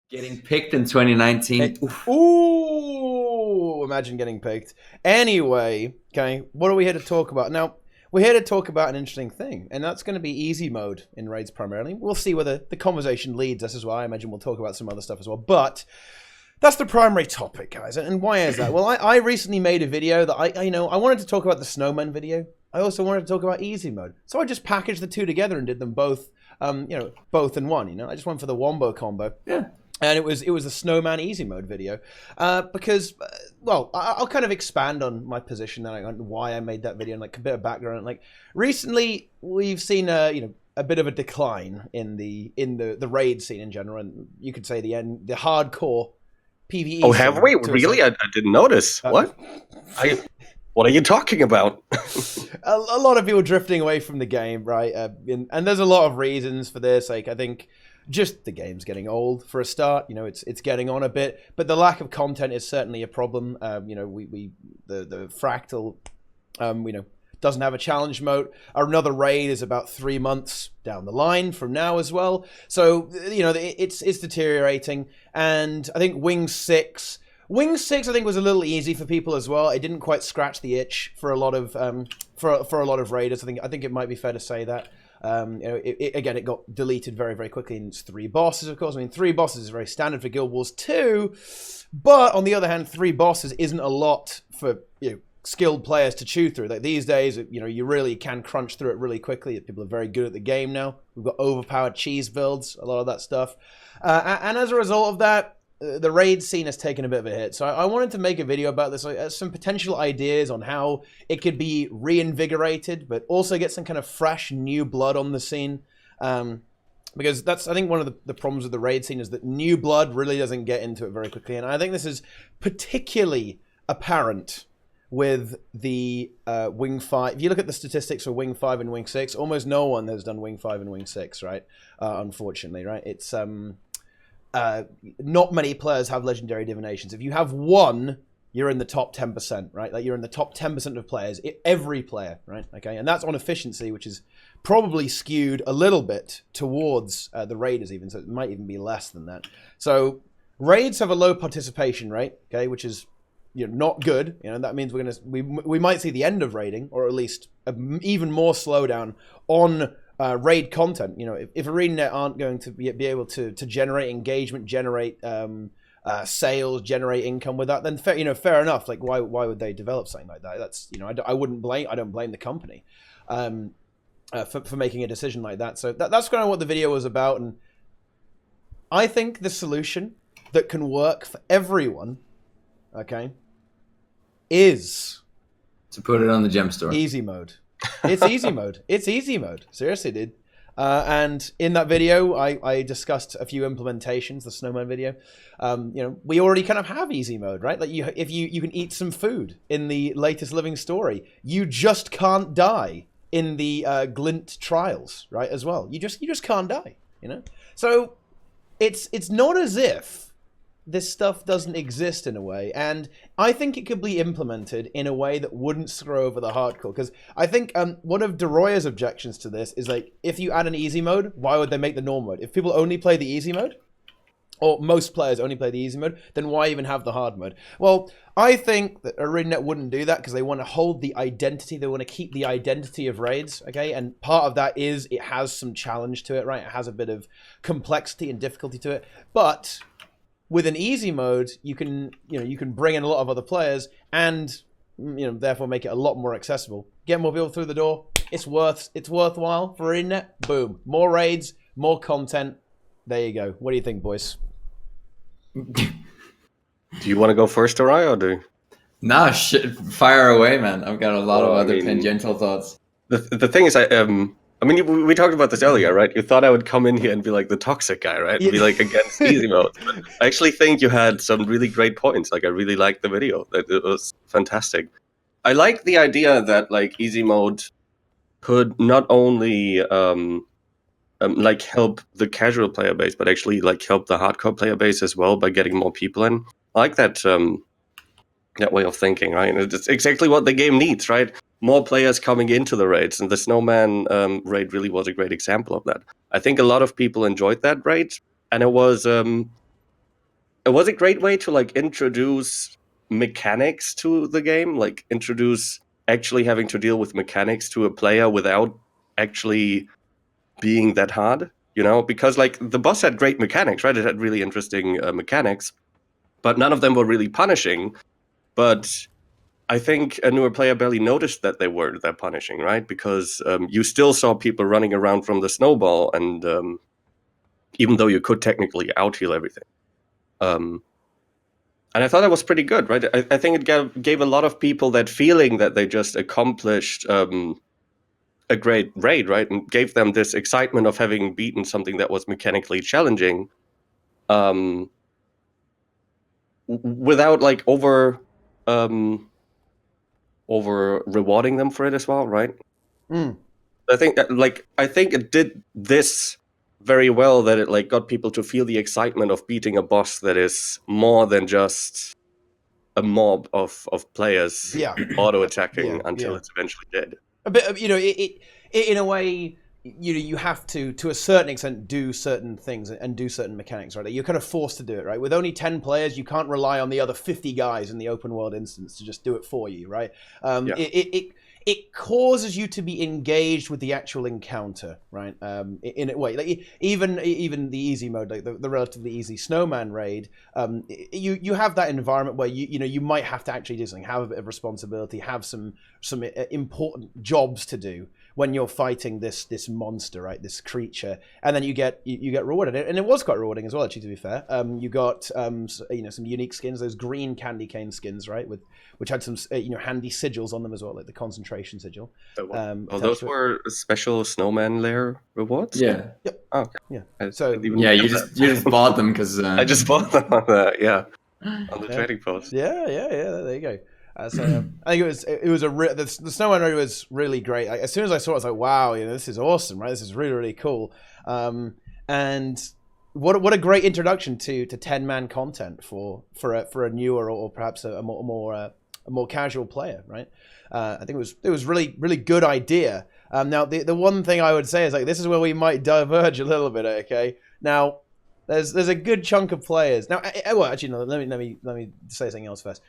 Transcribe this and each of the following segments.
Getting picked in 2019. Ooh, imagine getting picked. Anyway, okay, what are we here to talk about? Now, we're here to talk about an interesting thing, and that's going to be easy mode in raids primarily. We'll see where the conversation leads us as well. I imagine we'll talk about some other stuff as well. But that's the primary topic, guys. And why is that? Well, I recently made a video that I wanted to talk about the snowman video. I also wanted to talk about easy mode. So I just packaged the two together and did them both, both in one. I just went for the wombo combo. Yeah. And it was the snowman easy mode video because, well, I'll kind of expand on my position and why I made that video and like a bit of background. Like recently, we've seen a bit of a decline in the raid scene in general, and you could say the hardcore PvE. Oh, have we really? I didn't notice. What? What are you talking about? a lot of people drifting away from the game, right? And there's a lot of reasons for this. Like I think. Just the game's getting old for a start. It's getting on a bit, but the lack of content is certainly a problem. The fractal, doesn't have a challenge mode. Another raid is about 3 months down the line from now as well. So it's deteriorating, and I think Wing 6 I think was a little easy for people as well. It didn't quite scratch the itch for a lot of for a lot of raiders. I think it might be fair to say that. It got deleted very, very quickly, and it's 3 bosses, of course. I mean, 3 bosses is very standard for Guild Wars 2, but on the other hand, 3 bosses isn't a lot for skilled players to chew through. Like these days, you really can crunch through it really quickly. People are very good at the game now. We've got overpowered cheese builds, a lot of that stuff, and as a result of that, the raid scene has taken a bit of a hit. So I wanted to make a video about this, some potential ideas on how it could be reinvigorated, but also get some kind of fresh new blood on the scene. Because that's, I think, one of the problems with the raid scene is that new blood really doesn't get into it very quickly. And I think this is particularly apparent with the Wing 5. If you look at the statistics for Wing 5 and Wing 6, almost no one has done Wing 5 and Wing 6, right? Unfortunately, right? It's... not many players have legendary divinations. If you have one, you're in the top 10%, right? Like you're in the top 10% of players, every player, right? Okay, and that's on efficiency, which is probably skewed a little bit towards the raiders even, so it might even be less than that. So raids have a low participation rate, okay, which is not good. That means we might see the end of raiding, or at least even more slowdown on raid content. If ArenaNet aren't going to be able to generate engagement, generate sales, generate income with that, then fair enough. Like why would they develop something like that? That's I don't blame the company for making a decision like that. So that's kind of what the video was about, and I think the solution that can work for everyone, okay, is to put it on the gem store. Easy mode. It's easy mode. It's easy mode. Seriously, dude. And in that video, I discussed a few implementations, the snowman video. We already kind of have easy mode, right? Like if you can eat some food in the latest living story. You just can't die in the Glint trials, right? As well. You just can't die, So it's not as if this stuff doesn't exist in a way, and I think it could be implemented in a way that wouldn't screw over the hardcore, because I think one of Deroir's objections to this is, like, if you add an easy mode, why would they make the normal mode? If people only play the easy mode, or most players only play the easy mode, then why even have the hard mode? Well, I think that ArenaNet wouldn't do that because they want to hold the identity, they want to keep the identity of raids, okay? And part of that is it has some challenge to it, right? It has a bit of complexity and difficulty to it, but with an easy mode, you can bring in a lot of other players and therefore make it a lot more accessible. Get more people through the door. It's worthwhile for ArenaNet. Boom, more raids, more content. There you go. What do you think, boys? Do you want to go first, Deroir, or do? Nah, fire away, man. I've got a lot of other tangential thoughts. The thing is, we talked about this earlier, right? You thought I would come in here and be like the toxic guy, right? Yeah. Be like against easy mode. But I actually think you had some really great points. Like I really liked the video. It was fantastic. I like the idea that like easy mode could not only like help the casual player base, but actually like help the hardcore player base as well by getting more people in. I like that that way of thinking, right? It's exactly what the game needs, right? More players coming into the raids, and the Snowman raid really was a great example of that. I think a lot of people enjoyed that raid, and it was it was a great way to like introduce mechanics to the game, like introduce actually having to deal with mechanics to a player without actually being that hard, because like the boss had great mechanics, right? It had really interesting mechanics, but none of them were really punishing. But I think a newer player barely noticed that they were that punishing, right? Because you still saw people running around from the snowball, and even though you could technically out-heal everything. And I thought that was pretty good, right? I think it gave a lot of people that feeling that they just accomplished a great raid, right? And gave them this excitement of having beaten something that was mechanically challenging, without like over rewarding them for it as well, right? I think it did this very well, that it like got people to feel the excitement of beating a boss that is more than just a mob of players auto attacking until it's eventually dead. A bit of, it in a way, you have to a certain extent do certain things and do certain mechanics, right? You're kind of forced to do it, right? With only 10 players, you can't rely on the other 50 guys in the open world instance to just do it for you, right? It causes you to be engaged with the actual encounter, right? In a way, like even the easy mode, like the relatively easy snowman raid, you have that environment where you might have to actually do something, have a bit of responsibility, have some important jobs to do when you're fighting this monster, right? This creature, and then you get rewarded, and it was quite rewarding as well. Actually, to be fair, you got some unique skins, those green candy cane skins, right? Which had some handy sigils on them as well, like the concentration sigil. Those were special snowman lair rewards. Yeah. Yep. Oh, okay. Yeah. So you just bought them because I just bought them on the trading post. Yeah. There you go. So I think the snowman raid was really great. As soon as I saw it, I was like, wow, this is awesome, right? This is really, really cool. And what a great introduction to 10-man content for a newer or perhaps a more casual player, right? I think it was really, really good idea. Now the one thing I would say is like this is where we might diverge a little bit. Okay, now there's a good chunk of players. Now, well, actually, no. Let me say something else first.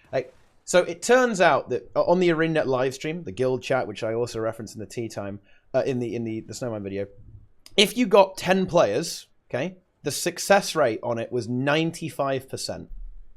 So it turns out that on the ArenaNet live stream, the guild chat, which I also referenced in the TeaTime in the Snowman video, if you got 10 players, okay, the success rate on it was 95%.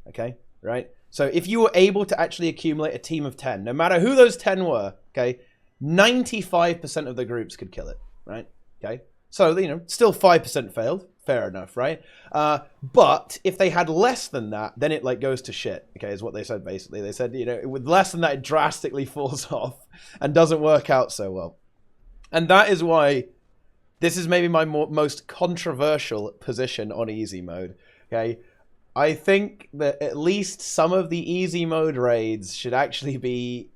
Okay, right. So if you were able to actually accumulate a team of 10, no matter who those 10 were, okay, 95% of the groups could kill it, right? Okay, so still 5% failed. Fair enough, right? But if they had less than that, then it like goes to shit. Okay, is what they said basically. They said with less than that, it drastically falls off and doesn't work out so well. And that is why this is maybe my most controversial position on easy mode. Okay, I think that at least some of the easy mode raids should actually be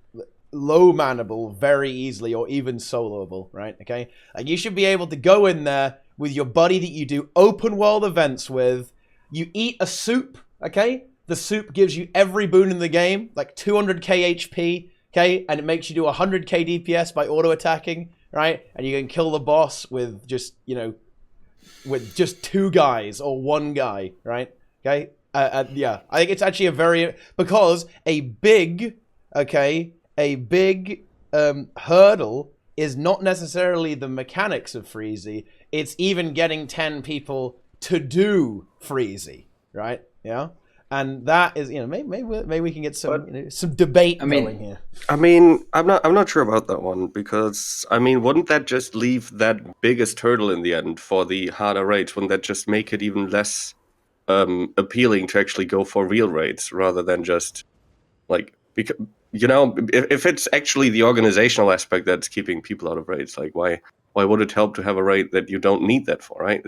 low manable very easily, or even soloable, right? Okay, like you should be able to go in there with your buddy that you do open world events with. You eat a soup, okay? The soup gives you every boon in the game, like 200k HP, okay? And it makes you do 100k DPS by auto attacking, right? And you can kill the boss with just, with just 2 guys or 1 guy, right? Okay? Yeah, I think it's actually because a big hurdle is not necessarily the mechanics of Freezy. It's even getting 10 people to do Freezy, right? Yeah, and that is, maybe we can get some debate going here. I mean, I'm not sure about that one, because wouldn't that just leave that biggest hurdle in the end for the harder raids? Wouldn't that just make it even less appealing to actually go for real raids rather than just like because. If it's actually the organizational aspect that's keeping people out of raids, like why would it help to have a raid that you don't need that for, right?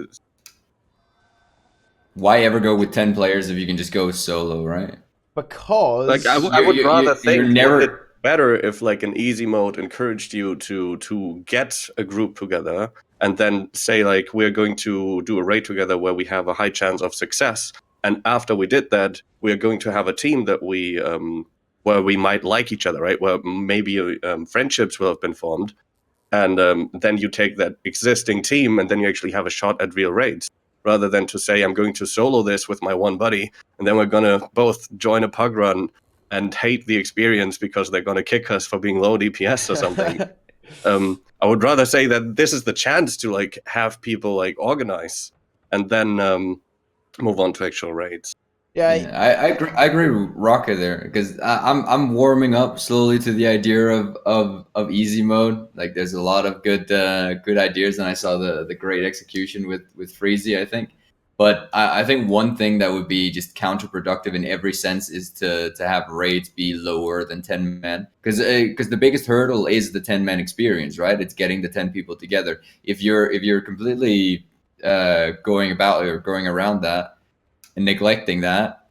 Why ever go with 10 players if you can just go solo, right? Because like I would rather think it better if like an easy mode encouraged you to get a group together and then say like we're going to do a raid together where we have a high chance of success, and after we did that, we are going to have a team that we where we might like each other, right? Where maybe friendships will have been formed, and then you take that existing team and then you actually have a shot at real raids, rather than to say I'm going to solo this with my one buddy, and then we're gonna both join a pug run and hate the experience because they're gonna kick us for being low DPS or something. I would rather say that this is the chance to like have people like organize and then move on to actual raids. Yeah, I agree with Roca there, because I'm warming up slowly to the idea of easy mode. Like, there's a lot of good ideas, and I saw the great execution with Freezy, I think. But I think one thing that would be just counterproductive in every sense is to have raids be lower than 10 men, because the biggest hurdle is the 10-man experience, right? It's getting the 10 people together. If you're completely going around that and neglecting that,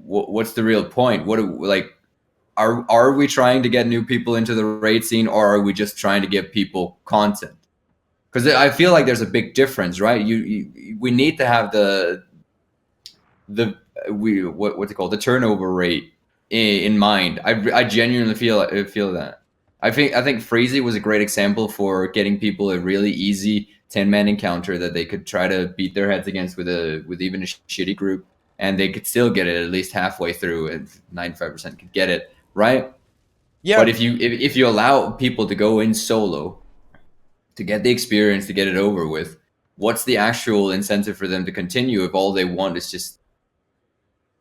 what's the real point? Are we trying to get new people into the raid scene, or are we just trying to give people content? Because I feel like there's a big difference, right? We need to have the turnover rate in mind. I genuinely feel that. I think Freezy was a great example for getting people a really easy 10-man encounter that they could try to beat their heads against with even a shitty group, and they could still get it at least halfway through, and 95% could get it, right? Yeah. But if you allow people to go in solo to get the experience, to get it over with, what's the actual incentive for them to continue if all they want is just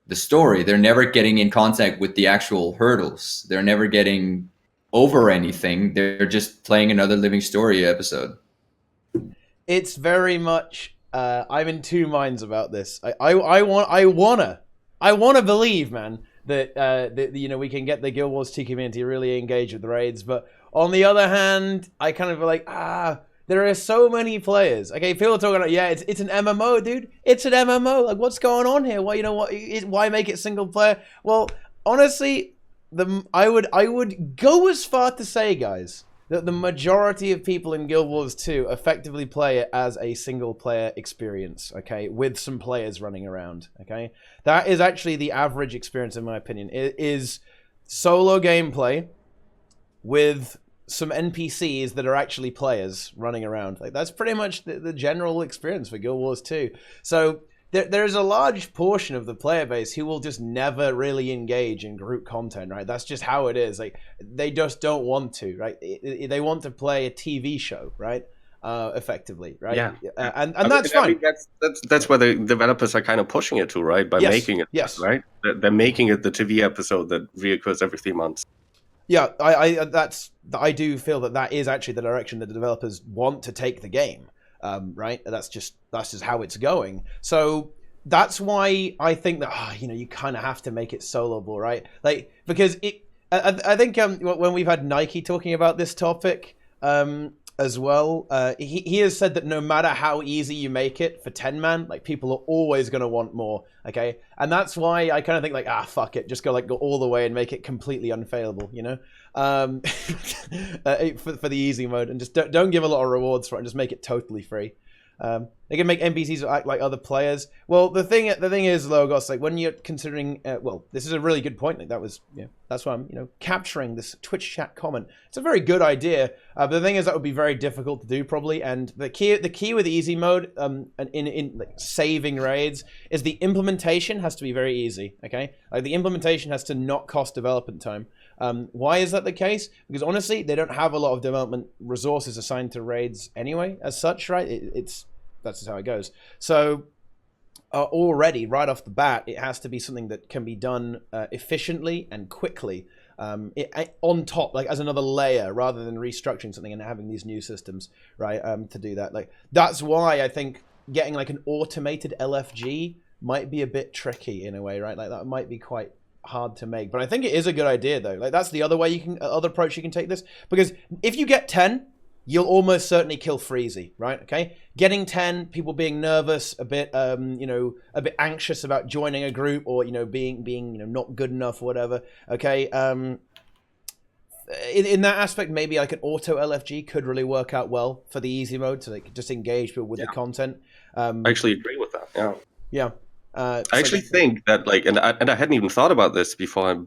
the story? They're never getting in contact with the actual hurdles. They're never getting over anything. They're just playing another living story episode. It's very much. I'm in two minds about this. I wanna believe, man, that we can get the Guild Wars 2 community really engaged with the raids, but on the other hand, I kind of feel like there are so many players. Okay, people are talking about, yeah, it's an MMO, dude. It's an MMO. Like, what's going on here? Why make it single player? Well, honestly, I would go as far to say, guys, that the majority of people in Guild Wars 2 effectively play it as a single player experience, okay, with some players running around, okay? That is actually the average experience, in my opinion. It is solo gameplay with some NPCs that are actually players running around. Like, that's pretty much the general experience for Guild Wars 2. So there's a large portion of the player base who will just never really engage in group content, right? That's just how it is. Like, they just don't want to, right? They want to play a TV show, right? Effectively, right? Yeah, and that's fine. I mean, that's where the developers are kind of pushing it to, right? By making it, right? They're making it the TV episode that reoccurs every 3 months. Yeah, I do feel that is actually the direction that the developers want to take the game, right? That's just how it's going. So that's why I think that you kind of have to make it soloable, right? Like, because I think when we've had Nike talking about this topic as well, he has said that no matter how easy you make it for 10-man, like, people are always going to want more, okay? And that's why I kind of think, like, fuck it, just go all the way and make it completely unfailable, for the easy mode, and just don't give a lot of rewards for it, and just make it totally free. They can make NPCs act like other players. Well, the thing is, Logos, like, when you're considering, this is a really good point. Like, that's why I'm, capturing this Twitch chat comment. It's a very good idea. But the thing is, that would be very difficult to do, probably. And the key with easy mode, and in like saving raids, is the implementation has to be very easy. Okay, like, the implementation has to not cost development time. Why is that the case? Because honestly, they don't have a lot of development resources assigned to raids anyway, as such, right? That's just how it goes. So already, right off the bat, it has to be something that can be done efficiently and quickly, on top, like, as another layer, rather than restructuring something and having these new systems, right, to do that. Like, that's why I think getting, like, an automated LFG might be a bit tricky in a way, right? Like, that might be quite hard to make. But I think it is a good idea, though. Like, that's the other way other approach you can take this. Because if you get 10... you'll almost certainly kill Freezy, right? Okay, getting 10, people being nervous, a bit, a bit anxious about joining a group, or being not good enough or whatever. Okay, in that aspect, maybe like an auto LFG could really work out well for the easy mode to, like, just engage people with the content. I actually agree with that. Yeah. Yeah. I actually think that, like, and I hadn't even thought about this before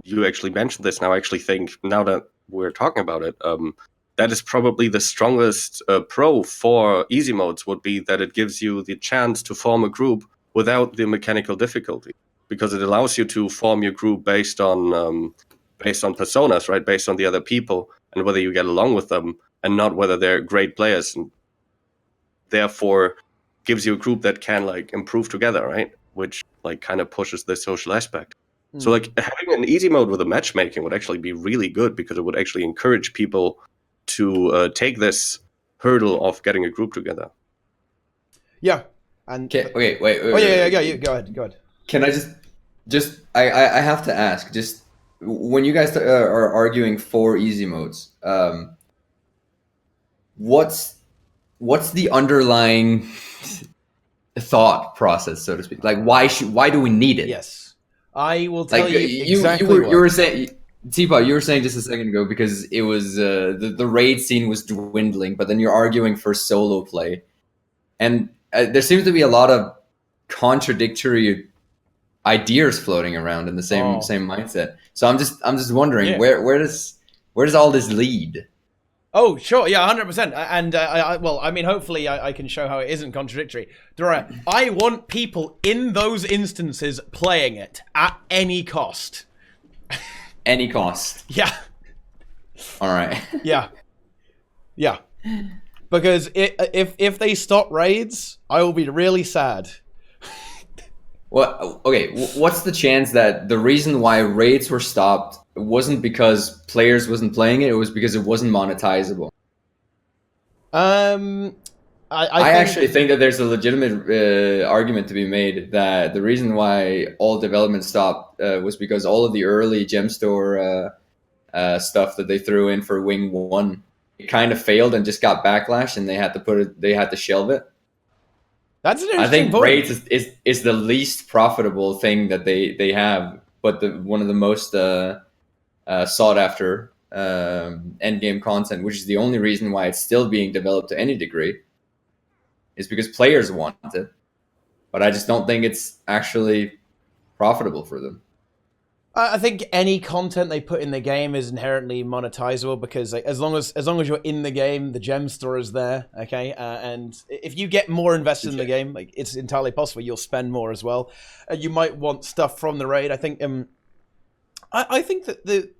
you actually mentioned this. Now I actually think, now that we're talking about it, that is probably the strongest pro for easy modes, would be that it gives you the chance to form a group without the mechanical difficulty, because it allows you to form your group based on personas, right? Based on the other people and whether you get along with them, and not whether they're great players, and therefore gives you a group that can like improve together, right? Which like kind of pushes the social aspect. So like having an easy mode with a matchmaking would actually be really good, because it would actually encourage people to take this hurdle of getting a group together. Yeah. And Okay, wait. oh yeah. You go ahead. Can I I have to ask, just when you guys are arguing for easy modes, what's the underlying thought process, so to speak? Like, why do we need it? Yes, I will tell Like, you you exactly. you were saying, Teapot, you were saying just a second ago, because it was the raid scene was dwindling, but then you're arguing for solo play, and there seems to be a lot of contradictory ideas floating around in the same mindset. So I'm just wondering, where does all this lead? Oh, sure. Yeah, 100%. And well, I mean, hopefully I can show how it isn't contradictory. Deroir, I want people in those instances playing it at any cost. Any cost. Yeah. All right. Yeah. Because if they stop raids, I will be really sad. Well, okay. What's the chance that the reason why raids were stopped wasn't because players wasn't playing it? It was because it wasn't monetizable. I actually think that there's a legitimate argument to be made that the reason why all development stopped was because all of the early gem store stuff that they threw in for Wing 1, it kind of failed and just got backlash, and they had to shelve it. That's an interesting point. Raids is the least profitable thing that they have, but one of the most sought after end game content, which is the only reason why it's still being developed to any degree, is because players want it. But I just don't think it's actually profitable for them. I think any content they put in the game is inherently monetizable, because like, as long as you're in the game, the gem store is there. Okay, and if you get more invested in the game, like, it's entirely possible you'll spend more as well. You might want stuff from the raid. I think I think that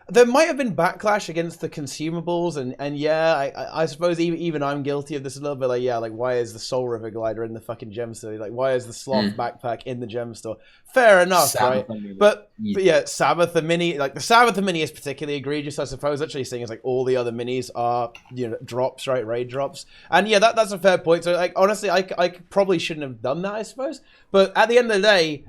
there might have been backlash against the consumables, and yeah, I suppose even I'm guilty of this a little bit. Like, why is the Soul River glider in the fucking gem store? Like, why is the sloth backpack in the gem store? Fair enough, Sabbath, right? But yeah, Sabbath the mini, like the Sabbath the mini is particularly egregious, I suppose. Actually, seeing as like all the other minis are drops, right? Raid drops, and yeah, that's a fair point. So like honestly, I probably shouldn't have done that, I suppose. But at the end of the day,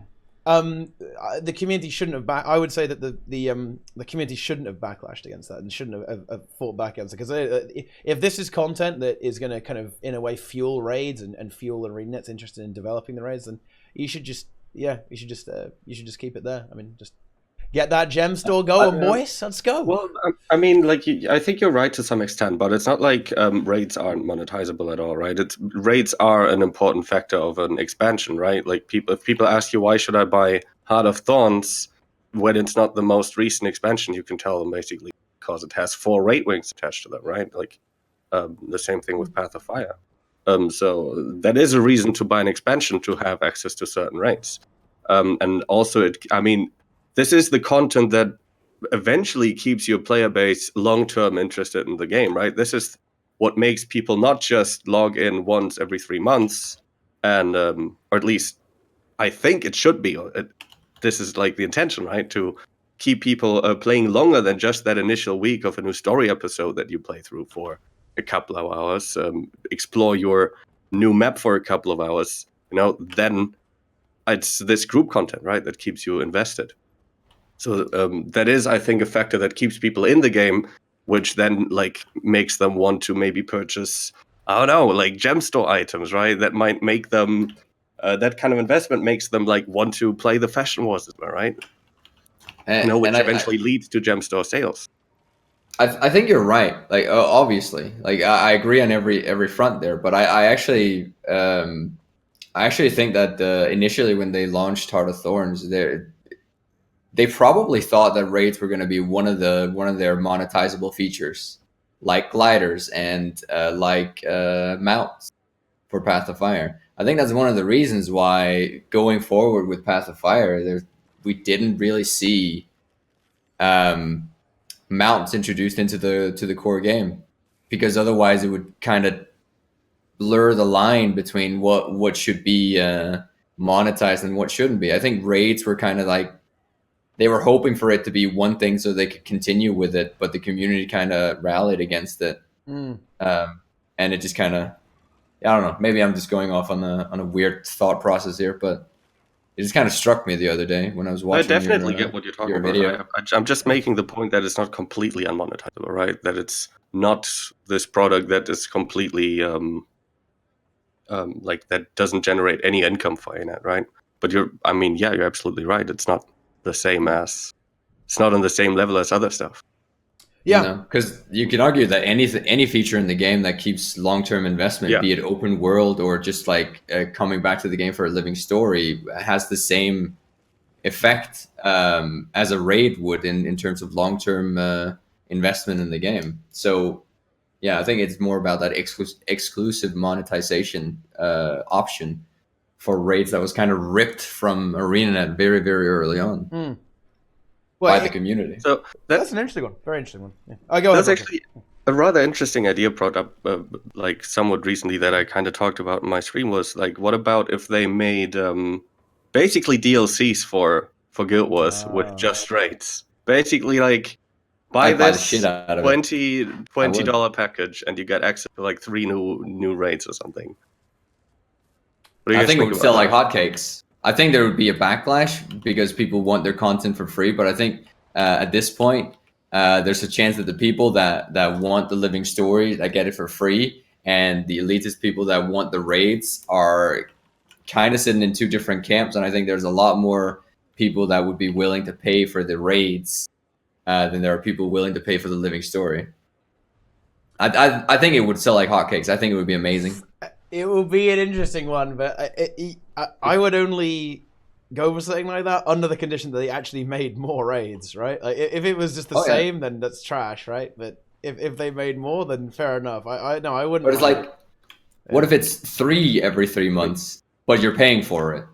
the community shouldn't have I would say that the community shouldn't have backlashed against that and shouldn't have fought back against it, because if this is content that is going to kind of in a way fuel raids and fuel ArenaNet's interested in developing the raids, then you should just keep it there. I mean, just get that gem store going, boys. Let's go. Well, I mean, like, I think you're right to some extent, but it's not like raids aren't monetizable at all, right? Raids are an important factor of an expansion, right? Like, if people ask you, why should I buy Heart of Thorns when it's not the most recent expansion, you can tell them basically because it has 4 raid wings attached to them, right? Like, the same thing with Path of Fire. So that is a reason to buy an expansion, to have access to certain raids. And also, this is the content that eventually keeps your player base long-term interested in the game, right? This is what makes people not just log in once every 3 months, and or at least I think it should be. This is like the intention, right? To keep people playing longer than just that initial week of a new story episode that you play through for a couple of hours, explore your new map for a couple of hours. Then it's this group content, right, that keeps you invested. So that is, I think, a factor that keeps people in the game, which then like makes them want to maybe purchase, I don't know, like gem store items, right? That might make them, that kind of investment makes them like want to play the Fashion Wars, right? Which eventually leads to gem store sales. I think you're right. Like, obviously, like I agree on every front there, but I actually think that initially when they launched Heart of Thorns, they probably thought that raids were going to be one of their monetizable features. like gliders and mounts for Path of Fire. I think that's one of the reasons why going forward with Path of Fire, we didn't really see mounts introduced into the core game, because otherwise it would kind of blur the line between what should be monetized and what shouldn't be. I think raids were kind of like, they were hoping for it to be one thing so they could continue with it, but the community kind of rallied against it, and it just kind of, I don't know. Maybe I'm just going off on a weird thought process here, but it just kind of struck me the other day when I was watching. I definitely get what you're talking about. Video. I'm just making the point that it's not completely unmonetizable, right? That it's not this product that is completely like that doesn't generate any income for ArenaNet, right? But you're absolutely right. It's not the same as, it's not on the same level as other stuff. Yeah, because you can argue that any feature in the game that keeps long-term investment, be it open world or just like coming back to the game for a living story, has the same effect as a raid would in terms of long-term investment in the game. So yeah, I think it's more about that exclusive monetization option for raids that was kind of ripped from ArenaNet very, very early on by the community. So that's an interesting one. Very interesting one. Yeah. Go ahead. That's actually a rather interesting idea brought up like somewhat recently that I kind of talked about in my stream, was like, what about if they made basically DLCs for Guild Wars with just raids? Basically, like, buy this shit out of $20 package and you get access to like 3 new raids or something. I think it would sell like hotcakes. I think there would be a backlash because people want their content for free, but I think at this point, there's a chance that the people that want the living story, that get it for free, and the elitist people that want the raids are kind of sitting in two different camps. And I think there's a lot more people that would be willing to pay for the raids than there are people willing to pay for the living story. I think it would sell like hotcakes. I think it would be amazing. It will be an interesting one, but I would only go for something like that under the condition that they actually made more raids, right? Like, if it was just the same, then that's trash, right? But if they made more, then fair enough. I wouldn't. But it's like, what if it's 3 every 3 months, but you're paying for it?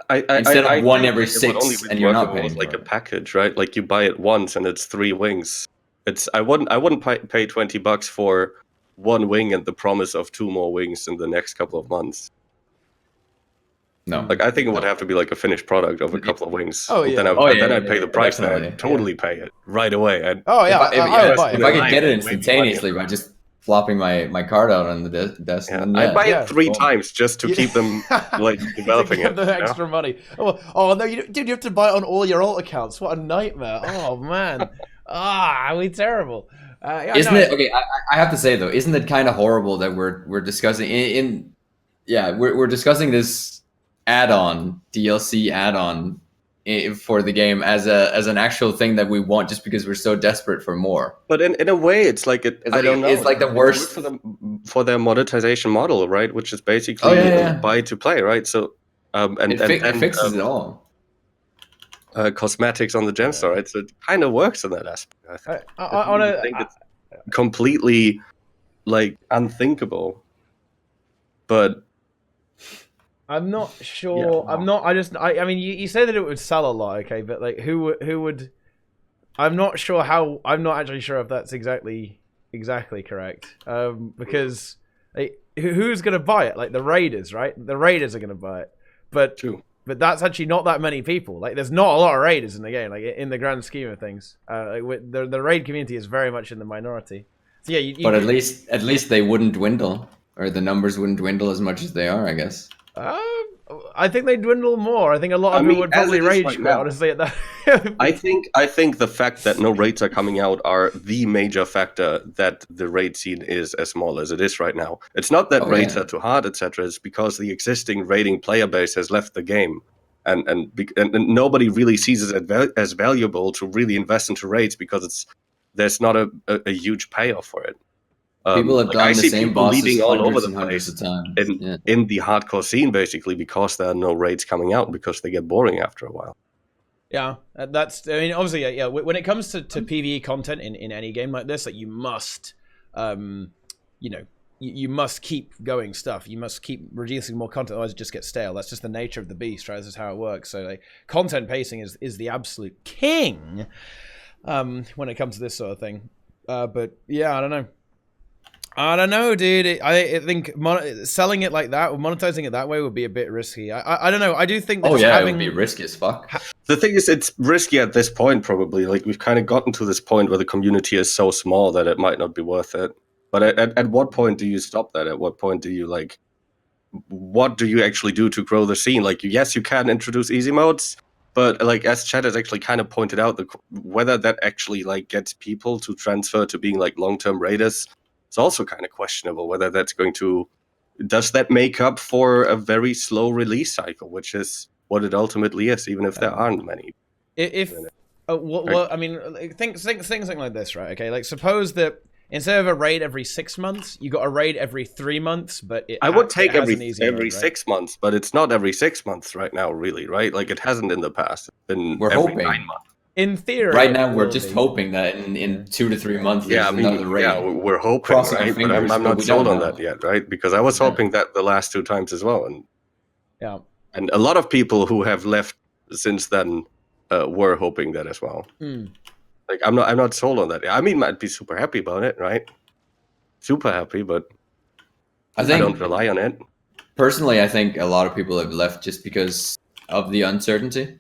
Instead of 1 every 6, and you're not paying for like it. a package, right? Like you buy it once and it's 3 wings. I wouldn't pay $20 for 1 wing and the promise of 2 more wings in the next couple of months. No, like I think it would have to be like a finished product of a couple of wings. Oh yeah. Then I'd pay the price. Then I'd totally pay it right away. If I could get it instantaneously by just flopping my card out on the desk, I'd buy it 3 times just to keep them like developing it. The extra money. Oh no, dude, you have to buy it on all your alt accounts. What a nightmare! Oh man, we're terrible. Isn't it okay? I have to say though, isn't it kind of horrible that we're discussing we're discussing this DLC add-on for the game as an actual thing that we want just because we're so desperate for more. But in a way, it's like I don't know. It's like the worst for their monetization model, right? Which is basically buy to play, right? So it fixes it all. Cosmetics on the gem store, right? So it kind of works in that aspect. I think it's completely like unthinkable, but I'm not sure. I mean, you say that it would sell a lot, okay? But like, who would? I'm not sure how. I'm not actually sure if that's exactly correct. Because like, who's going to buy it? Like the raiders, right? The raiders are going to buy it. But true. But that's actually not that many people. Like, there's not a lot of raiders in the game. Like in the grand scheme of things, the raid community is very much in the minority. So yeah, but at least they wouldn't dwindle, or the numbers wouldn't dwindle as much as they are, I guess. I think they dwindle more. I think a lot of people would probably rage quit, honestly, at that. I think the fact that no raids are coming out are the major factor that the raid scene is as small as it is right now. It's not that raids are too hard, etc. It's because the existing raiding player base has left the game, and nobody really sees it as valuable to really invest into raids because there's not a huge payoff for it. People have done the same bosses leading all over the place of times in the hardcore scene, basically, because there are no raids coming out because they get boring after a while. Yeah, that's. I mean, obviously, yeah. When it comes to PvE content in any game like this, like you must you know, you must keep going stuff. You must keep releasing more content, otherwise it just gets stale. That's just the nature of the beast, right? This is how it works. So like, content pacing is the absolute king when it comes to this sort of thing. But yeah, I don't know, dude. I think selling it like that, or monetizing it that way, would be a bit risky. I don't know. I do think that it would be risky as fuck. The thing is, it's risky at this point, probably. Like, we've kind of gotten to this point where the community is so small that it might not be worth it. But at what point do you stop that? At what point do you, like, what do you actually do to grow the scene? Like, yes, you can introduce easy modes, but, like, as Chad has actually kind of pointed out, whether that actually, like, gets people to transfer to being, like, long-term raiders, it's also kind of questionable whether that's going to... Does that make up for a very slow release cycle, which is what it ultimately is, even if there aren't many? Well, I mean, think something like this, right? Okay, like, suppose that instead of a raid every 6 months, you got a raid every 3 months, but I would take every mode, right? 6 months, but it's not every 6 months right now, really, right? Like, it hasn't in the past. It's been We're every hoping. 9 months. In theory, right now we're just hoping that in 2 to 3 months there's another raid. Yeah, we're hoping, Crossing our right? fingers, but I'm but not we sold don't on know. that yet, right? Because I was hoping that the last 2 times as well, and a lot of people who have left since then were hoping that as well. Like, I'm not sold on that. I mean, I'd be super happy about it, right? Super happy, but I don't rely on it. Personally, I think a lot of people have left just because of the uncertainty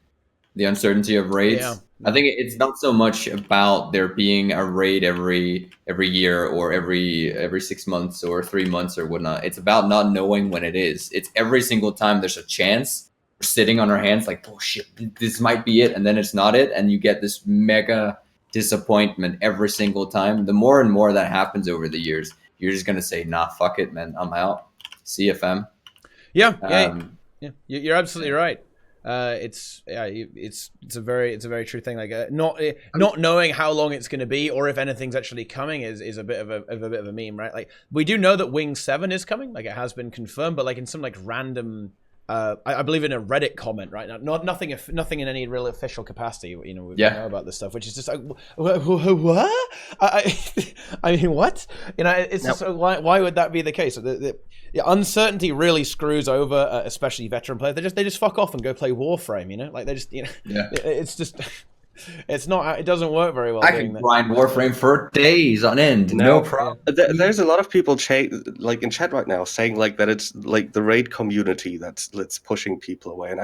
of raids. Yeah. I think it's not so much about there being a raid every year or every 6 months or 3 months or whatnot. It's about not knowing when it is. It's every single time there's a chance. We're sitting on our hands like, oh shit, this might be it, and then it's not it, and you get this mega disappointment every single time. The more and more that happens over the years, you're just gonna say, nah, fuck it, man, I'm out. See you, fam. Yeah. You're absolutely right. It's a very true thing. Like, not knowing how long it's going to be or if anything's actually coming is a bit of a meme, right? Like, we do know that Wing 7 is coming, like, it has been confirmed, but like in some like random I believe in a Reddit comment, right? Now, nothing in any real official capacity. You know, we know about this stuff, which is just like, what? I mean, what? You know, it's just why would that be the case? The uncertainty really screws over, especially veteran players. They just fuck off and go play Warframe. You know, like they just, you know, it's just. It's not. It doesn't work very well. I can grind Warframe for days on end. No problem. There's a lot of people like in chat right now saying like that it's like the raid community that's pushing people away, and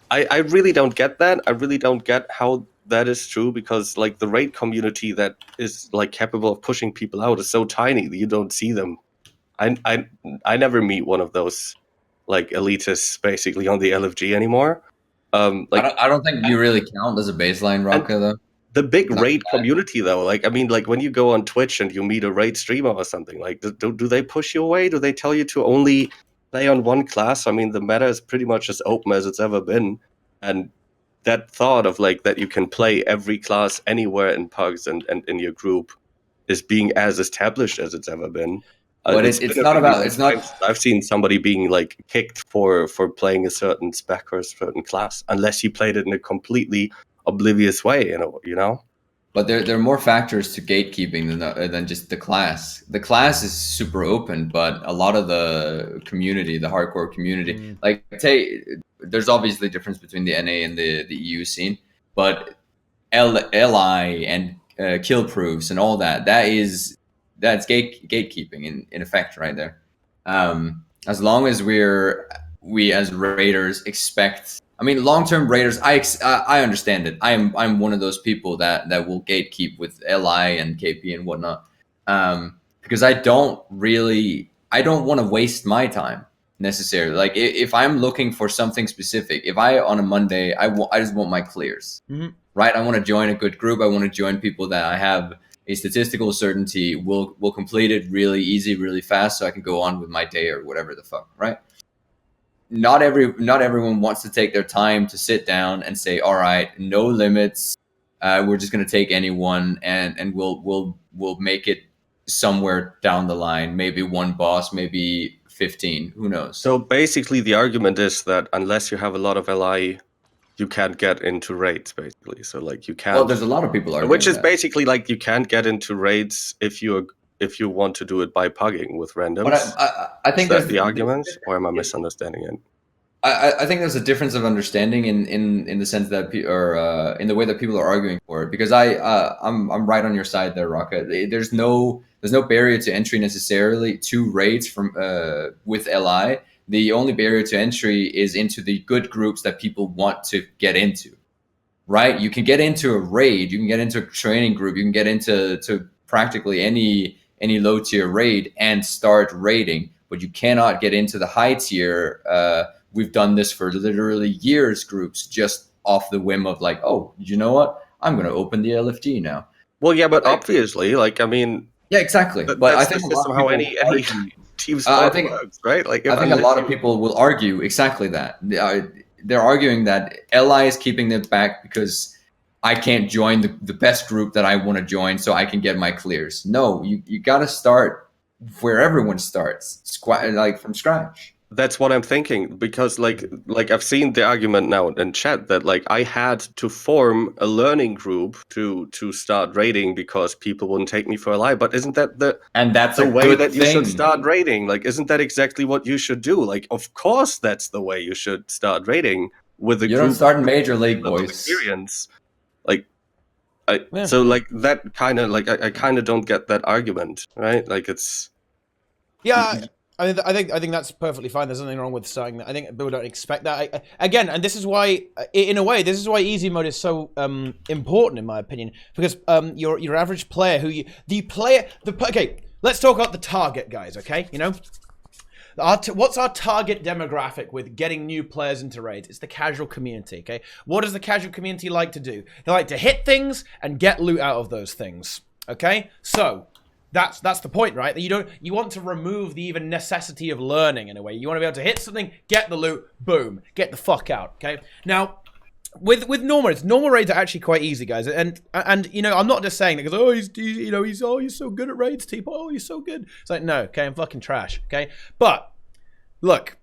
I really don't get that. I really don't get how that is true, because like the raid community that is like capable of pushing people out is so tiny that you don't see them. I never meet one of those like elitists basically on the LFG anymore. Like I don't think you really count as a baseline Roca though. The big raid community though, like I mean, like when you go on Twitch and you meet a raid streamer or something, like do they push you away? Do they tell you to only play on one class? I mean, the meta is pretty much as open as it's ever been, and that thought of like that you can play every class anywhere in pugs and in your group is being as established as it's ever been. But it's not about. It's not. I've seen somebody being like kicked for playing a certain spec or a certain class, unless you played it in a completely oblivious way, you know. But there are more factors to gatekeeping than just the class. The class is super open, but a lot of the community, the hardcore community, like there's obviously a difference between the NA and the EU scene, but LI and kill proofs and all that's gatekeeping in effect right there. As long as we as raiders expect, I mean, long-term raiders, I understand it. I'm one of those people that will gatekeep with LI and KP and whatnot, because I don't want to waste my time necessarily. Like if I'm looking for something specific, if I on a Monday I just want my clears, right? I want to join a good group. I want to join people that I have a statistical certainty will complete it really easy, really fast, so I can go on with my day or whatever the fuck, right? Not everyone wants to take their time to sit down and say, all right, no limits. We're just going to take anyone and we'll make it somewhere down the line. Maybe one boss, maybe 15. Who knows? So basically, the argument is that unless you have a lot of LI, you can't get into raids, basically. So like you can't. Well, there's a lot of people arguing which is that. basically like you can't get into raids if if you want to do it by pugging with But randoms. I Is think that the argument, or am I misunderstanding it? I think there's a difference of understanding in the sense that in the way that people are arguing for it, because I'm right on your side there, Roca. There's no barrier to entry necessarily to raids from with LI. The only barrier to entry is into the good groups that people want to get into, right? You can get into a raid, you can get into a training group, you can get into practically any low tier raid and start raiding, but you cannot get into the high tier. We've done this for literally years, groups just off the whim of like, oh, you know what? I'm going to open the LFG now. Well, yeah, but obviously, like, I mean, yeah, exactly. But that's I think the system how any team sport works, right? Like, I think a lot of people will argue exactly that. They're arguing that LI is keeping them back because I can't join the best group that I want to join so I can get my clears. No, you got to start where everyone starts, like from scratch. That's what I'm thinking, because like I've seen the argument now in chat that like I had to form a learning group to start raiding because people wouldn't take me for a lie. But isn't that that's the way that you should thing. start raiding? Like, isn't that exactly what you should do? Like, of course, that's the way you should start raiding with a You group. don't start in Major League, of boys. Experience, like. So like that kind of like I kind of don't get that argument, right? Like it's I think that's perfectly fine. There's nothing wrong with saying that. I think people don't expect that. Again, and this is why, in a way, this is why easy mode is so important, in my opinion, because your average player, okay, let's talk about the target guys, okay? You know, what's our target demographic with getting new players into raids? It's the casual community, okay? What does the casual community like to do? They like to hit things and get loot out of those things, okay? So that's the point, right? That you want to remove the even necessity of learning in a way. You want to be able to hit something, get the loot, boom, get the fuck out, okay? Now, with normal raids are actually quite easy, guys. And you know, I'm not just saying that because he's so good at raids, Teapot. Oh, he's so good. It's like, no, okay, I'm fucking trash, okay? But look,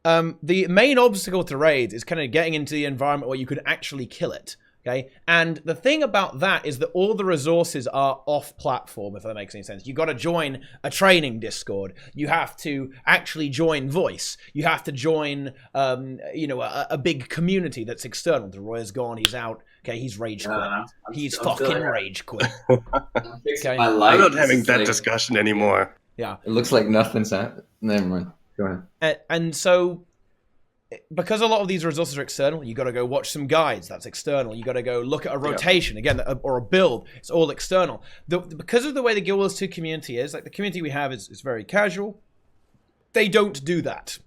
the main obstacle to raids is kind of getting into the environment where you could actually kill it. Okay, and the thing about that is that all the resources are off-platform, if that makes any sense. You got to join a training Discord. You have to actually join Voice. You have to join, a big community that's external. Deroir's gone. He's out. Okay, he's rage quit. He's fucking rage quit. Okay, I'm not having that discussion anymore. Yeah, it looks like nothing's happened. Never mind. Go ahead. And so, because a lot of these resources are external, you got to go watch some guides. That's external. You got to go look at a rotation again, or a build. It's all external. Because of the way the Guild Wars 2 community is, like the community we have is very casual. They don't do that.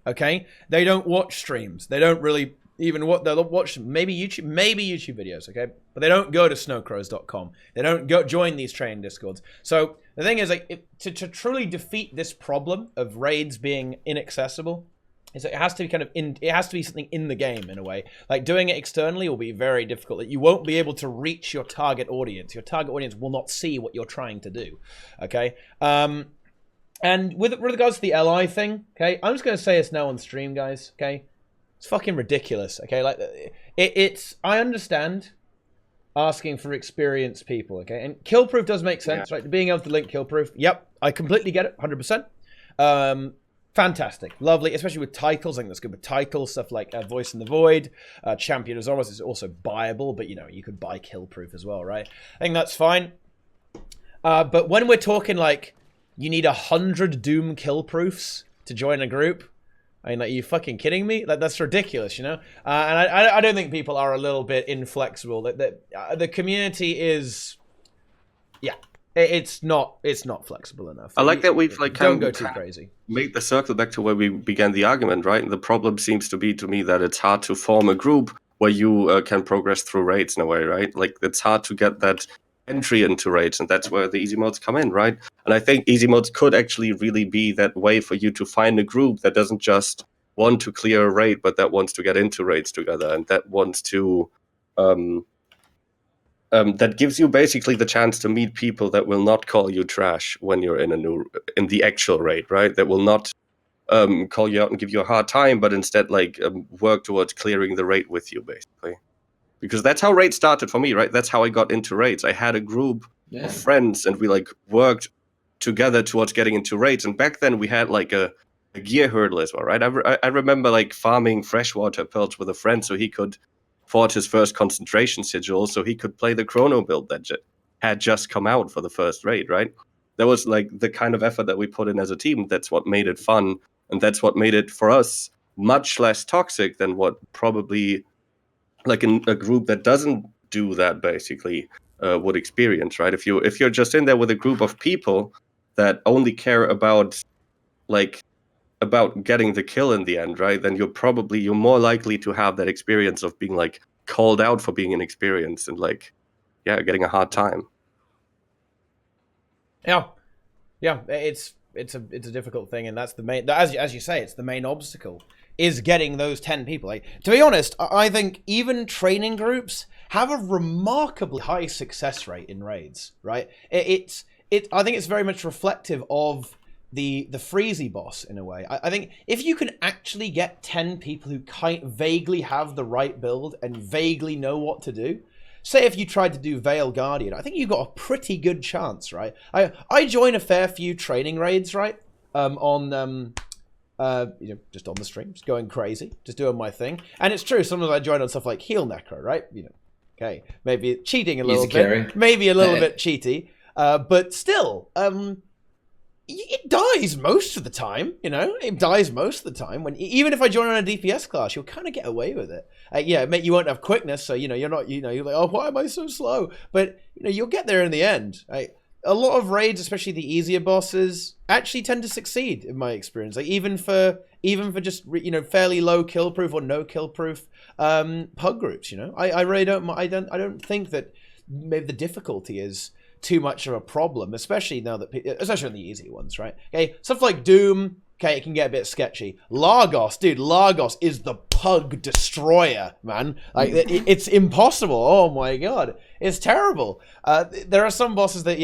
Okay, they don't watch streams. They don't really even they'll watch maybe YouTube videos. Okay, but they don't go to snowcrows.com. They don't go join these training discords. So the thing is, like, to truly defeat this problem of raids being inaccessible, it has to be it has to be something in the game in a way. Like doing it externally will be very difficult. You won't be able to reach your target audience. Your target audience will not see what you're trying to do. Okay. And with regards to the LI thing, okay, I'm just gonna say this now on stream, guys. Okay, it's fucking ridiculous. Okay, like it's I understand asking for experienced people. Okay, and Killproof does make sense, right? Being able to link Killproof. Yep, I completely get it, 100%. Fantastic, lovely, especially with titles. I think that's good with titles, stuff like Voice in the Void, Champion as always is also buyable, but you know, you could buy Killproof as well, right? I think that's fine. But when we're talking like you need 100 Doom Killproofs to join a group, I mean, like, are you fucking kidding me? That's ridiculous, you know? And I don't think people are a little bit inflexible. The community is, yeah. It's not flexible enough. I like that we've like don't go too crazy. Made the circle back to where we began the argument, right? And the problem seems to be to me that it's hard to form a group where you can progress through raids in a way, right? Like it's hard to get that entry into raids, and that's where the easy modes come in, right? And I think easy modes could actually really be that way for you to find a group that doesn't just want to clear a raid, but that wants to get into raids together, and that wants to that gives you basically the chance to meet people that will not call you trash when you're in the actual raid, right? That will not call you out and give you a hard time, but instead like work towards clearing the raid with you, basically. Because that's how raids started for me, right? That's how I got into raids. I had a group of friends, and we like worked together towards getting into raids. And back then we had like a gear hurdle as well, right? I remember like farming freshwater pearls with a friend so he could fought his first concentration sigil, so he could play the chrono build that had just come out for the first raid, right? That was like the kind of effort that we put in as a team. That's what made it fun, and that's what made it for us much less toxic than what probably like in a group that doesn't do that basically would experience, right? If you're just in there with a group of people that only care about getting the kill in the end, right? Then you're more likely to have that experience of being like called out for being inexperienced and like, yeah, getting a hard time. Yeah, it's a difficult thing, and that's the main. As you say, it's the main obstacle is getting those 10 people. Like, to be honest, I think even training groups have a remarkably high success rate in raids. Right? I think it's very much reflective of the Freezy boss in a way. I think if you can actually get 10 people who vaguely have the right build and vaguely know what to do. Say if you tried to do Veil Guardian, I think you've got a pretty good chance, right? I join a fair few training raids, right? Just on the stream, just going crazy, just doing my thing. And it's true, sometimes I join on stuff like Heal Necro, right? Okay, maybe cheating a little bit, maybe a little bit cheaty, but still, it dies most of the time, It dies most of the time. Even if I join on a DPS class, you'll kind of get away with it. You won't have quickness, so you're not, you're like, oh, why am I so slow? But you'll get there in the end. A lot of raids, especially the easier bosses, actually tend to succeed in my experience. Like even for just fairly low kill proof or no kill proof pug groups. I really don't think that maybe the difficulty is too much of a problem, especially now that especially on the easy ones, right? Okay, stuff like Doom, okay, it can get a bit sketchy. Lagos is the pug destroyer, man. Like it's impossible. Oh my god, it's terrible. There are some bosses that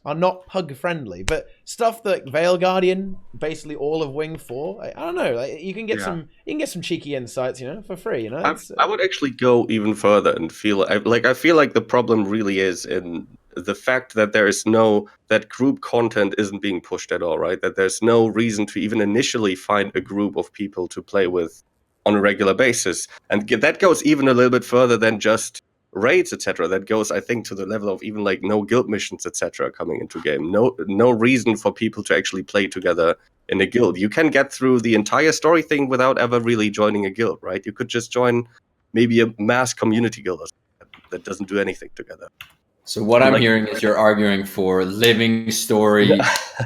are not pug friendly, but stuff like Veil Guardian, basically all of Wing 4. I don't know. You can get some cheeky insights, for free. I would actually go even further and I feel like the problem really is in the fact that that group content isn't being pushed at all, right? That there's no reason to even initially find a group of people to play with on a regular basis. And that goes even a little bit further than just raids, etc. That goes, I think, to the level of even like no guild missions, etc. coming into game. No reason for people to actually play together in a guild. You can get through the entire story thing without ever really joining a guild, right? You could just join maybe a mass community guild that doesn't do anything together. So what I'm hearing is you're arguing for living story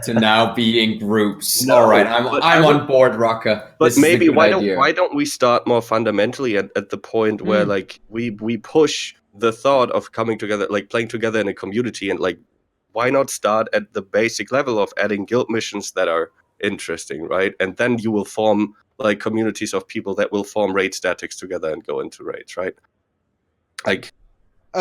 to now be in groups. All right, I'm on board, Roca. But maybe why don't we start more fundamentally at the point where like we push the thought of coming together, like playing together in a community, and like why not start at the basic level of adding guild missions that are interesting, right? And then you will form like communities of people that will form raid statics together and go into raids, right?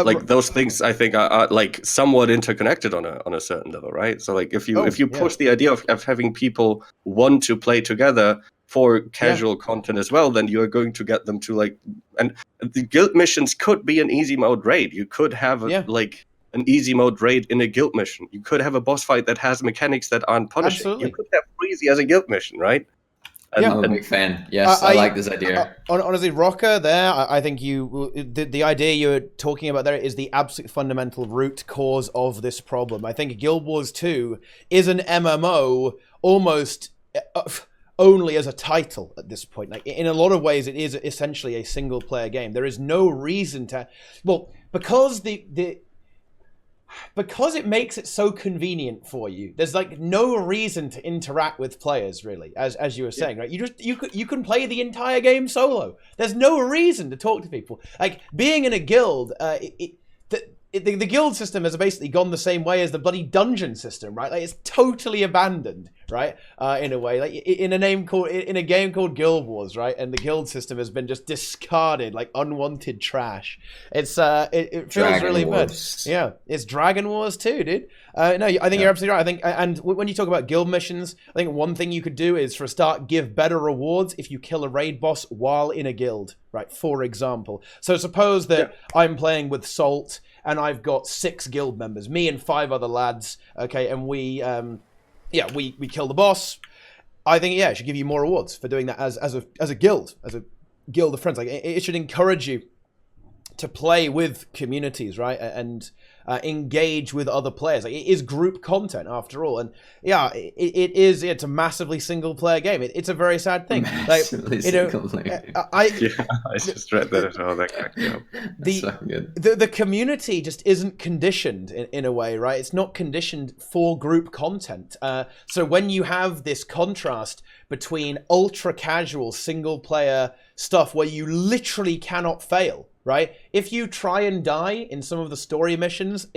Like those things, I think, are like somewhat interconnected on a certain level, right? So, like, if you push the idea of having people want to play together for casual content as well, then you're going to get them to like, and the guild missions could be an easy mode raid. You could have like an easy mode raid in a guild mission. You could have a boss fight that has mechanics that aren't punishing. Absolutely. You could have Freezy as a guild mission, right? I'm a big fan. Yes, I like this idea. Honestly, Roca, I think the idea you're talking about there is the absolute fundamental root cause of this problem. I think Guild Wars 2 is an MMO almost only as a title at this point. Like in a lot of ways, it is essentially a single player game. There is no reason to, because it makes it so convenient for you. There's like no reason to interact with players really, as you were saying, right? You can play the entire game solo. There's no reason to talk to people. Like being in a guild, the guild system has basically gone the same way as the bloody dungeon system, right? Like it's totally abandoned, right? In a way, like in a game called Guild Wars, right? And the guild system has been just discarded like unwanted trash. It feels Dragon really bad. Wars. Yeah, it's Dragon Wars too, dude. No, I think you're absolutely right. I think, and when you talk about guild missions, I think one thing you could do is, for a start, give better rewards if you kill a raid boss while in a guild, right? For example, so suppose that I'm playing with Salt and I've got 6 guild members, me and 5 other lads, okay, and we kill the boss. I think it should give you more rewards for doing that as a guild of friends. Like it should encourage you to play with communities, right, and engage with other players. Like, it is group content after all, and it's a massively single player game. It's a very sad thing. Massively single player. I just read that as well. That cracked me up. The community just isn't conditioned in a way, right? It's not conditioned for group content. So when you have this contrast between ultra casual single player stuff where you literally cannot fail, right? If you try and die in some of the story missions,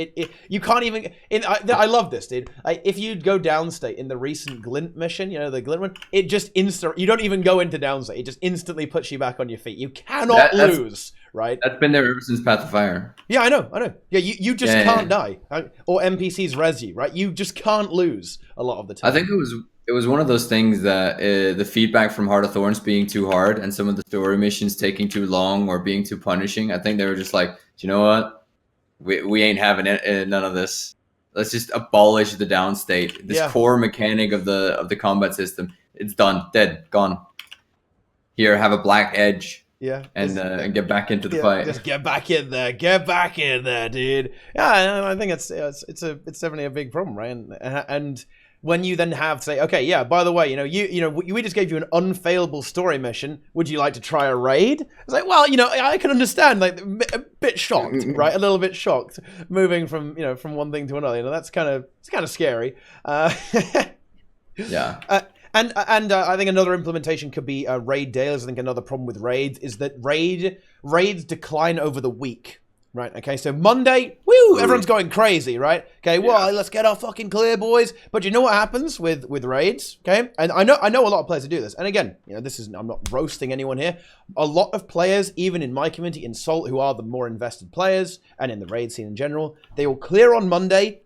you can't even. I love this, dude. If you go downstate in the recent Glint mission, the Glint one, it just you don't even go into downstate. It just instantly puts you back on your feet. You cannot lose, right? That's been there ever since Path of Fire. Yeah, I know. Yeah, you just can't die, or NPCs res you, right? You just can't lose a lot of the time. I think it was one of those things that the feedback from Heart of Thorns being too hard and some of the story missions taking too long or being too punishing. I think they were just like, you know what? We ain't having none of this. Let's just abolish the downstate. This core mechanic of the combat system. It's done, dead, gone. Here, have a black edge. Yeah, and get back into the fight. Just get back in there, dude. Yeah, I think it's definitely a big problem, right? And when you then have to say, okay, yeah, by the way, we just gave you an unfailable story mission. Would you like to try a raid? It's like, well, I can understand, like, a bit shocked, right? A little bit shocked, moving from one thing to another. It's kind of scary. Yeah. And I think another implementation could be raid dailies. I think another problem with raids is that raids decline over the week. Right, okay, so Monday, everyone's going crazy, right? Okay, well, let's get our fucking clear, boys. But you know what happens with raids, okay? And I know a lot of players who do this. And again, I'm not roasting anyone here. A lot of players, even in my community, in Salt, who are the more invested players, and in the raid scene in general, they will clear on Monday,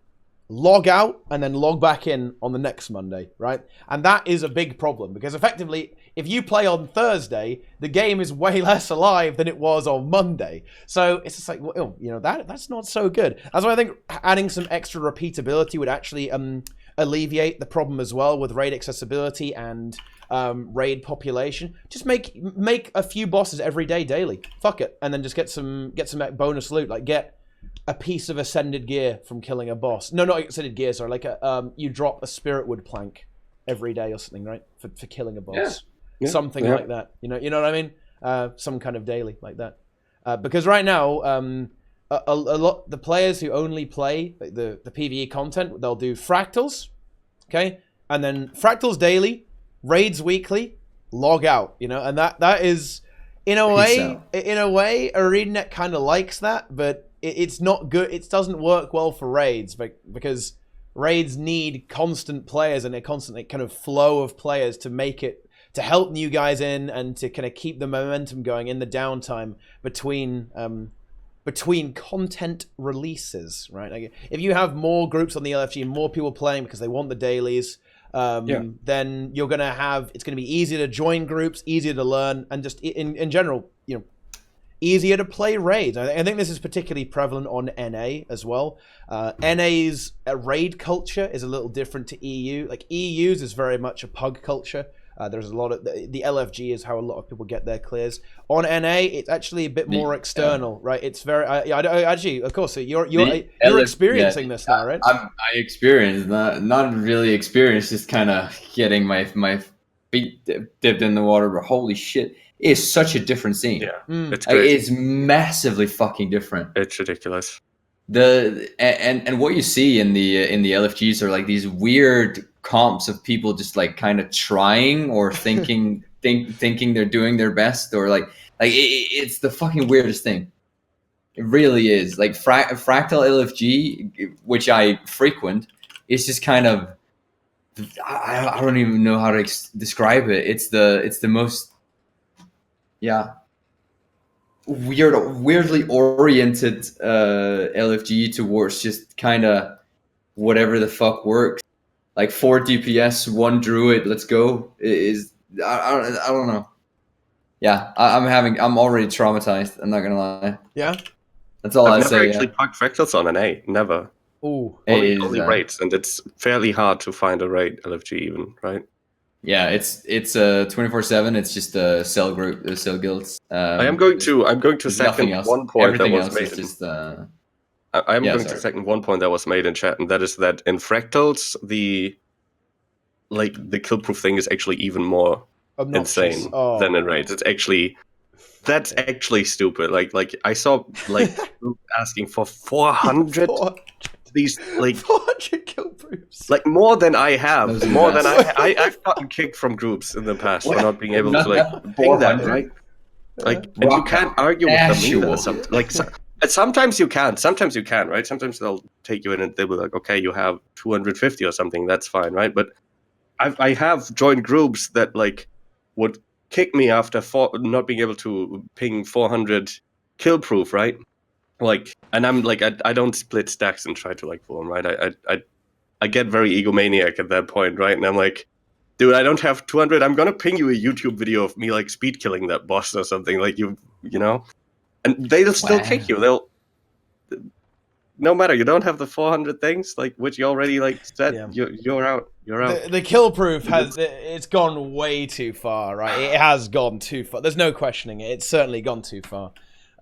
log out, and then log back in on the next Monday, right? And that is a big problem, because effectively, if you play on Thursday, the game is way less alive than it was on Monday. So it's just like, that's not so good. That's why I think adding some extra repeatability would actually alleviate the problem as well with raid accessibility and raid population. Just make a few bosses every day daily. Fuck it, and then just get some bonus loot, like get a piece of ascended gear from killing a boss. No, not ascended gear, sorry. Like you drop a spirit wood plank every day or something, right? For killing a boss. Yeah. Something like that. You know what I mean? Some kind of daily like that. Because right now, a lot the players who only play the PvE content, they'll do fractals, okay, and then fractals daily, raids weekly, log out. And that is in a way, ArenaNet kind of likes that, but it's not good. It doesn't work well for raids, because raids need constant players and a constant kind of flow of players to help new guys in and to kind of keep the momentum going in the downtime between content releases, right? Like if you have more groups on the LFG, more people playing because they want the dailies, then you're going to have, it's going to be easier to join groups, easier to learn, and just in general, easier to play raids. I think this is particularly prevalent on NA as well. NA's raid culture is a little different to EU. Like EU's is very much a pug culture. There's a lot of the LFG is how a lot of people get their clears. On NA, it's actually a bit more external, right? It's very actually, of course. So you're experiencing this now, right? I experienced, not really experienced, just kind of getting my feet dipped in the water. But holy shit, it's such a different scene. Yeah, it's crazy. It's massively fucking different. It's ridiculous. And what you see in the LFGs are like these weird comps of people just like kind of trying or thinking they're doing their best, or like it's the fucking weirdest thing. It really is. Like Fractal LFG, which I frequent, it's just kind of I don't even know how to describe it. It's the most weirdly oriented LFG towards just kind of whatever the fuck works. Like 4 DPS, 1 druid, let's go. I don't know. Yeah, I'm already traumatized. I'm not gonna lie. Yeah. That's all I've I never say. actually pucked fractals on an A. Never. Ooh. Only raids, and it's fairly hard to find a raid LFG even, right? Yeah, it's 24/7. It's just a cell group, the cell guilds. I'm going to There's nothing second else. one point that Everything was else made is in. just. I'm Yeah, going to sorry. second one point that was made in chat, and that is that in fractals the kill proof thing is actually even more Obnoxious. insane Oh. than in raids. That's actually stupid. Like I saw like asking for 400 these 400 kill proofs. like more than I have. Those are the More than best. I've gotten kicked from groups in the past for What? not being able to Not like ping that, 400? right? Like, and you Roca. can't argue with them either. Actual. Sometimes you can, right? Sometimes they'll take you in and they'll be like, okay, you have 250 or something, that's fine, right? But I have joined groups that like would kick me after not being able to ping 400 kill proof, right? Like, and I'm like, I don't split stacks and try to like pull them, right? I get very egomaniac at that point, right? And I'm like, dude, I don't have 200. I'm gonna ping you a YouTube video of me like speed killing that boss or something, like you know. And they'll still kick you. They'll no matter. You don't have the 400 things, like which you already like said. Yeah. You're out. You're out. The kill proof it's gone way too far, right? It has gone too far. There's no questioning it. It's certainly gone too far.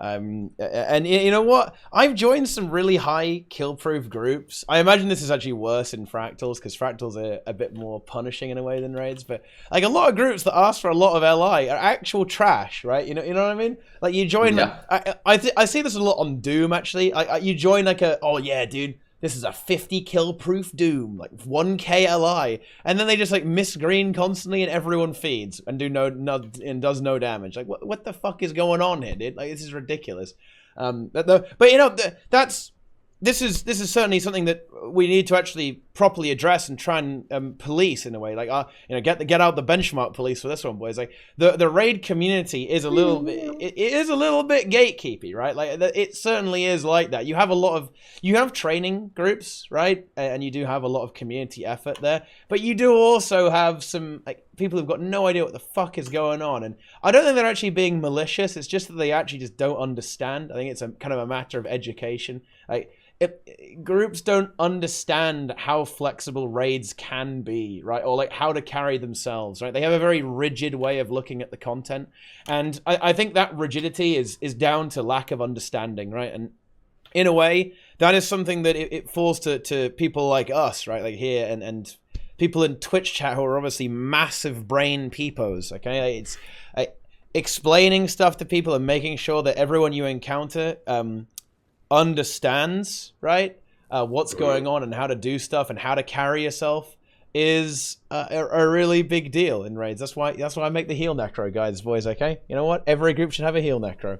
And you know what? I've joined some really high kill proof groups. I imagine this is actually worse in fractals because fractals are a bit more punishing in a way than raids. But like a lot of groups that ask for a lot of LI are actual trash, right? You know what I mean? Like you join. Yeah. I see this a lot on Doom actually. You join like oh yeah, dude. This is a 50 kill proof Doom, like 1k LI, and then they just like miss green constantly, and everyone feeds and does no damage. Like what the fuck is going on here, dude? Like this is ridiculous. But you know this is certainly something that we need to actually properly address and try and police in a way. Like get out the benchmark police for this one, boys. Like the raid community is a little bit it is a little bit gatekeepy, right? Like it certainly is like that. You have training groups, right? And you do have a lot of community effort there, but you do also have some like people who've got no idea what the fuck is going on. And I don't think they're actually being malicious. It's just that they actually just don't understand. I think it's a kind of a matter of education. Like groups don't understand how flexible raids can be, right? Or like how to carry themselves, right? They have a very rigid way of looking at the content. And I think that rigidity is down to lack of understanding, right? And in a way, that is something that it falls to people like us, right? Like here and people in Twitch chat who are obviously massive brain peepos, okay? It's explaining stuff to people and making sure that everyone you encounter understands, right, what's going on and how to do stuff and how to carry yourself is a really big deal in raids. That's why I make the heal necro guides, boys. Okay, you know what? Every group should have a heal necro.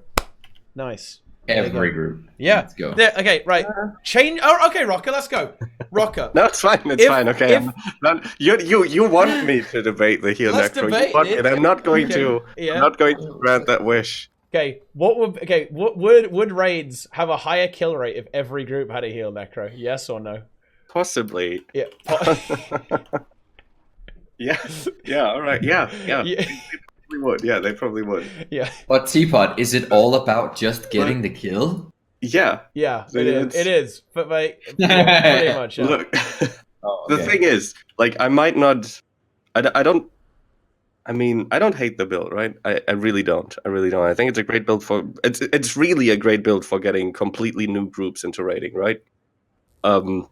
Nice. Every group. Yeah. Let's go. There, okay, right. Change. Oh, okay, Roca. Let's go. Roca. No, it's fine. It's fine. Okay, you want me to debate the heal necro, and I'm not going to. I'm not going to grant that wish. Okay, would raids have a higher kill rate if every group had a heal necro? Yes or no? Possibly. Yeah. Yeah. All right. Yeah. They probably would. Yeah, they probably would. Yeah. But Teapot, is it all about just getting the kill? Yeah. Yeah, it is. But like, pretty much. Yeah. Look, the thing is, like, I might not. I don't. I mean, I don't hate the build, right? I really don't. I think it's a great build for. It's really a great build for getting completely new groups into raiding, right? But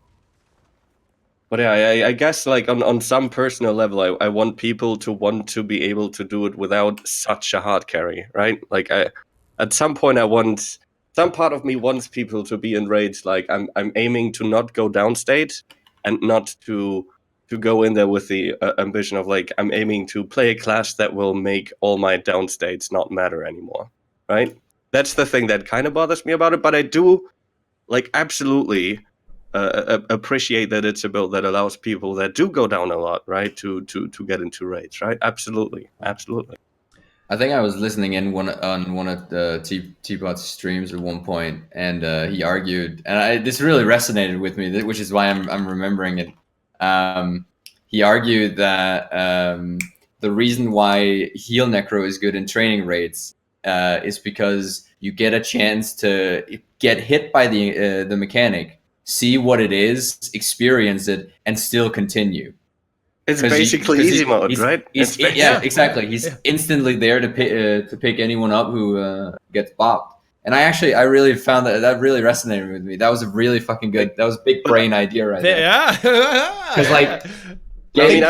yeah, I guess like on some personal level, I want people to want to be able to do it without such a hard carry, right? Like at some point, some part of me wants people to be in raids. Like I'm aiming to not go downstate and not to go in there with the ambition of like I'm aiming to play a class that will make all my downstates not matter anymore, right? That's the thing that kind of bothers me about it. But I do like absolutely appreciate that it's a build that allows people that do go down a lot, right, to get into raids, right? Absolutely. I think I was listening in on one of the Teapot's streams at one point, and he argued, and this really resonated with me, which is why I'm remembering it. He argued that the reason why heal necro is good in training raids is because you get a chance to get hit by the mechanic, see what it is, experience it, and still continue. It's basically easy mode, right? Exactly. He's instantly there to pick anyone up who gets bopped. And I really found that really resonated with me. That was a really fucking good. That was a big brain idea right there. Yeah. Because like getting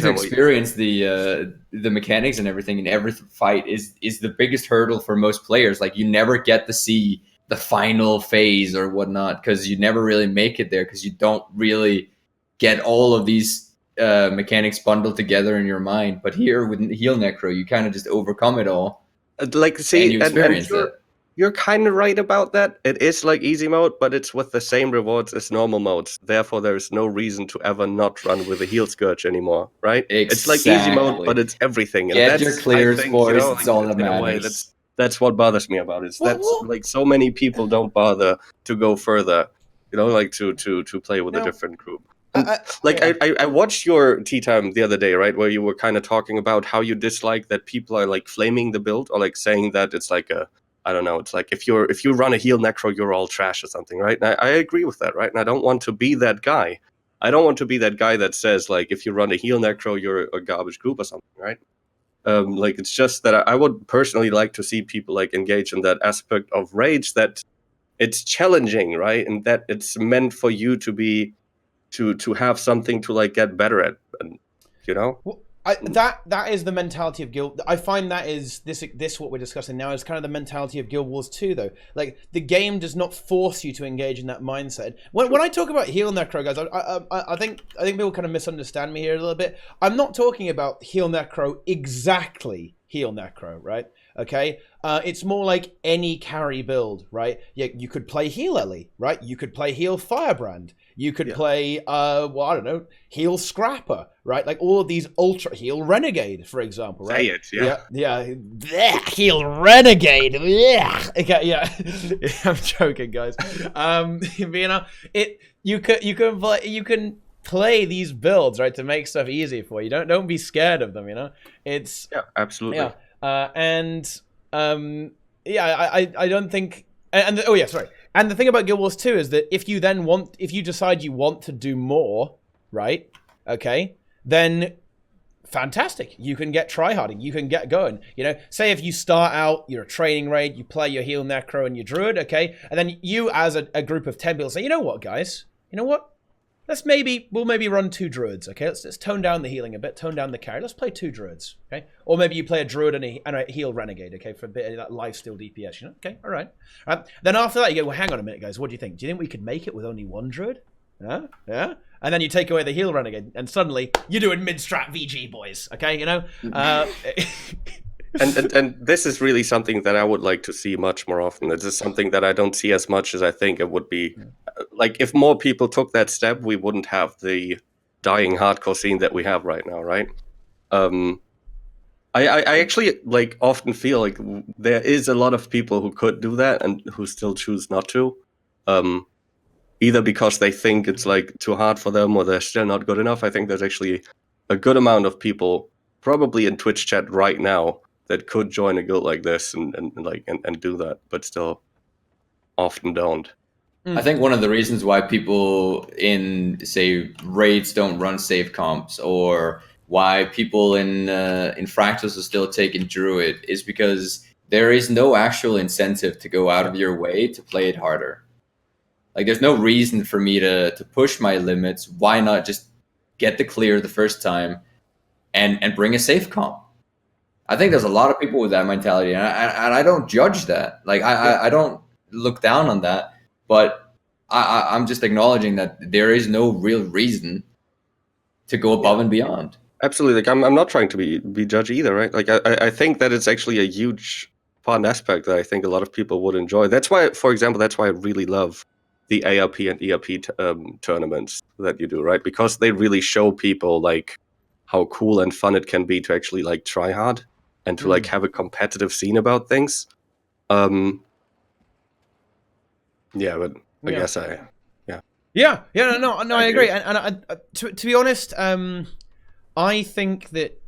to experience the mechanics and everything in every fight is the biggest hurdle for most players. Like you never get to see the final phase or whatnot because you never really make it there because you don't really get all of these mechanics bundled together in your mind. But here with Heal Necro, you kind of just overcome it all. Like, see, and you experience it. You're kind of right about that. It is like easy mode, but it's with the same rewards as normal modes. Therefore, there is no reason to ever not run with a heal scourge anymore, right? Exactly. It's like easy mode, but it's everything. And get your clears, boys. It's all that matters. That's what bothers me about it. Like so many people don't bother to go further, like to play with a different group. I watched your tea time the other day, right, where you were kind of talking about how you dislike that people are like flaming the build or like saying that it's like I don't know, it's like if you run a heal necro, you're all trash or something, right? And I agree with that, right? And I don't want to be that guy. I don't want to be that guy that says like if you run a heal necro, you're a garbage group or something, right? Like it's just that I would personally like to see people like engage in that aspect of rage that it's challenging, right, and that it's meant for you to be. To have something to like get better at, and Well, that is the mentality of Guild. I find that is this what we're discussing now is kind of the mentality of Guild Wars 2, though. Like the game does not force you to engage in that mindset. When I talk about heal necro, guys, I think people kind of misunderstand me here a little bit. I'm not talking about heal necro exactly heal necro, right? Okay, it's more like any carry build, right? Yeah, you could play heal Ellie, right? You could play heal Firebrand. You could play, I don't know, heal Scrapper, right? Like all of these ultra heal Renegade, for example, right? Say it, yeah. Blech, heal Renegade. Blech. Okay, yeah. I'm joking, guys. You can play these builds, right, to make stuff easy for you. Don't be scared of them. It's absolutely. Yeah, I don't think. Sorry. And the thing about Guild Wars 2 is that if you decide you want to do more, right? Okay, then fantastic. You can get tryharding. You can get going. Say if you start out, you're a training raid, you play your heal necro and your druid, okay, and then you as a group of 10 people say, you know what, guys? You know what? We'll maybe run 2 druids, okay? Let's tone down the healing a bit, tone down the carry. Let's play 2 druids, okay? Or maybe you play a druid and a heal renegade, okay, for a bit of that lifesteal DPS, Okay, all right. Then after that, you go, well, hang on a minute, guys. What do you think? Do you think we could make it with only 1 druid? Yeah? And then you take away the heal renegade, and suddenly you're doing mid-strat VG, boys, okay? And this is really something that I would like to see much more often. This is something that I don't see as much as I think it would be. Like, if more people took that step, we wouldn't have the dying hardcore scene that we have right now, right? I actually like often feel like there is a lot of people who could do that and who still choose not to. Either because they think it's like too hard for them or they're still not good enough. I think there's actually a good amount of people probably in Twitch chat right now that could join a guild like this and do that, but still often don't. I think one of the reasons why people in, say, raids don't run safe comps, or why people in Fractals are still taking Druid, is because there is no actual incentive to go out of your way to play it harder. Like, there's no reason for me to push my limits. Why not just get the clear the first time and bring a safe comp? I think there's a lot of people with that mentality, and I don't judge that. Like, I don't look down on that, but I'm just acknowledging that there is no real reason to go above and beyond. Absolutely. Like, I'm not trying to be judgy either, right? Like, I think that it's actually a huge fun aspect that I think a lot of people would enjoy. That's why, for example, I really love the ARP and ERP tournaments that you do, right? Because they really show people like how cool and fun it can be to actually like try hard and to like have a competitive scene about things. Yeah, but I guess Yeah, no, I agree. And to be honest, I think that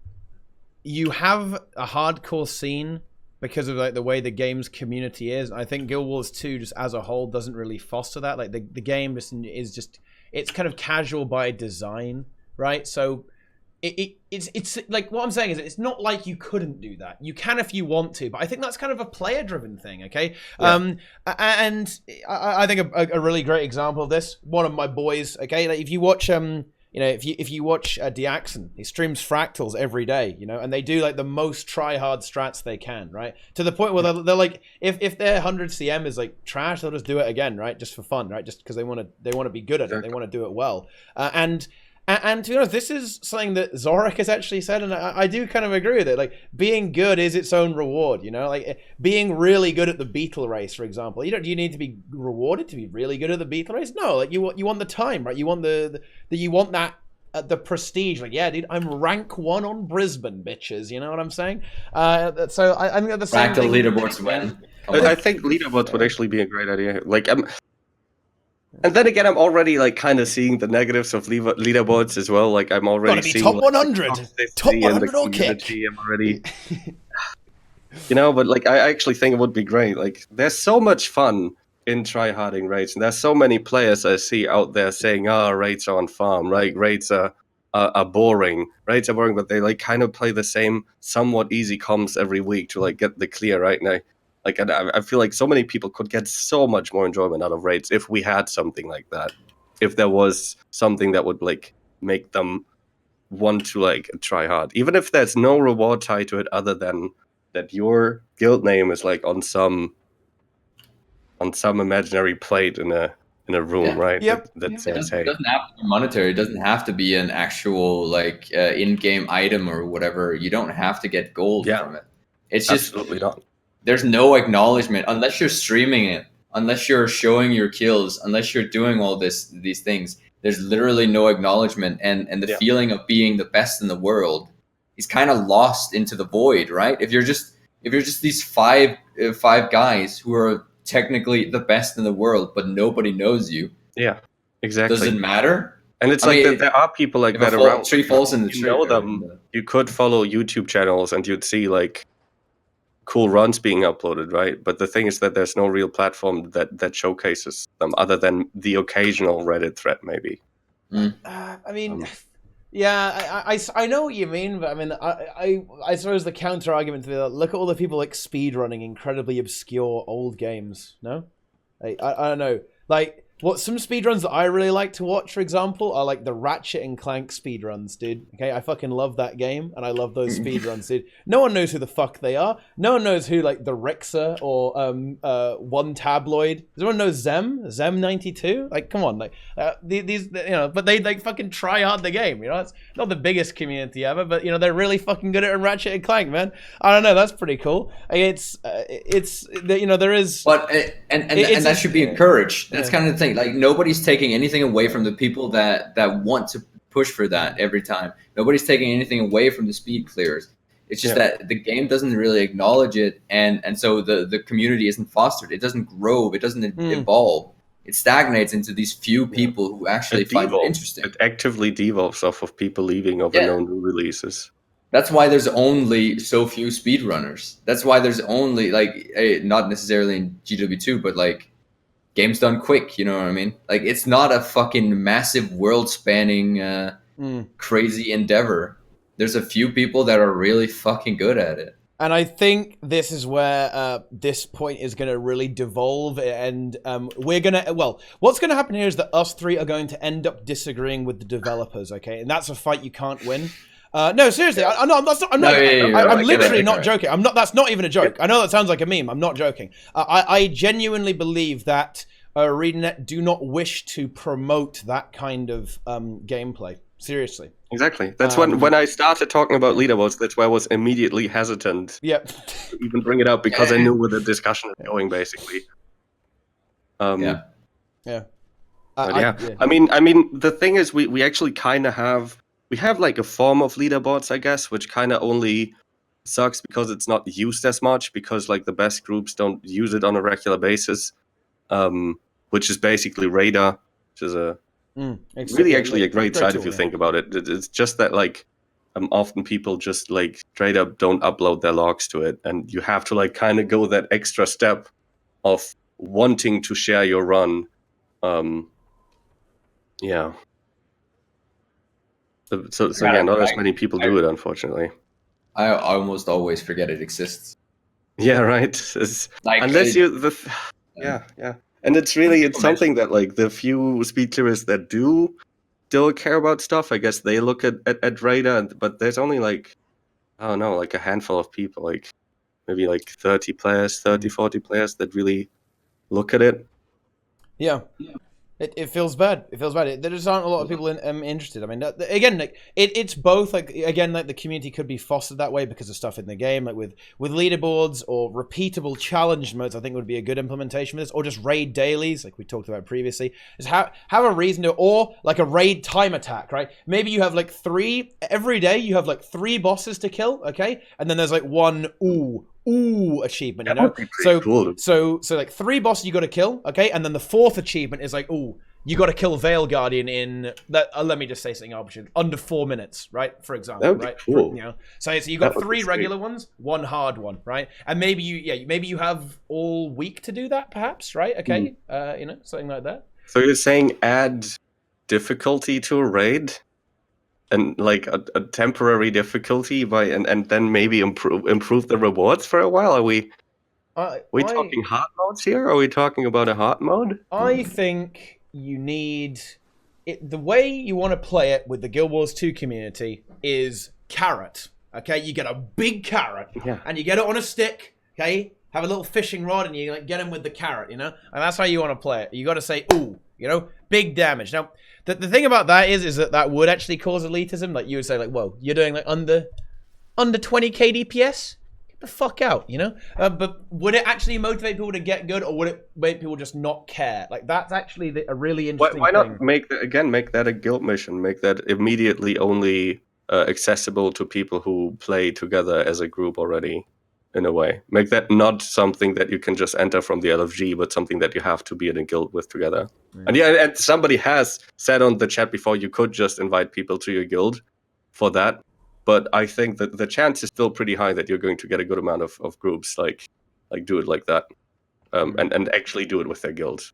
you have a hardcore scene because of like the way the game's community is. I think Guild Wars 2 just as a whole doesn't really foster that. Like the game is just it's kind of casual by design, right? So it's like what I'm saying is it's not like you couldn't do that. You can if you want to, but I think that's kind of a player-driven thing, okay? Yeah. And I think a really great example of this, one of my boys, okay? Like if you watch if you watch Diaxon, he streams fractals every day, and they do like the most try-hard strats they can, right? To the point where they're like, if their 100 CM is like trash, they'll just do it again, right? Just for fun, right? Just because they want to be good at it, they want to do it well, and to be honest, this is something that Zorik has actually said, and I do kind of agree with it. Like, being good is its own reward, Like, being really good at the beetle race, for example. Do you need to be rewarded to be really good at the beetle race? No, like, you want the time, right? You want the prestige. Like, yeah, dude, I'm rank 1 on Brisbane, bitches. You know what I'm saying? So I think the same thing. Leaderboards win. I think leaderboards would actually be a great idea. Like, and then again, I'm already like kind of seeing the negatives of leaderboards as well. Like I'm already seeing top 100, top 100 or kick. I'm already, but like I actually think it would be great. Like there's so much fun in tryharding raids, and there's so many players I see out there saying, raids are on farm, right? Raids are boring. Raids are boring, but they like kind of play the same somewhat easy comms every week to like get the clear right now. Like, I feel like so many people could get so much more enjoyment out of raids if we had something like that. If there was something that would like make them want to like try hard, even if there's no reward tied to it other than that your guild name is like on some imaginary plate in a room, right? Yep. That says, hey. It doesn't have to be monetary. It doesn't have to be an actual like in-game item or whatever. You don't have to get gold from it. It's just absolutely not. There's no acknowledgement unless you're streaming it, unless you're showing your kills, unless you're doing all these things. There's literally no acknowledgement, and the feeling of being the best in the world is kind of lost into the void, right? If you're just these five guys who are technically the best in the world, but nobody knows you. Yeah, exactly. Does it matter? And it's there are people like that around. Tree falls in the tree. You know them. You could follow YouTube channels, and you'd see like cool runs being uploaded, right? But the thing is that there's no real platform that showcases them other than the occasional Reddit thread, maybe. I mean, I know what you mean, but I mean, I suppose the counter argument to that, look at all the people like speedrunning incredibly obscure old games. No, I don't know, like. What some speedruns that I really like to watch, for example, are like the Ratchet and Clank speedruns, dude. Okay, I fucking love that game, and I love those speedruns, dude. No one knows who the fuck they are. No one knows who like the Rixer or One Tabloid. Does anyone know Zem92? Like, come on, like these, but they like fucking try hard the game. It's not the biggest community ever, but they're really fucking good at Ratchet and Clank, man. I don't know, that's pretty cool. It's there is, but and that should be encouraged. That's kind of the thing. Like nobody's taking anything away from the people that want to push for that every time. Nobody's taking anything away from the speed clears. It's just that the game doesn't really acknowledge it, and so the community isn't fostered. It doesn't grow. It doesn't evolve. It stagnates into these few people who actually find it interesting. It actively devolves off of people leaving over no new releases. That's why there's only so few speedrunners. That's why there's only not necessarily in GW2, but like games done quick, you know what I mean? Like it's not a fucking massive world-spanning crazy endeavor. There's a few people that are really fucking good at it. And I think this is where this point is going to really devolve, and what's going to happen here is that us three are going to end up disagreeing with the developers, okay? And that's a fight you can't win. No, seriously, I'm literally not joking. That's not even a joke. I know that sounds like a meme. I'm not joking. I genuinely believe that ArenaNet do not wish to promote that kind of gameplay. Seriously. Exactly. That's when I started talking about leaderboards, that's why I was immediately hesitant to even bring it up, because I knew where the discussion was going, basically. Yeah. But Yeah. I mean, the thing is, we actually kind of have like a form of leaderboards, I guess, which kind of only sucks because it's not used as much because like the best groups don't use it on a regular basis, which is basically Radar, which is a really actually a great great site tool, if you yeah. think about it. It's just that like often people just like straight up don't upload their logs to it, and you have to like kind of go that extra step of wanting to share your run. Yeah. So yeah, not as many people do it, unfortunately. I almost always forget it exists. Yeah, right. Like, Unless yeah, and it's something that like the few speed clearers that do still care about stuff. I guess they look at radar, but there's only like I don't know, like a handful of people, like maybe like 30 players, 30, 40 players that really look at it. Yeah. It feels bad. It feels bad. There just aren't a lot of people interested. I mean, again, like it's both. Like again, like the community could be fostered that way because of stuff in the game, like with leaderboards or repeatable challenge modes. I think would be a good implementation for this, or just raid dailies, like we talked about previously. Is have a reason to, or like a raid time attack, right? Maybe you have like 3 every day. You have like 3 bosses to kill, okay, and then there's like one achievement, you know. So like 3 bosses you got to kill, okay, and then the 4th achievement is like you got to kill Veil Guardian in that. Let me just say something option under 4 minutes, right? For example, right? Cool. You know, so you got 3 regular ones, 1 hard one, right? And maybe you have all week to do that, perhaps, right? Okay, you know, something like that. So you're saying add difficulty to a raid? And like a temporary difficulty and then maybe improve the rewards for a while? Are we talking hard modes here? Are we talking about a hard mode? I think you need it. The way you want to play it with the Guild Wars 2 community is carrot. Okay, you get a big carrot and you get it on a stick. Okay, have a little fishing rod and you like get him with the carrot. You know, and that's how you want to play it. You got to say ooh, you know, big damage. Now, the thing about that is that would actually cause elitism. Like you would say, like, whoa, you're doing like under 20k DPS. Get the fuck out, you know. But would it actually motivate people to get good, or would it make people just not care? Like that's actually a really interesting. Why not make that a guild mission? Make that immediately only accessible to people who play together as a group already. In a way, make that not something that you can just enter from the LFG, but something that you have to be in a guild with together. And and somebody has said on the chat before you could just invite people to your guild for that. But I think that the chance is still pretty high that you're going to get a good amount of groups like do it like that, and actually do it with their guilds.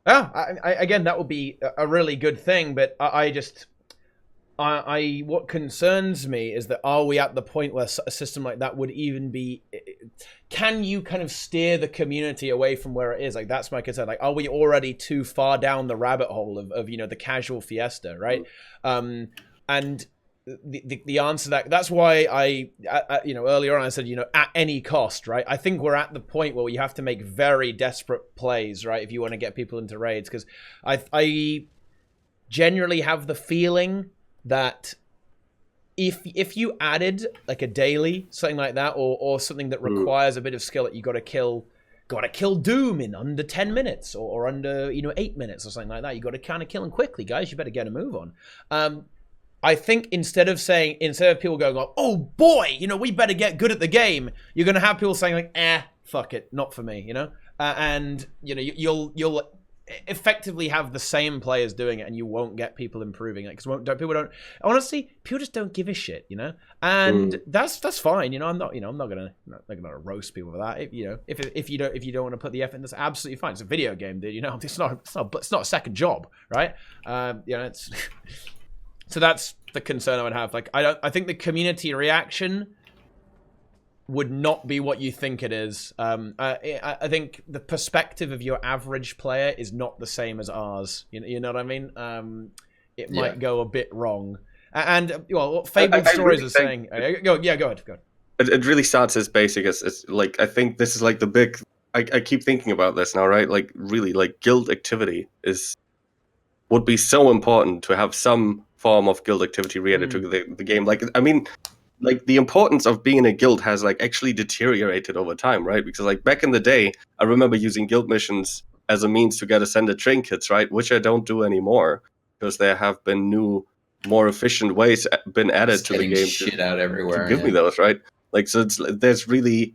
Yeah, again, that would be a really good thing, but what concerns me is that are we at the point where a system like that would even be? Can you kind of steer the community away from where it is? Like that's my concern. Like, are we already too far down the rabbit hole of you know the casual fiesta, right? And the answer to that's why I you know earlier on I said you know at any cost, right? I think we're at the point where you have to make very desperate plays, right, if you want to get people into raids, because I generally have the feeling that if you added like a daily, something like that, or something that requires a bit of skill, that you got to kill Doom in under 10 minutes or under 8 minutes or something like that. You got to kind of kill him quickly, guys. You better get a move on. I think instead of people going, oh boy, we better get good at the game, you're gonna have people saying like, fuck it, not for me, and you'll effectively have the same players doing it, and you won't get people improving it because people just don't give a shit, and that's fine. I'm not gonna roast people for that. If you don't want to put the effort in, that's absolutely fine. It's a video game, dude. It's not a second job, right? It's so that's the concern I would have. Like, I think the community reaction would not be what you think it is. I think the perspective of your average player is not the same as ours. You know what I mean? It might go a bit wrong. And what Fabled Stories really is saying. Go ahead. It really starts as basic as like, I think this is like the big. I keep thinking about this now, right? Like, really, like guild activity would be so important to have some form of guild activity related to the game. Like, I mean, like the importance of being in a guild has like actually deteriorated over time, right? Because like back in the day, I remember using guild missions as a means to get ascended trinkets, right? Which I don't do anymore because there have been new, more efficient ways been added Just to the getting game shit out to everywhere. give me those, right? Like, so there's really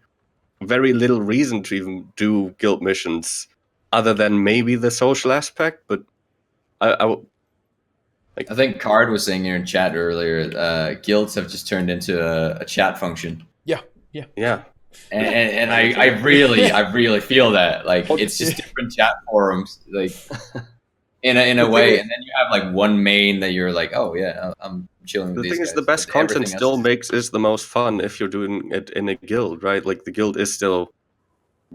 very little reason to even do guild missions other than maybe the social aspect. But I think Card was saying here in chat earlier, guilds have just turned into a chat function. Yeah. yeah. And I really feel that, like, it's just different chat forums, like, in a way, and then you have like one main that you're like, oh yeah, I'm chilling with The these thing guys. is, the best But content everything still else is the most fun if you're doing it in a guild, right? Like the guild is still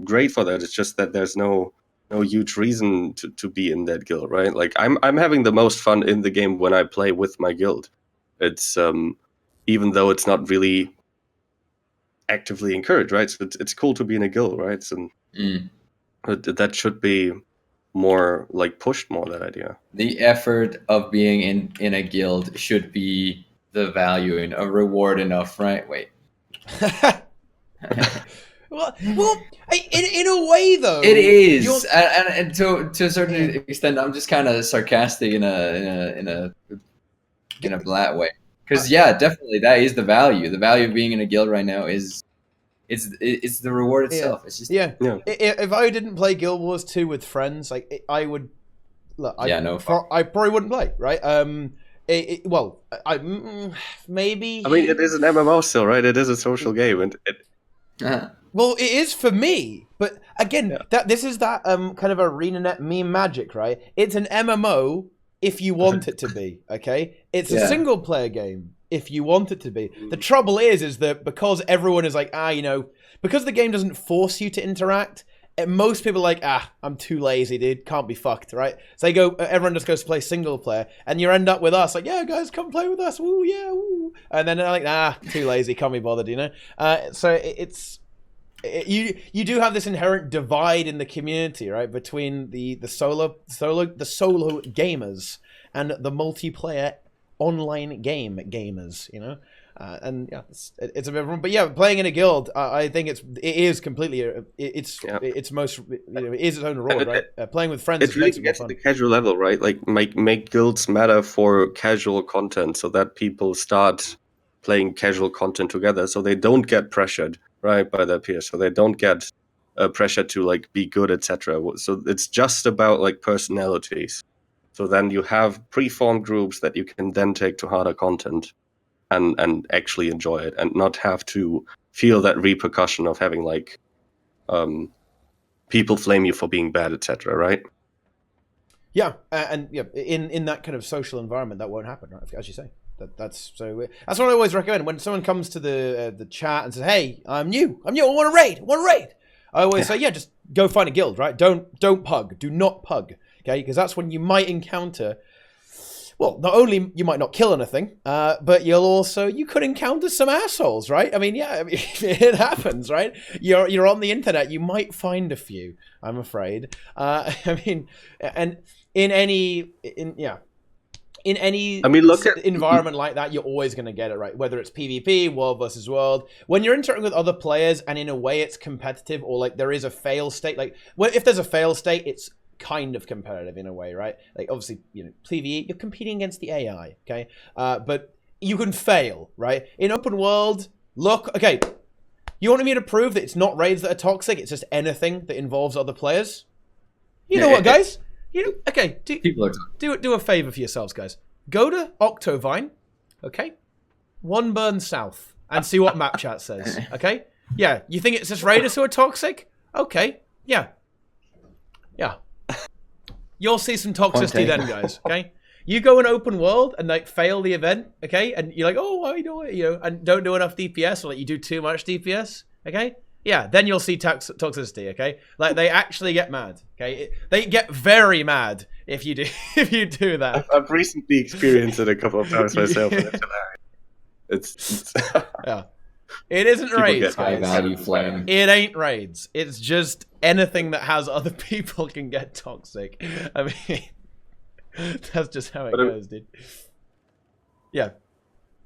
great for that. It's just that there's no huge reason to be in that guild, right? Like I'm having the most fun in the game when I play with my guild. It's even though it's not really actively encouraged, right? So it's cool to be in a guild, right? So that should be more like pushed more, that idea. the effort of being in a guild should be the value and a reward enough, right? Wait. well, in a way though, It is, and to a certain extent, I'm just kind of sarcastic in a black way, because definitely that is the value. The value of being in a guild right now is it's the reward itself. It's just If I didn't play Guild Wars 2 with friends, like I would. Look, I probably wouldn't play, right? Maybe. I mean, it is an MMO still, right? It is a social game, and well, it is for me, but again, this is that kind of ArenaNet meme magic, right? It's an MMO if you want it to be, okay? It's a single player game if you want it to be. The trouble is that because everyone is like, because the game doesn't force you to interact, most people are like, I'm too lazy, dude, can't be fucked, right? So everyone just goes to play single player, and you end up with us, like, yeah, guys, come play with us, woo, yeah, woo. And then they're like, too lazy, can't be bothered, So you do have this inherent divide in the community, right, between the solo gamers and the multiplayer online gamers, and it's a bit wrong. But playing in a guild, I think it is completely it's most it is its own reward, right? Playing with friends it really makes it more gets fun. to the casual level, right? Like make guilds matter for casual content, so that people start playing casual content together, so they don't get pressured, right, by their peers, so they don't get pressure to like be good, etc. So it's just about like personalities. So then you have preformed groups that you can then take to harder content and actually enjoy it and not have to feel that repercussion of having like people flame you for being bad, etc. Right? Yeah, in that kind of social environment, that won't happen, right? As you say. That's what I always recommend when someone comes to the chat and says, "Hey, I'm new. I want to raid. I always say, just go find a guild, right? Don't pug. Do not pug, okay? Because that's when you might encounter. Well, not only you might not kill anything, but you could encounter some assholes, right? I mean, it happens, right? You're on the internet, you might find a few. I'm afraid. And in any environment like that, you're always going to get it, right? Whether it's PvP, world versus world. When you're interacting with other players and in a way it's competitive, or like there is a fail state, like if there's a fail state, it's kind of competitive in a way, right? Like obviously, PvE, you're competing against the AI, okay? But you can fail, right? In open world, okay, you want me to prove that it's not raids that are toxic, it's just anything that involves other players? You know what, guys? Okay, do a favor for yourselves, guys. Go to Octovine, okay? One burn south, and see what map chat says, okay? Yeah, you think it's just raiders who are toxic? Okay, yeah. You'll see some toxicity then, guys, okay? You go in open world and like fail the event, okay? And you're like, oh, I know it, and don't do enough DPS, or like you do too much DPS, okay? Yeah, then you'll see toxicity, okay? Like they actually get mad, okay? They get very mad if you do that. I've recently experienced it a couple of times myself, and it's yeah. It isn't raids, high value flame. It ain't raids. It's just anything that has other people can get toxic. I mean, that's just how it goes, dude. Yeah.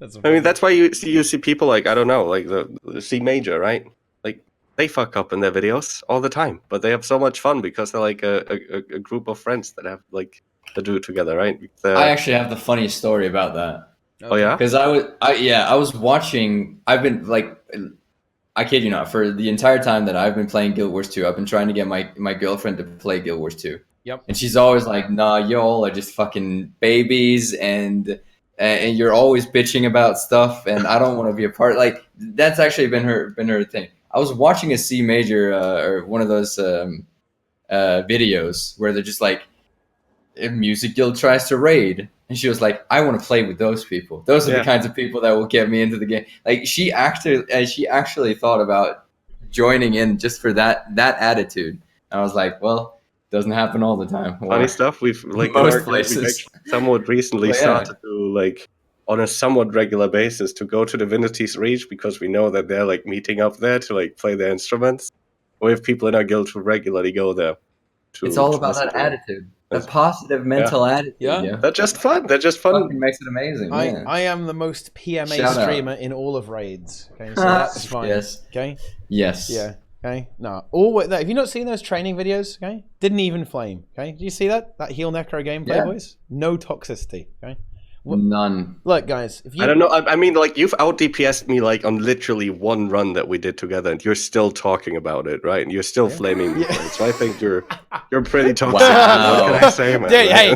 That's why you see people like, I don't know, like the C major, right? Like they fuck up in their videos all the time, but they have so much fun because they're like a group of friends that have like to do it together, right? I actually have the funniest story about that. Oh yeah, Because I was watching. I've been like, I kid you not, for the entire time that I've been playing Guild Wars 2, I've been trying to get my girlfriend to play Guild Wars 2. Yep. And she's always like, "Nah, y'all are just fucking babies, and you're always bitching about stuff, and I don't want to be a part." Like that's actually been her thing. I was watching a C major or one of those videos where they're just like, if Music Guild tries to raid, and she was like, "I want to play with those people. Those are the kinds of people that will get me into the game." Like she actually thought about joining in just for that attitude. I was like, "Well, doesn't happen all the time." Funny stuff. We've like most we've places actually somewhat recently started to like on a somewhat regular basis to go to Divinity's Reach because we know that they're like meeting up there to like play their instruments. We have people in our guild who regularly go there. It's all about that attitude, a positive mental attitude. Yeah, they're just fun. They're just fun. Fucking makes it amazing. I am the most PMA Shout streamer out. in all of raids. Okay, so that's fine. Yes. Okay. Yes. Yeah. Okay. No. Always. Have you not seen those training videos? Okay. Didn't even flame. Okay. Do you see that? That heel necro gameplay, boys. No toxicity. Okay. None. Look, guys. If you... I don't know. I mean, like you've out DPS'd me like on literally one run that we did together, and you're still talking about it, right? And you're still flaming me. Right? So I think you're pretty toxic. Wow. What can I say, man? Dude, hey,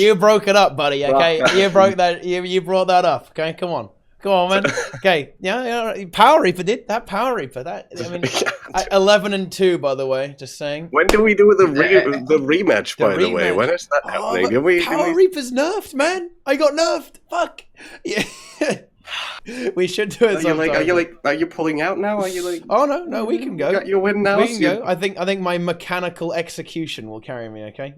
you broke it up, buddy. Okay, you broke that. You brought that up. Okay, come on. Come on, man. Okay, yeah, Power Reaper did that. Power Reaper, that. I mean, 11-2, by the way. Just saying. When do we do the rematch? By the way, when is that happening? Power Reaper's nerfed, man. I got nerfed. Fuck. Yeah. We should do it. Are you pulling out now? Are you like? Oh no, we can go. You got your win now. We can go. I think my mechanical execution will carry me. Okay,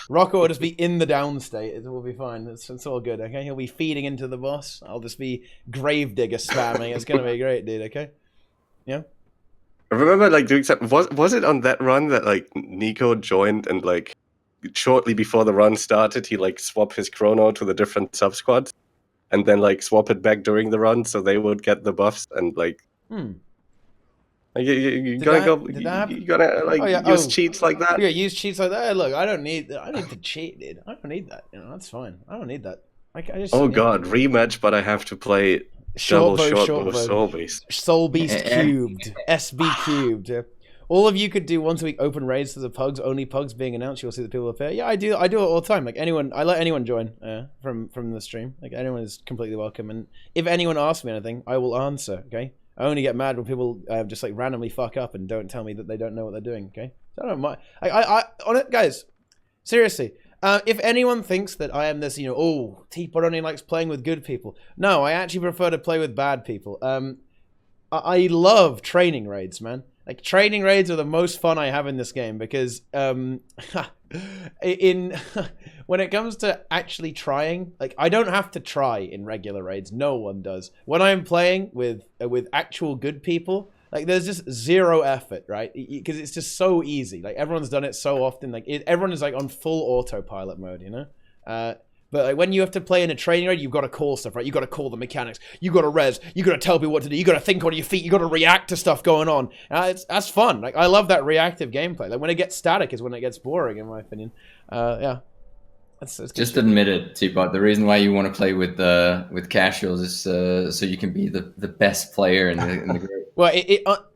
Roca will just be in the down state. It will be fine. It's all good. Okay, he'll be feeding into the boss. I'll just be Gravedigger spamming. It's gonna be great, dude. Okay, yeah. I remember like doing something. Was it on that run that like Nico joined and like shortly before the run started, he like swapped his chrono to the different sub squads? And then like swap it back during the run so they would get the buffs and like you gotta like use cheats like that. Yeah, use cheats like that. Look, I don't need to cheat, dude. I don't need that. You know, that's fine. I don't need that. I just, God, rematch, but I have to play short bow Soul Beast. Soul Beast cubed. SB cubed. Yeah. All of you could do once a week open raids to the pugs. Only pugs being announced. You'll see the people up here. Yeah, I do it all the time. Like anyone, I let anyone join from the stream. Like anyone is completely welcome. And if anyone asks me anything, I will answer. Okay. I only get mad when people just like randomly fuck up and don't tell me that they don't know what they're doing. Okay. So I don't mind. I on it, guys. Seriously. If anyone thinks that I am this, Teapot only likes playing with good people. No, I actually prefer to play with bad people. I love training raids, man. Like, training raids are the most fun I have in this game because when it comes to actually trying, like, I don't have to try in regular raids. No one does. When I'm playing with actual good people, like, there's just zero effort, right? Because it's just so easy. Like, everyone's done it so often. Like, everyone is, like, on full autopilot mode, you know? But like, when you have to play in a training raid, you've got to call stuff, right? You've got to call the mechanics. You've got to res. You've got to tell people what to do. You've got to think on your feet. You've got to react to stuff going on. That's fun. Like, I love that reactive gameplay. Like, when it gets static is when it gets boring, in my opinion. Yeah. That's just admit it, Teapot. The reason why you want to play with casuals is so you can be the best player in the group. Well,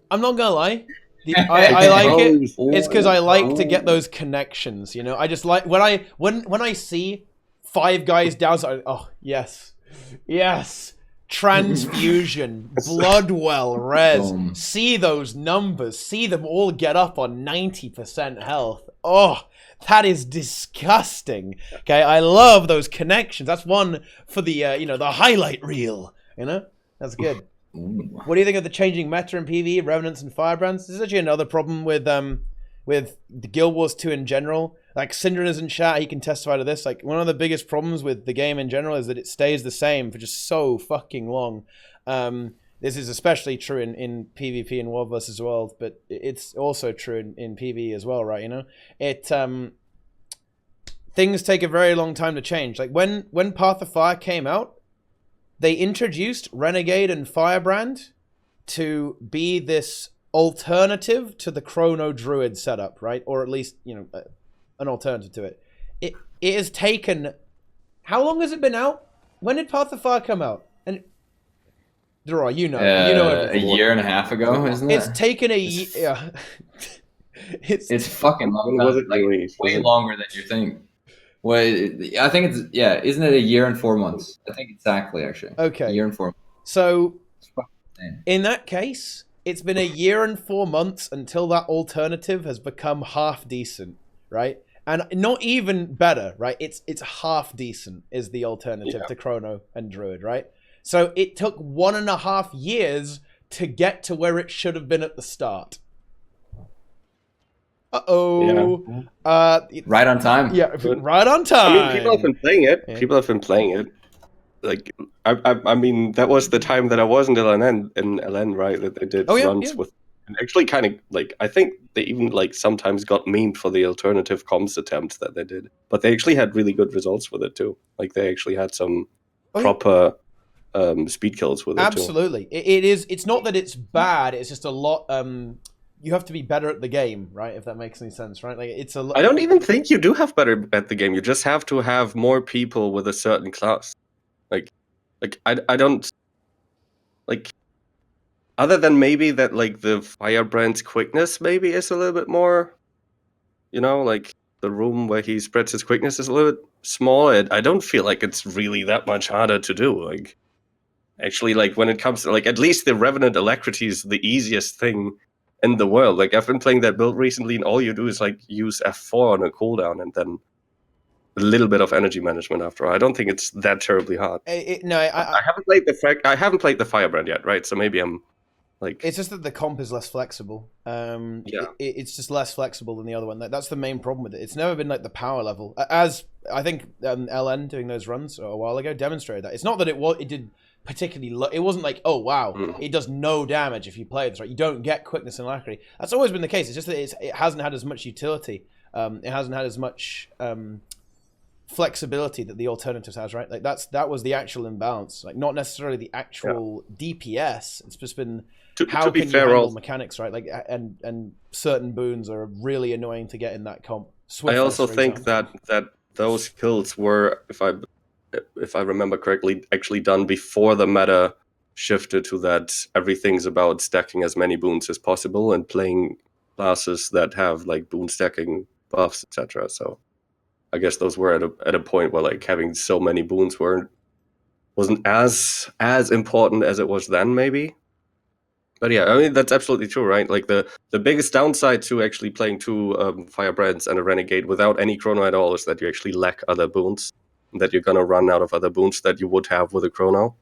I'm not gonna lie. I like it. It's because I like to get those connections. You know, I just like when I see 5 guys down. Oh yes, transfusion, bloodwell, res. See those numbers. See them all get up on 90% health. Oh. That is disgusting. Okay, I love those connections. That's one for the the highlight reel. You know, that's good. What do you think of the changing meta in PvE, Revenants and Firebrands? This is actually another problem with the Guild Wars 2 in general. Like, Syndron is in chat, he can testify to this. Like, one of the biggest problems with the game in general is that it stays the same for just so fucking long. This is especially true in PvP and World vs. World, but it's also true in PvE as well, right? You know, things take a very long time to change. Like when Path of Fire came out, they introduced Renegade and Firebrand to be this alternative to the Chrono Druid setup, right? Or at least, an alternative to it. It has taken... How long has it been out? When did Path of Fire come out? And Deroir, you know a everything. year and a half ago, isn't it? It's taken a year. Yeah. It's fucking long. When was it Like released? way longer than you think. Well, I think it's isn't it a year and 4 months? I think exactly actually. Okay. A year and 4 months. So It's fucking insane. in that case, it's been a year and 4 months until that alternative has become half decent, right? And not even better, right? It's half decent is the alternative to Chrono and Druid, right? So it took 1.5 years to get to where it should have been at the start. Uh-oh. Right on time. Yeah, right on time. I mean, people have been playing it. Yeah. People have been playing it. Like, I mean, that was the time that I was in LN, right? That they did runs with... And actually kind of, like, I think they even, like, sometimes got memed for the alternative comms attempt that they did. But they actually had really good results with it, too. Like, they actually had some proper speed kills with it, too. Absolutely. It is. It's not that it's bad. It's just a lot... you have to be better at the game, right? If that makes any sense, right? Like, it's a... I don't even think you do have better at the game. You just have to have more people with a certain class. Like I don't... Like... Other than maybe that, like, the Firebrand's quickness maybe is a little bit more, like, the room where he spreads his quickness is a little bit smaller. I don't feel like it's really that much harder to do. Like, actually, like, when it comes to, like, at least the Revenant Alacrity is the easiest thing in the world. Like, I've been playing that build recently, and all you do is, like, use F4 on a cooldown, and then a little bit of energy management after all. I don't think it's that terribly hard. I haven't played the Firebrand yet, right? So maybe I'm... Like, it's just that the comp is less flexible. It's just less flexible than the other one. That's the main problem with it. It's never been like the power level. As I think LN doing those runs a while ago demonstrated that. It's not that it did particularly low. It wasn't like, oh wow, it does no damage if you play this, right? You don't get quickness and alacrity. That's always been the case. It's just that it hasn't had as much utility. It hasn't had as much flexibility that the alternatives has, right? Like that was the actual imbalance. Like not necessarily the actual DPS. It's just been how can you handle mechanics, right? Like and certain boons are really annoying to get in that comp. I also think that those kills were, if I remember correctly, actually done before the meta shifted to that everything's about stacking as many boons as possible and playing classes that have like boon stacking buffs, etc. So I guess those were at a point where like having so many boons wasn't as important as it was then, maybe. But yeah, I mean, that's absolutely true, right? Like the biggest downside to actually playing two Firebrands and a Renegade without any Chrono at all is that you actually lack other boons, and that you're going to run out of other boons that you would have with a Chrono.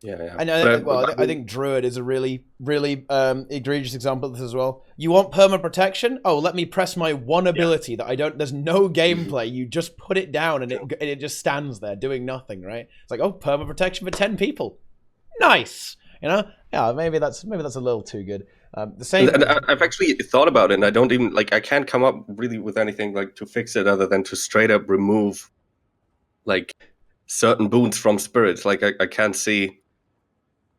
Yeah. I think Druid is a really, really egregious example of this as well. You want perma protection? Oh, let me press my one ability that I don't... There's no gameplay. You just put it down and it just stands there doing nothing, right? It's like, oh, perma protection for 10 people. Nice, Yeah, maybe that's a little too good. The same. And I've actually thought about it, and I don't even I can't come up really with anything like to fix it other than to straight up remove like certain boons from spirits. Like I can't see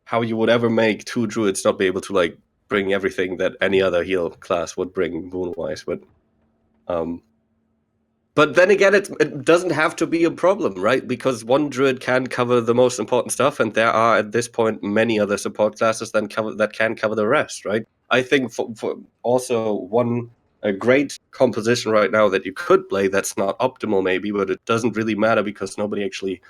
how you would ever make two druids not be able to like bring everything that any other heal class would bring boon wise, But then again, it doesn't have to be a problem, right? Because one druid can cover the most important stuff, and there are at this point many other support classes that can cover the rest, right? I think for also a great composition right now that you could play that's not optimal maybe, but it doesn't really matter because nobody actually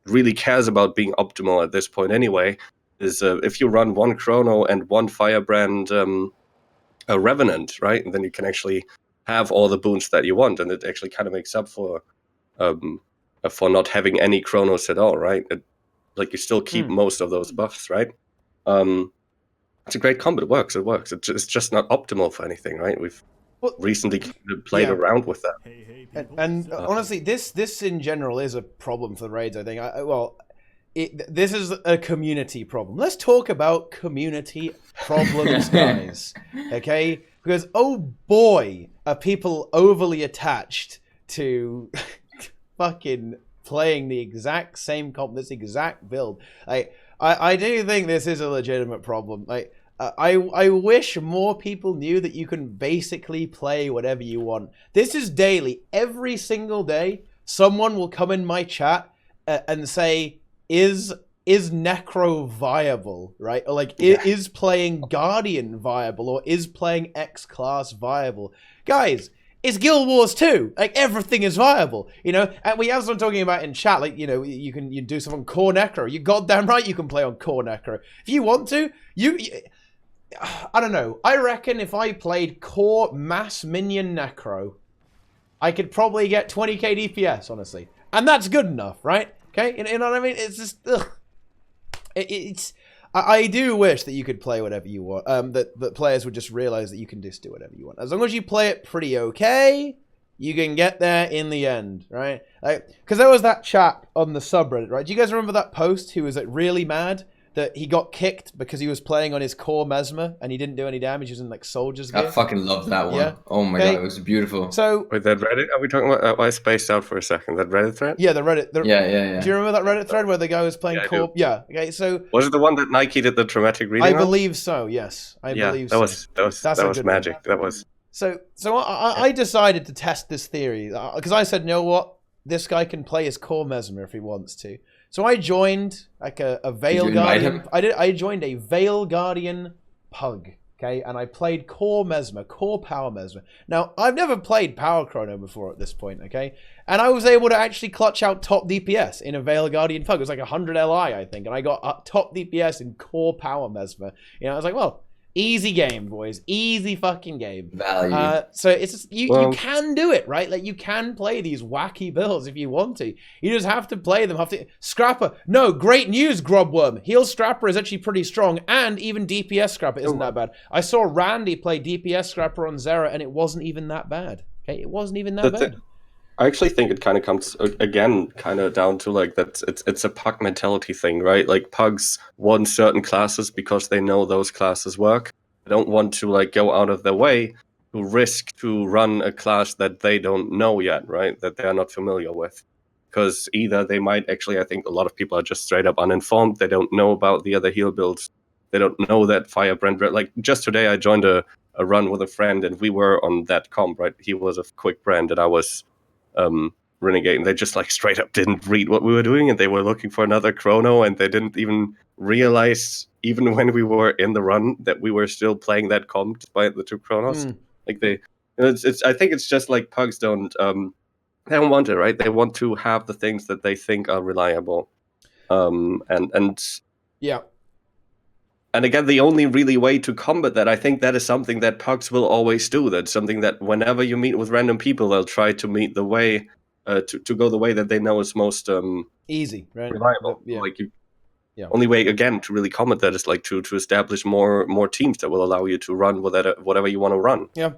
really cares about being optimal at this point anyway, is if you run one Chrono and one Firebrand a Revenant, right? And then you can actually have all the boons that you want, and it actually kind of makes up for not having any Chronos at all, right? You still keep most of those buffs, right? It's a great combo. It works. It's just not optimal for anything, right? We've recently played around with that. And honestly, this in general is a problem for the raids, I think. This is a community problem. Let's talk about community problems, guys. Okay? Because, oh boy, are people overly attached to fucking playing the exact same comp, this exact build. I do think this is a legitimate problem. Like, I wish more people knew that you can basically play whatever you want. This is daily. Every single day, someone will come in my chat and say, is Necro viable, right? Or like, is playing Guardian viable? Or is playing X-Class viable? Guys, it's Guild Wars 2. Like, everything is viable, you know? And we have someone talking about in chat, like, you know, you do something on Core Necro. You goddamn right you can play on Core Necro. If you want to, I don't know. I reckon if I played Core Mass Minion Necro, I could probably get 20k DPS, honestly. And that's good enough, right? Okay? You know what I mean? It's just, ugh. I do wish that you could play whatever you want. That players would just realize that you can just do whatever you want. As long as you play it pretty okay, you can get there in the end, right? Like, because there was that chap on the subreddit, right? Do you guys remember that post who was like really mad that he got kicked because he was playing on his core Mesmer and he didn't do any damage using like soldier's gear? I fucking loved that one. Yeah. Oh my god, it was beautiful. So wait, that Reddit? Are we talking about? I spaced out for a second. That Reddit thread? Yeah, the Reddit. Yeah. Do you remember that Reddit thread where the guy was playing core? Yeah. Okay. So was it the one that Nike did the dramatic reading? I believe so. Yes, I believe so. That was magic. One. That was. So I decided to test this theory because I said, you know what, this guy can play his core Mesmer if he wants to. So I joined like a Veil Guardian. I joined a Veil Guardian pug. Okay, and I played core Mesmer, core power Mesmer. Now I've never played Power Chrono before at this point. Okay, and I was able to actually clutch out top DPS in a Veil Guardian pug. It was like 100 LI, I think, and I got top DPS in core power Mesmer. You know, I was like, well, easy game, boys. Easy fucking game. Value. So it's just, you can do it, right? Like, you can play these wacky builds if you want to. You just have to play them. Scrapper. No, great news, Grubworm. Heal Scrapper is actually pretty strong, and even DPS Scrapper isn't that bad. I saw Randy play DPS Scrapper on Zera, and it wasn't even that bad. Okay, it wasn't even that bad. I actually think it kind of comes again kind of down to like that it's a pug mentality thing, right? Like pugs want certain classes because they know those classes work. They don't want to like go out of their way to risk to run a class that they don't know yet, right? That they're not familiar with. Because either they might actually, I think a lot of people are just straight up uninformed. They don't know about the other heal builds. They don't know that Firebrand. Like just today I joined a run with a friend and we were on that comp, right? He was a quick brand and I was Renegade, and they just like straight up didn't read what we were doing, and they were looking for another chrono, and they didn't even realize, even when we were in the run, that we were still playing that comp despite the two chronos. Like it's I think it's just like pugs they don't want it, right? They want to have the things that they think are reliable, and yeah. And again, the only really way to combat that, I think that is something that pugs will always do. That's something that whenever you meet with random people, they'll try to meet the way, to go the way that they know is most easy, right? Reliable. Yeah. Like only way again to really combat that is like to establish more teams that will allow you to run whatever you want to run. Yeah,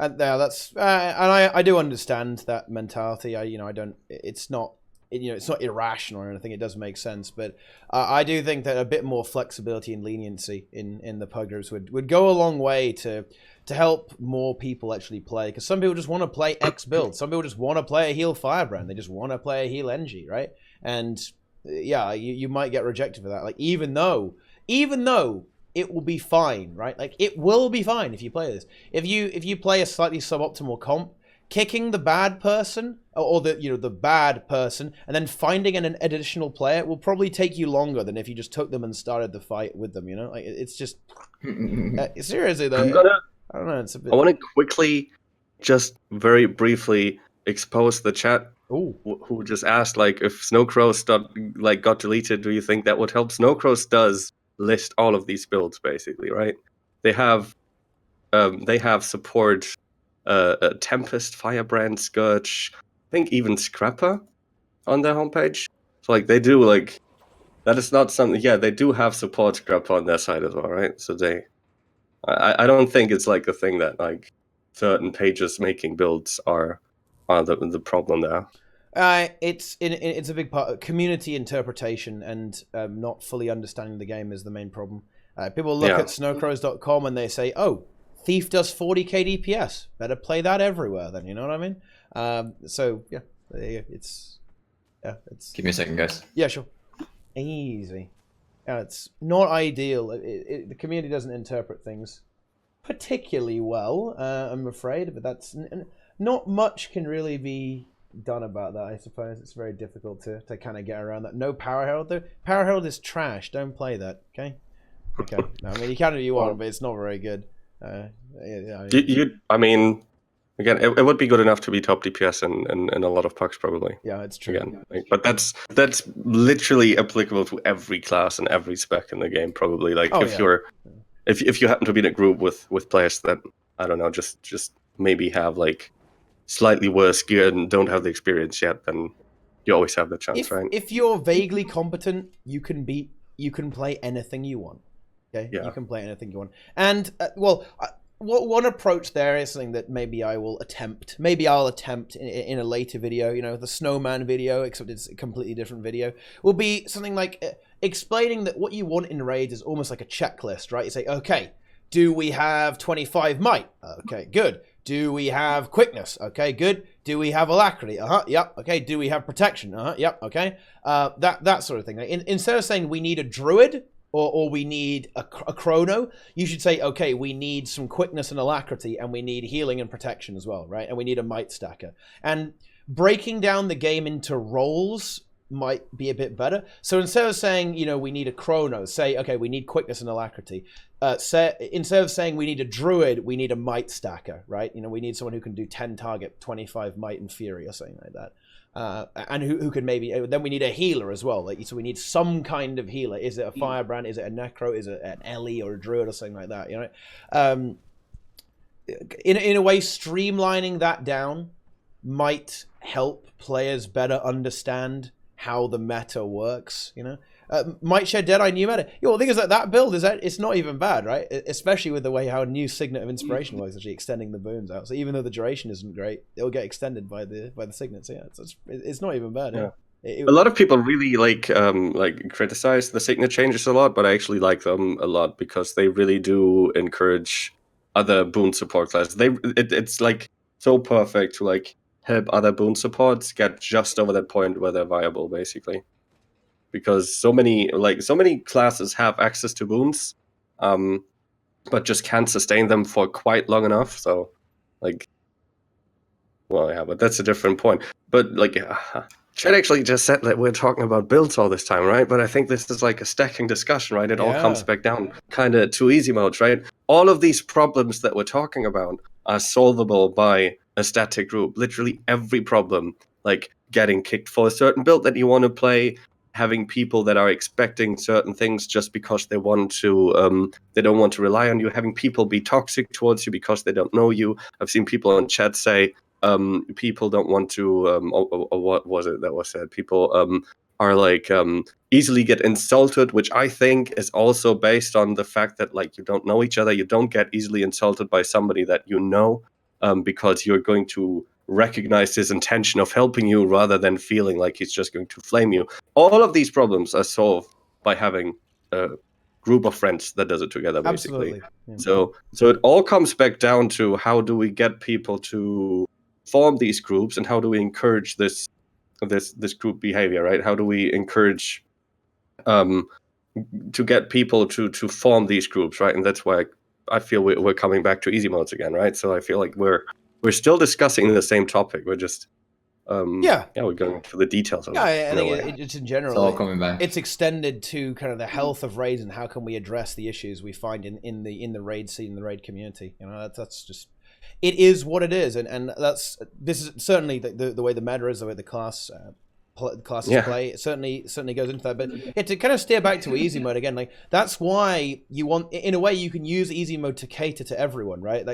and that's and I do understand that mentality. I don't. It's not. It's not irrational or anything. It does make sense, but I do think that a bit more flexibility and leniency in the pug groups would go a long way to help more people actually play. Because some people just want to play X build. Some people just want to play a heal Firebrand. They just want to play a heal NG, right? And yeah, you might get rejected for that. Like even though it will be fine, right? Like it will be fine if you play this. If you play a slightly suboptimal comp, kicking the bad person or the bad person and then finding an additional player will probably take you longer than if you just took them and started the fight with them. Like it's just seriously though. I don't know. It's a bit. I want to quickly, just very briefly, expose the chat. Ooh. Who just asked like if Snowcrows got deleted? Do you think that would help? Snowcrows does list all of these builds basically, right? They have support. Tempest, Firebrand, Scourge, I think even Scrapper on their homepage. So like they do like that is not something. Yeah, they do have support Scrapper on their side as well, right? So I don't think it's like a thing that like certain pages making builds are the problem there. It's a big part of community interpretation and not fully understanding the game is the main problem. People look at snowcrows.com and they say, oh, Thief does 40k DPS. Better play that everywhere then, you know what I mean? So, yeah, it's... Give me a second, guys. Yeah, sure. Easy. It's not ideal. The community doesn't interpret things particularly well, I'm afraid, but that's not much can really be done about that. I suppose it's very difficult to kind of get around that. No Power Herald though. Power Herald is trash. Don't play that. Okay. No, I mean you can if you want, but it's not very good. I mean, again, it would be good enough to be top DPS in a lot of pucks probably. Yeah, it's true. Again, but that's literally applicable to every class and every spec in the game probably. Like if you happen to be in a group with players that I don't know, just maybe have like slightly worse gear and don't have the experience yet, then you always have the chance, right? If you're vaguely competent, you can play anything you want. Okay, you can play anything you want. And one approach there is something that maybe I'll attempt in a later video. You know, the snowman video, except it's a completely different video, will be something like explaining that what you want in raids is almost like a checklist, right? You say, okay, do we have 25 might? Okay, good. Do we have quickness? Okay, good. Do we have alacrity? Yep. Okay. Do we have protection? Yep. Okay. That sort of thing. Instead of saying we need a druid or we need a chrono, you should say, okay, we need some quickness and alacrity, and we need healing and protection as well, right? And we need a might stacker. And breaking down the game into roles might be a bit better. So instead of saying, you know, we need a chrono, say, okay, we need quickness and alacrity. Instead of saying we need a druid, we need a might stacker, right? You know, we need someone who can do 10 target, 25 might and fury or something like that. And who can maybe, then we need a healer as well. So we need some kind of healer. Is it a firebrand? Is it a necro? Is it an Ellie or a druid or something like that? You know, in a way, streamlining that down might help players better understand how the meta works, you know. Might share Deadeye new meta. Yeah, well, the thing is that build it's not even bad, right? Especially with the way how new Signet of Inspiration works, actually extending the boons out. So even though the duration isn't great, it'll get extended by the Signet. So yeah, it's not even bad. Yeah. A lot of people really like criticize the Signet changes a lot, but I actually like them a lot because they really do encourage other boon support classes. It's like so perfect to like help other boon supports get just over that point where they're viable, basically. Because so many classes have access to boons, but just can't sustain them for quite long enough. So, like, well, yeah, but that's a different point. But like, Chad actually just said that we're talking about builds all this time, right? But I think this is like a stacking discussion, right? It all comes back down kind of to easy modes, right? All of these problems that we're talking about are solvable by a static group. Literally every problem, like getting kicked for a certain build that you want to play, having people that are expecting certain things just because they want to, they don't want to rely on you, having people be toxic towards you because they don't know you. I've seen people in chat say, people don't want to, or what was it that was said? People are like easily get insulted, which I think is also based on the fact that like you don't know each other. You don't get easily insulted by somebody that you know, because you're going to recognize his intention of helping you rather than feeling like he's just going to flame you. All of these problems are solved by having a group of friends that does it together, basically. Yeah. So it all comes back down to how do we get people to form these groups and how do we encourage this group behavior, right? How do we encourage to get people to form these groups, right? And that's why I feel we're coming back to easy modes again, right? So I feel like we're still discussing the same topic. We're just we're going into the details of it. I think it's in general. It's all coming back. It's extended to kind of the health of raids and how can we address the issues we find in the raid scene, the raid community. You know, that's just, it is what it is, and this is certainly the way the meta is, the way the classes play. It certainly goes into that. But to kind of steer back to easy mode again, like that's why you want, in a way, you can use easy mode to cater to everyone, right?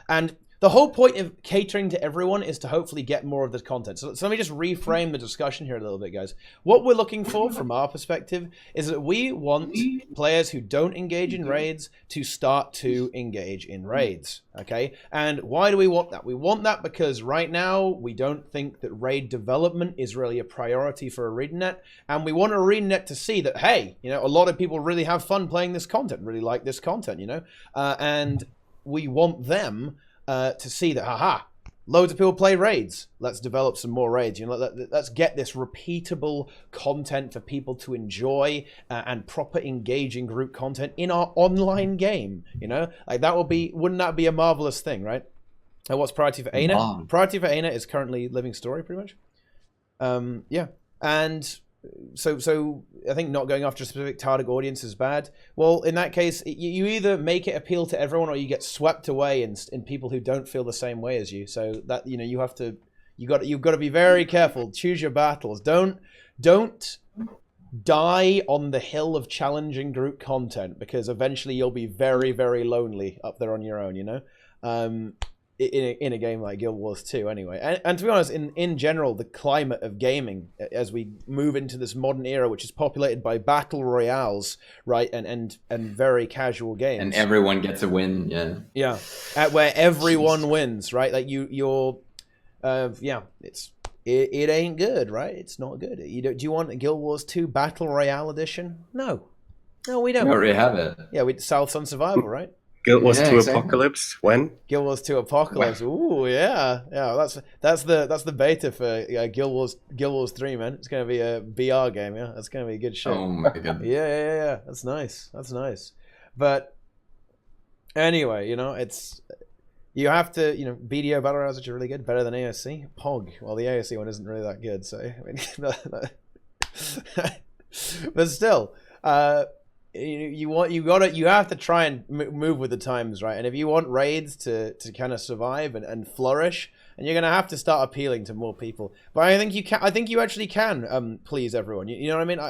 And the whole point of catering to everyone is to hopefully get more of this content. So let me just reframe the discussion here a little bit, guys. What we're looking for from our perspective is that we want players who don't engage in raids to start to engage in raids, okay? And why do we want that? We want that because right now we don't think that raid development is really a priority for ArenaNet, and we want ArenaNet to see that, hey, you know, a lot of people really have fun playing this content, really like this content, you know? And we want them to see that, haha, loads of people play raids. Let's develop some more raids. Let's get this repeatable content for people to enjoy and proper engaging group content in our online game. Like wouldn't that be a marvelous thing, right? And what's priority for ArenaNet? Mom. Priority for ArenaNet is currently Living Story, pretty much. Yeah, and so I think not going after a specific target audience is bad. Well, in that case, you either make it appeal to everyone, or you get swept away in people who don't feel the same way as you. So that you've got to be very careful. Choose your battles. Don't die on the hill of challenging group content, because eventually you'll be very, very lonely up there on your own. In a game like Guild Wars 2 anyway. And to be honest, in general, the climate of gaming as we move into this modern era, which is populated by battle royales, right, and very casual games. And everyone gets a win, yeah. Yeah, where everyone wins, right? Like it ain't good, right? It's not good. Do you want a Guild Wars 2 Battle Royale edition? No, we don't. We already have it. Yeah, we South Sun Survival, right? Guild Wars 2 exactly. Apocalypse, when? Guild Wars 2 Apocalypse. Ooh, yeah. That's the beta for Guild Wars 3, man. It's gonna be a BR game, yeah. That's gonna be a good shit. Oh my god. Yeah. That's nice. But anyway, you have to, BDO Battle Royales, which are really good, better than AOC. POG. Well, the AOC one isn't really that good, so I mean, but still, you have to try and move with the times, right? And if you want raids to kind of survive and flourish, and you're gonna have to start appealing to more people. But I think you can. I think you actually can please everyone. You know what I mean?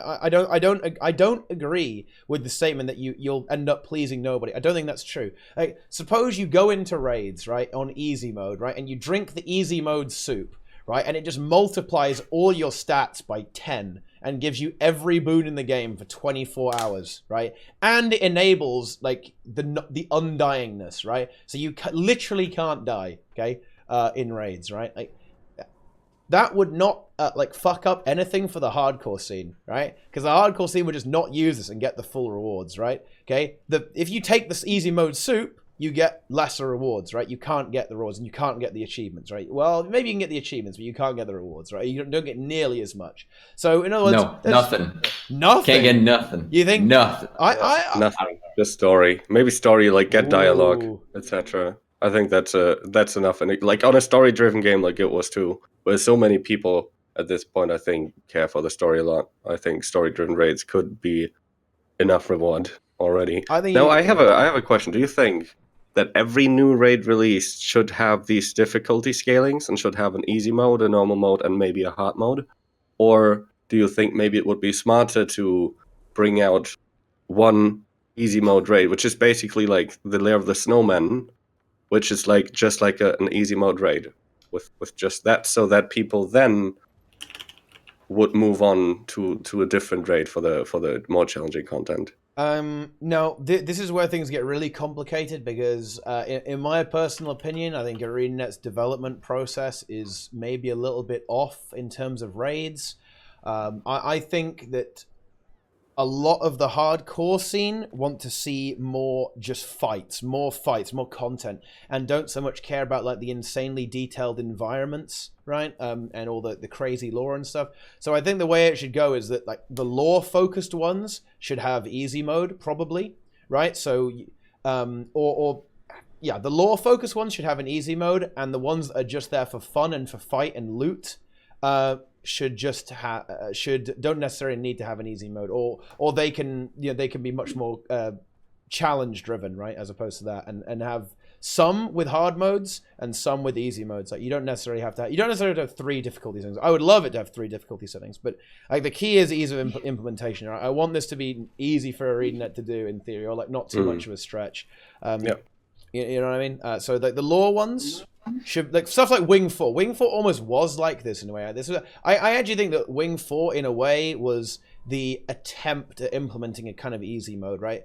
I don't agree with the statement that you'll end up pleasing nobody. I don't think that's true. Like, suppose you go into raids, right, on easy mode, right, and you drink the easy mode soup, right, and it just multiplies all your stats by 10. And gives you every boon in the game for 24 hours, right? And it enables like the undyingness, right? So you literally can't die, okay, in raids, right? Like that would not like fuck up anything for the hardcore scene, right? Because the hardcore scene would just not use this and get the full rewards, right? Okay, if you take this easy mode soup, you get lesser rewards, right? You can't get the rewards and you can't get the achievements, right? Well, maybe you can get the achievements, but you can't get the rewards, right? You don't get nearly as much. So, in other words, nothing. Nothing. Can't get nothing. You think nothing? Nothing. Just story. Maybe story, like get dialogue, etc. I think that's enough. And like on a story-driven game like Guild Wars 2, where so many people at this point, I think, care for the story a lot. I think story-driven raids could be enough reward already. I have a question. Do you think that every new raid release should have these difficulty scalings and should have an easy mode, a normal mode, and maybe a hard mode? Or do you think maybe it would be smarter to bring out one easy mode raid, which is basically like the Lair of the Snowman, which is like just like an easy mode raid with just that, so that people then would move on to a different raid for the more challenging content? No, this is where things get really complicated because, in my personal opinion, I think ArenaNet's development process is maybe a little bit off in terms of raids. I think that a lot of the hardcore scene want to see more just fights, more content, and don't so much care about like the insanely detailed environments, right? And all the crazy lore and stuff. So I think the way it should go is that like the lore focused ones should have easy mode probably, right? So, the lore focused ones should have an easy mode, and the ones that are just there for fun and for fight and loot, should don't necessarily need to have an easy mode, or they can be much more challenge driven, right, as opposed to that, and have some with hard modes and some with easy modes. Like you don't necessarily have to have 3 difficulty settings. I would love it to have 3 difficulty settings, but like the key is ease of implementation. Right? I want this to be easy for ArenaNet to do in theory, or like not too much of a stretch. You know what I mean? So the lore ones should, like stuff like Wing 4. Wing 4 almost was like this in a way. I actually think that Wing 4 in a way was the attempt at implementing a kind of easy mode, right?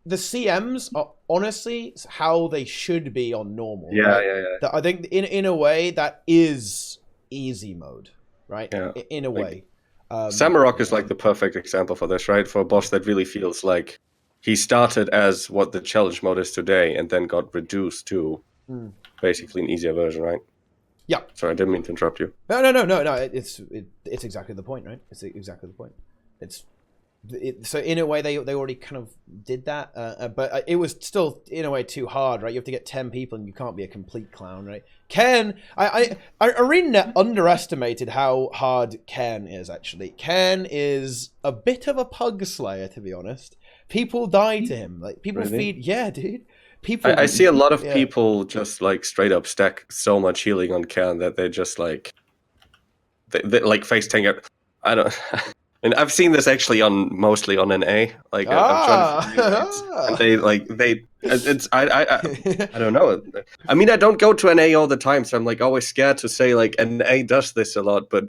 The CMs are honestly how they should be on normal. Yeah, right? yeah. I think in a way that is easy mode, right? Yeah. In a way. Samurok is like the perfect example for this, right? For a boss that really feels like he started as what the challenge mode is today and then got reduced to basically an easier version, right? Yeah. Sorry, I didn't mean to interrupt you. No. It's exactly the point, right? It's exactly the point. So in a way they already kind of did that, but it was still in a way too hard, right? You have to get 10 people, and you can't be a complete clown, right? Cairn, ArenaNet underestimated how hard Cairn is. Actually, Cairn is a bit of a pug slayer, to be honest. People die to him, like people Really? feed. Yeah, dude. People. I see a lot of people just like straight up stack so much healing on Can that they just like they like face tank it. I don't. And I've seen this actually mostly on an A. Like I've joined and I don't know. I mean, I don't go to an A all the time, so I'm like always scared to say like an A does this a lot, but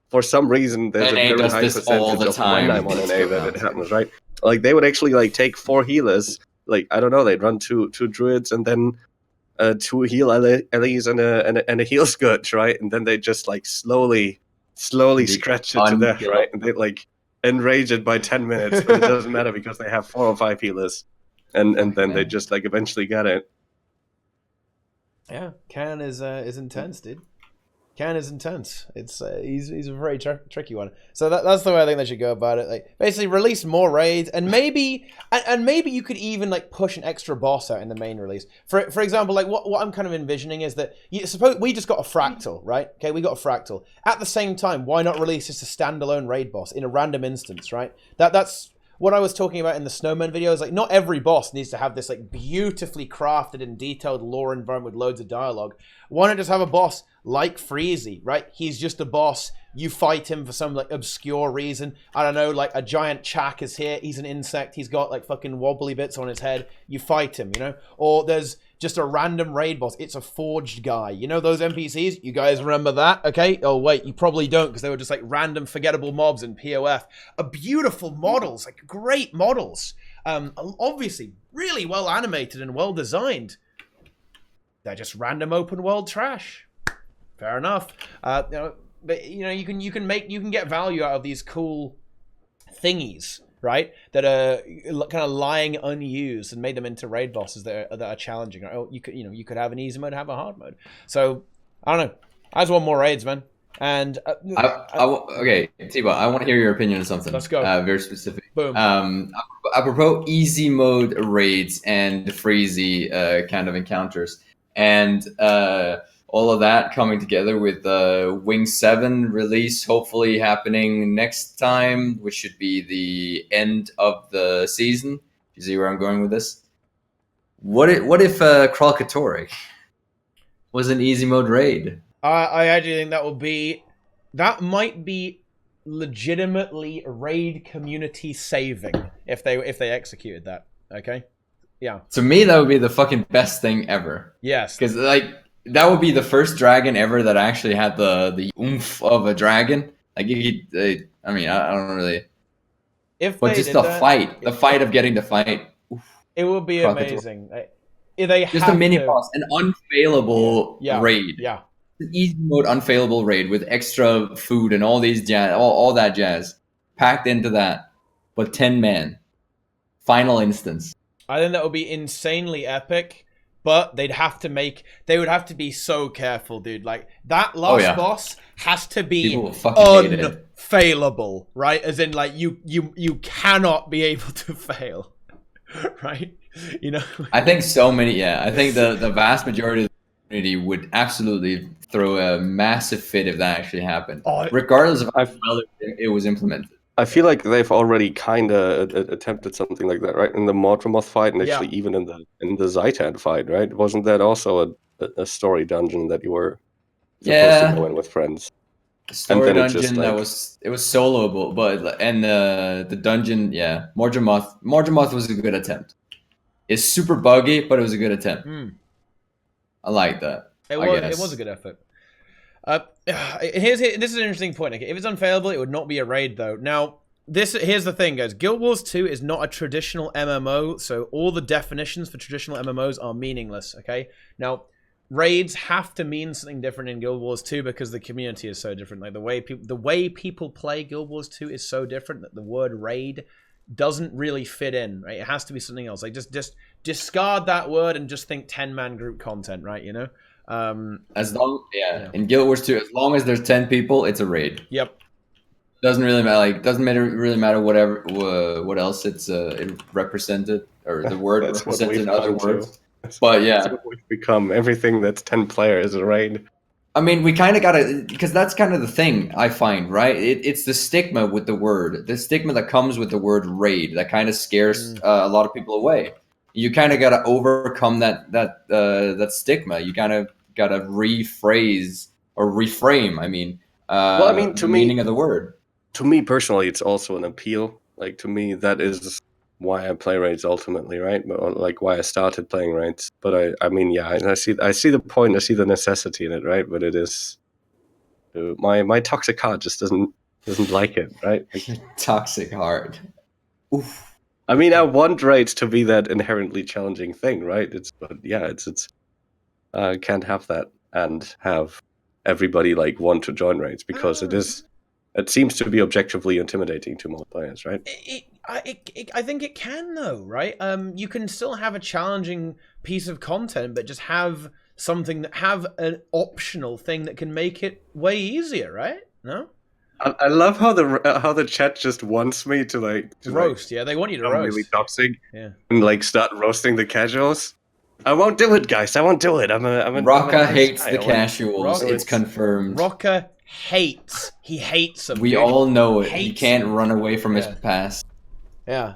for some reason there's NA a very does high this all percentage the of time. when I'm on an A that it happens, right? Like they would actually like take 4 healers. Like I don't know, they'd run two druids and then 2 heal Ellies and a heal scourge, right? And then they just like slowly scratch it to death, right? And they like enrage it by 10 minutes, but it doesn't matter because they have 4 or 5 healers, and then they just like eventually get it. Yeah, Can is intense, dude. Can is intense. It's he's a very tricky one. So that's the way I think they should go about it. Like basically release more raids, and maybe you could even like push an extra boss out in the main release. For example, like what I'm kind of envisioning is that suppose we just got a fractal, right? Okay, we got a fractal. At the same time, why not release just a standalone raid boss in a random instance, right? That's what I was talking about in the Snowman video. Is like not every boss needs to have this like beautifully crafted and detailed lore environment with loads of dialogue. Why not just have a boss like Freezy, right? He's just a boss. You fight him for some like obscure reason. I don't know, like a giant chak is here. He's an insect. He's got like fucking wobbly bits on his head. You fight him, you know? Or there's just a random raid boss. It's a forged guy. You know those NPCs? You guys remember that? Okay. Oh wait, you probably don't because they were just like random forgettable mobs in POF. Beautiful models, like great models. Obviously really well animated and well designed. They're just random open world trash. Fair enough. But you can get value out of these cool thingies, right? That are kind of lying unused and made them into raid bosses that are challenging. Oh, you could have an easy mode, have a hard mode. So I don't know. I just want more raids, man. And okay, Teapot, I want to hear your opinion on something. Let's go. Very specific. Boom. Apropos easy mode raids and freezy kind of encounters, and all of that coming together with Wing 7 release hopefully happening next time, which should be the end of the season. You see where I'm going with this? What if Kralkatorrik was an easy mode raid? I actually think that might be legitimately raid community saving if they executed that. Okay, yeah. To me, that would be the fucking best thing ever. Yes, because like that would be the first dragon ever that actually had the oomph of a dragon. Like I mean, I don't really. But just the fight of getting the fight. Oof, it would be amazing. Just a mini boss, an unfailable raid. Yeah. An easy mode unfailable raid with extra food and all these all that jazz packed into that, but 10 man final instance. I think that would be insanely epic, but they would have to be so careful, dude. Like that last boss has to be unfailable, right? As in like you cannot be able to fail. Right? You know? I think so many I think the vast majority of the community would absolutely throw a massive fit if that actually happened, regardless of how well it was implemented. I feel like they've already kind of attempted something like that, right? In the Mortromoth fight, and actually even in the Zaitan fight, right? Wasn't that also a story dungeon that you were supposed to go in with friends? Story dungeon that was soloable, but the dungeon, Mortromoth was a good attempt. It's super buggy, but it was a good attempt. I like that. It was a good effort. This is an interesting point. Okay? If it's unfailable, it would not be a raid, though. Now, here's the thing, guys. Guild Wars 2 is not a traditional MMO, so all the definitions for traditional MMOs are meaningless, okay? Now, raids have to mean something different in Guild Wars 2 because the community is so different. Like the way people play Guild Wars 2 is so different that the word raid doesn't really fit in, right? It has to be something else. Like just discard that word and just think 10-man group content, right? You know. As long, in Guild Wars 2, as long as there's 10 people, it's a raid. Yep. Doesn't really matter. Like, really matter what else it represented, or the word represented in other words. But yeah, that's what we've become. Everything that's 10 players is a raid. I mean, we kind of gotta, because that's kind of the thing I find, right? It's the stigma with the word, the stigma that comes with the word raid that kind of scares a lot of people away. You kind of gotta overcome that stigma. You kind of gotta rephrase or reframe. I mean, well, I mean, the meaning of the word. To me personally, it's also an appeal. Like, to me, that is why I play raids ultimately, right? Like, why I started playing raids. But I mean, yeah, I see the point, I see the necessity in it, right? But it is my toxic heart just doesn't like it, right? Like, toxic heart. Oof. I mean, I want raids to be that inherently challenging thing, right? It's can't have that and have everybody like want to join raids because it seems to be objectively intimidating to most players, right? I think it can though, right? You can still have a challenging piece of content, but just have something have an optional thing that can make it way easier, right? No. I love how the chat just wants me to roast. Yeah, they want you to roast. Really toxic. Yeah. And like start roasting the casuals. I won't do it, guys. I won't do it. Roca hates the casuals. It's confirmed. Roca hates. He hates them. We all know it. He can't run away from his past. Yeah.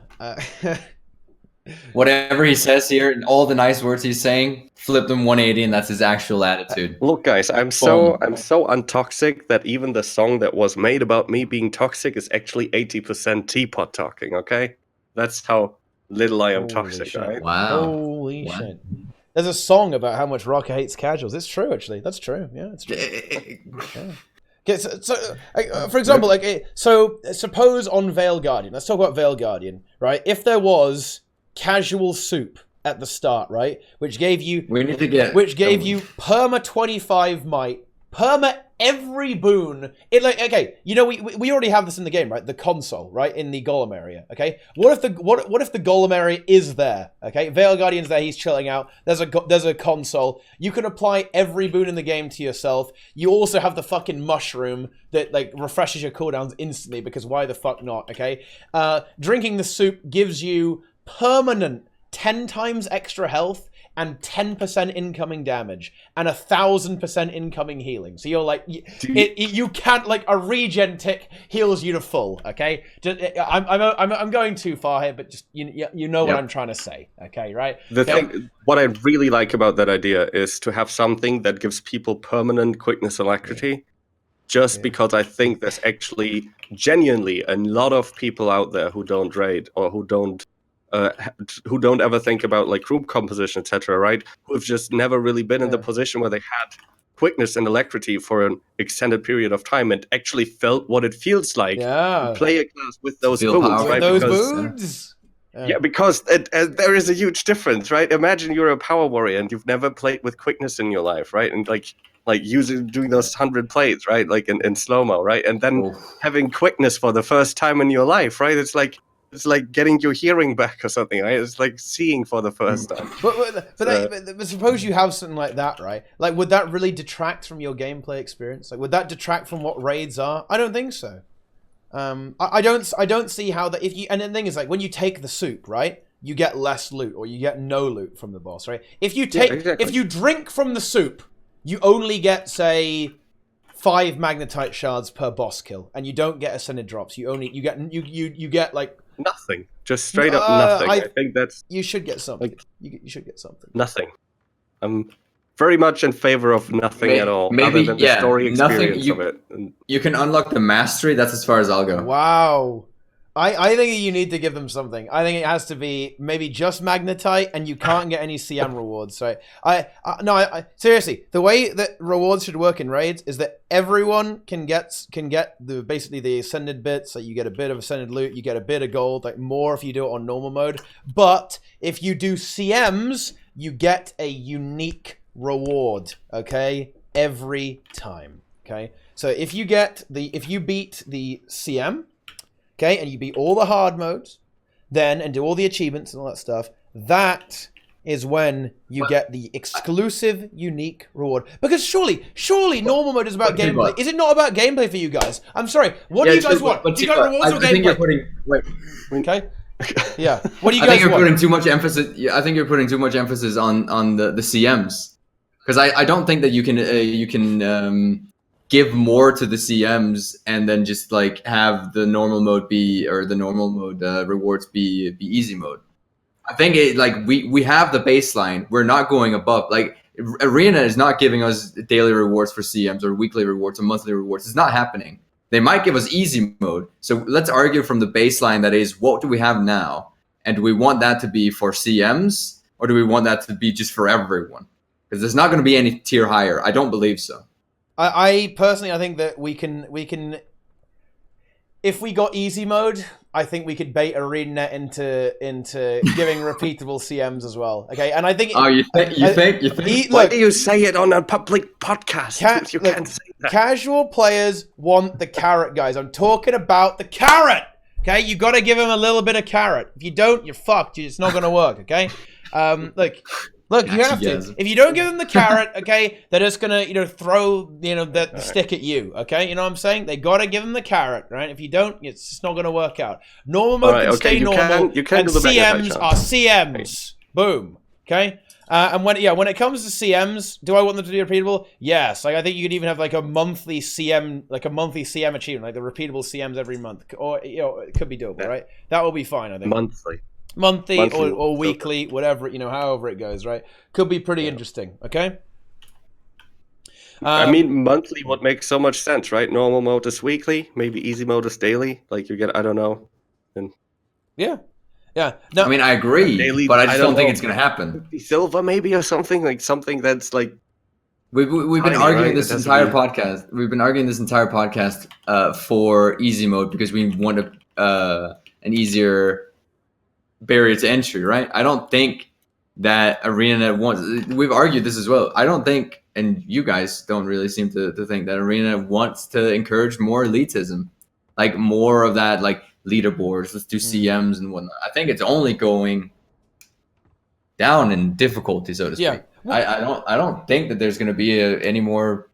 Whatever he says here, and all the nice words he's saying, flip them 180, and that's his actual attitude. Look, guys, I'm so untoxic that even the song that was made about me being toxic is actually 80% Teapot talking. Okay, that's how little I am toxic. Right? Wow. Holy shit. There's a song about how much Roca hates casuals. It's true, actually. That's true. Yeah, it's true. Yeah. Okay, so for example, so suppose on Veil Guardian. Let's talk about Veil Guardian, right? If there was casual soup at the start, right, which gave you perma 25 might, perma every boon. It like, okay, you know, we already have this in the game, right? The console, right, in the Golem area. Okay, what if the Golem area is there? Okay, Veil Guardian's there, he's chilling out. There's a console. You can apply every boon in the game to yourself. You also have the fucking mushroom that like refreshes your cooldowns instantly, because why the fuck not? Okay, drinking the soup gives you permanent 10 times extra health and 10% incoming damage and 1,000% incoming healing. So you're like, you can't, like, a regen tick heals you to full. Okay, I'm going too far here, but just you know what I'm trying to say. Okay, right? What I really like about that idea is to have something that gives people permanent quickness and alacrity. Just because I think there's actually genuinely a lot of people out there who don't raid or who don't ever think about like group composition, etc., right? Who've just never really been in the position where they had quickness and alacrity for an extended period of time and actually felt what it feels like to play a class with those boons, right? Because there is a huge difference, right? Imagine you're a power warrior and you've never played with quickness in your life, right? And like doing those 100 plays, right? Like in slow-mo, right? And then having quickness for the first time in your life, right? It's like getting your hearing back or something, right? It's like seeing for the first time. But suppose you have something like that, right? Like, would that really detract from your gameplay experience? Like, would that detract from what raids are? I don't think so. I don't see how that. And the thing is, like, when you take the soup, right, you get less loot or you get no loot from the boss, right? If you drink from the soup, you only get, say, 5 magnetite shards per boss kill, and you don't get ascended drops. You get like nothing, just straight up nothing. I think that's you should get something. You should get something. Nothing. I'm very much in favor of nothing at all, other than the story experience of it. You can unlock the mastery. That's as far as I'll go. Wow. I think you need to give them something. I think it has to be maybe just magnetite, and you can't get any CM rewards. So seriously, the way that rewards should work in raids is that everyone can get basically the ascended bits. So you get a bit of ascended loot, you get a bit of gold, like more if you do it on normal mode. But if you do CMs, you get a unique reward. Okay, every time. Okay, so if you beat the CM. Okay, and you beat all the hard modes, then and do all the achievements and all that stuff, that is when you get the exclusive, unique reward. Because surely normal mode is about gameplay. Is it not about gameplay for you guys? I'm sorry. What do you guys want? Do you got rewards or gameplay? Okay. Yeah. What do you guys want? I think you're putting too much emphasis. I think you're putting too much emphasis on the CMs, because I don't think that you can give more to the CMs and then just like have the normal mode rewards be easy mode. I think we have the baseline. We're not going above. Like Arena is not giving us daily rewards for CMs or weekly rewards or monthly rewards. It's not happening. They might give us easy mode. So let's argue from the baseline that is, what do we have now? And do we want that to be for CMs, or do we want that to be just for everyone? Because there's not going to be any tier higher. I don't believe so. I personally, I think that we can. If we got easy mode, I think we could bait ArenaNet into giving repeatable CMs as well. Okay, and I think. Oh, you think? Why do you say it on a public podcast? You can't say that. Casual players want the carrot, guys. I'm talking about the carrot. Okay, you got to give them a little bit of carrot. If you don't, you're fucked. It's not going to work. Okay, Look, you have to. If you don't give them the carrot, okay, they're just gonna, throw, the stick at you, okay? You know what I'm saying? They gotta give them the carrot, right? If you don't, it's just not gonna work out. Normal mode can stay normal, and CMs are CMs. Boom. Okay. And when it comes to CMs, do I want them to be repeatable? Yes. Like I think you could even have like a monthly CM achievement, like the repeatable CMs every month, or it could be doable, right? That will be fine. I think monthly or weekly, whatever, however it goes, right? Could be pretty interesting, okay? I mean, monthly would make so much sense, right? Normal mode is weekly, maybe easy mode is daily. Like you get, I don't know. Yeah. No, I mean, I agree, daily, but I just don't think it's going to happen. Silver maybe, or something that's like... We've been arguing this entire podcast. We've been arguing this entire podcast for easy mode because we want an easier barrier to entry, right? I don't think that ArenaNet wants. We've argued this as well. I don't think, and you guys don't really seem to think that ArenaNet wants to encourage more elitism, like more of that, like leaderboards. Let's do CMs and whatnot. I think it's only going down in difficulty, so to speak. Yeah. Well, I don't think that there's going to be any more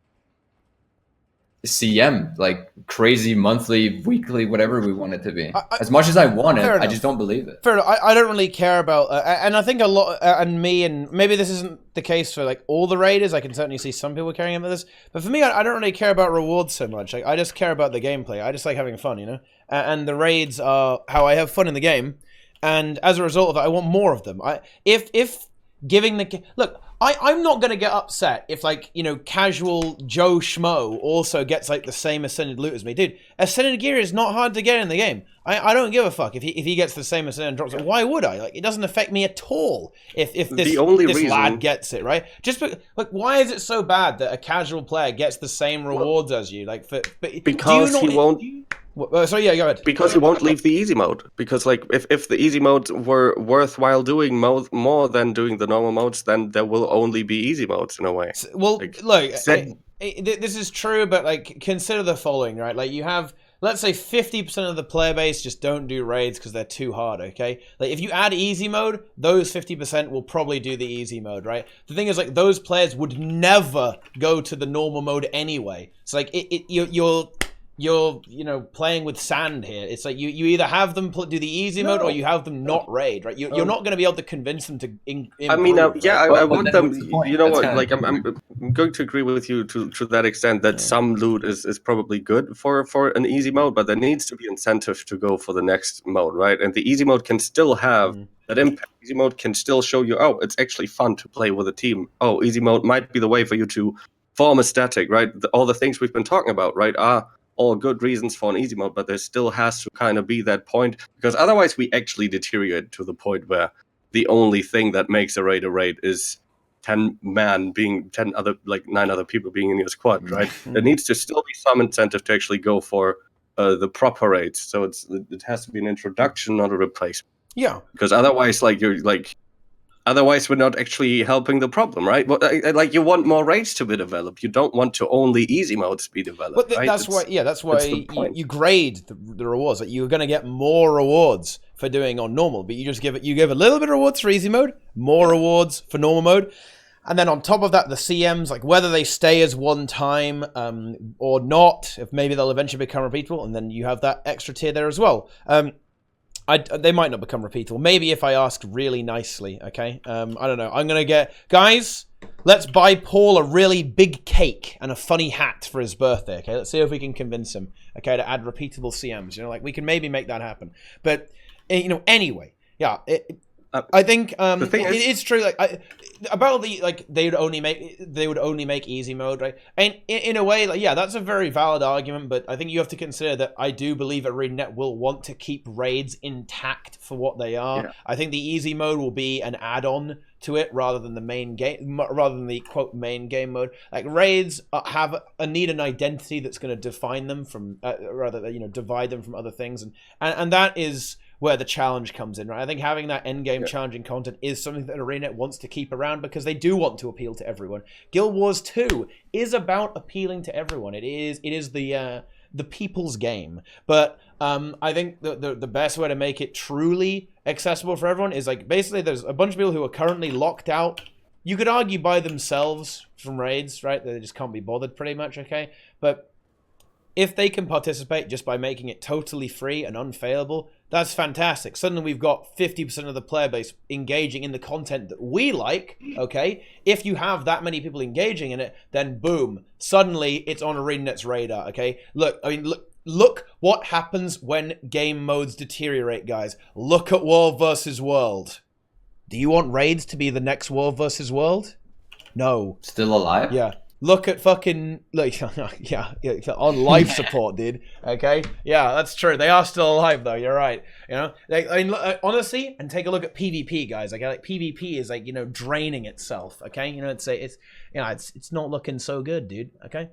CM, like crazy monthly, weekly, whatever we want it to be. As much as I want it, I just don't believe it. Fair enough. I don't really care about, and I think a lot, and maybe this isn't the case for like all the raiders. I can certainly see some people caring about this, but for me, I don't really care about rewards so much. Like, I just care about the gameplay. I just like having fun, and the raids are how I have fun in the game, and as a result of that, I want more of them. If giving the look. I'm not going to get upset if, like, casual Joe Schmo also gets, like, the same Ascended loot as me. Dude, Ascended gear is not hard to get in the game. I don't give a fuck if he gets the same Ascended and drops it. Why would I? Like, it doesn't affect me at all if this lad gets it, right? Why is it so bad that a casual player gets the same rewards as you? Like, because he won't... Sorry, yeah, go ahead. Because he won't leave the easy mode. Because like if the easy modes were worthwhile doing more than doing the normal modes, then there will only be easy modes in a way. Well, like, look, this is true, but like consider the following, right? Like you have, let's say 50% of the player base just don't do raids because they're too hard, okay? Like if you add easy mode, those 50% will probably do the easy mode, right? The thing is, like, those players would never go to the normal mode anyway. So like you're playing with sand here. It's like you either have them do the easy mode or you have them not raid, right? You're not going to be able to convince them to improve, I mean, I want them, the like I'm going to agree with you to that extent that some loot is probably good for an easy mode, but there needs to be incentive to go for the next mode, right? And the easy mode can still have that impact. Easy mode can still show you, oh, it's actually fun to play with a team. Oh, easy mode might be the way for you to form a static, right? All the things we've been talking about, right, are all good reasons for an easy mode, but there still has to kind of be that point, because otherwise we actually deteriorate to the point where the only thing that makes a raid is 10 man being 9 other people being in your squad, right? There needs to still be some incentive to actually go for the proper raids. So it has to be an introduction, not a replacement. Yeah. Because otherwise, like you're like otherwise we're not actually helping the problem, right? Like you want more raids to be developed. You don't want to only easy modes be developed, But right? that's why, that's why the point. you grade the rewards. Like you're going to get more rewards for doing on normal, but you give a little bit of rewards for easy mode, more rewards for normal mode. And then on top of that, the CMs, like whether they stay as one time or not, if maybe they'll eventually become repeatable, and then you have that extra tier there as well. They might not become repeatable. Maybe if I ask really nicely, okay? I don't know. I'm going to get... Guys, let's buy Paul a really big cake and a funny hat for his birthday, okay? Let's see if we can convince him, okay, to add repeatable CMs. You know, like we can maybe make that happen. But, you know, anyway, yeah, I think it's true. Like about the they would only make easy mode, right? And in a way, like that's a very valid argument. But I think you have to consider that I do believe ArenaNet will want to keep raids intact for what they are. Yeah. I think the easy mode will be an add-on to it rather than the main game, rather than the quote main game mode. Like raids need an identity that's going to define them from divide them from other things, and that is where the challenge comes in, right? I think having that endgame challenging content is something that ArenaNet wants to keep around because they do want to appeal to everyone. Guild Wars 2 is about appealing to everyone. It is the people's game. But I think the best way to make it truly accessible for everyone is like basically there's a bunch of people who are currently locked out. You could argue by themselves from raids, right? They just can't be bothered pretty much, okay? But if they can participate just by making it totally free and unfailable, that's fantastic. Suddenly we've got 50% of the player base engaging in the content that we like, okay? If you have that many people engaging in it, then boom, suddenly it's on ArenaNet's radar, okay? Look what happens when game modes deteriorate, guys. Look at World versus World. Do you want raids to be the next World versus World? No. Still alive? Yeah. Look at fucking on life support, dude. Okay, yeah, that's true. They are still alive, though. You're right. You know, honestly, and take a look at PvP, guys. Okay, like PvP is like draining itself. Okay, it's not looking so good, dude. Okay,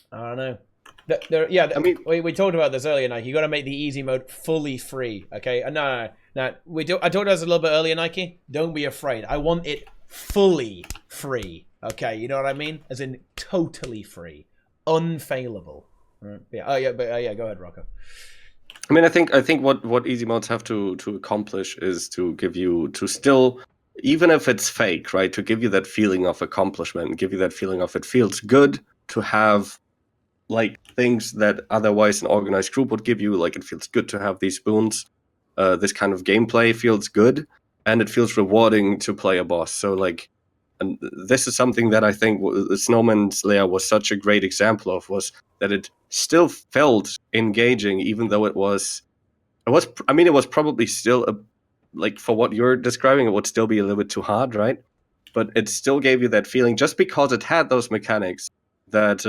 I don't know. We talked about this earlier, Nike. You got to make the easy mode fully free. Okay, no. I talked about this a little bit earlier, Nike. Don't be afraid. I want it fully free. Okay, you know what I mean? As in totally free, unfailable. Yeah. Go ahead, Roca. I mean, I think what easy modes have to accomplish is to give you still, even if it's fake, right? To give you that feeling of accomplishment, give you that feeling of it feels good to have like things that otherwise an organized group would give you. Like it feels good to have these boons. This kind of gameplay feels good, and it feels rewarding to play a boss. So like. And this is something that I think Snowman's Lair was such a great example of, was that it still felt engaging, even though it was probably still like for what you're describing, it would still be a little bit too hard, right? But it still gave you that feeling just because it had those mechanics that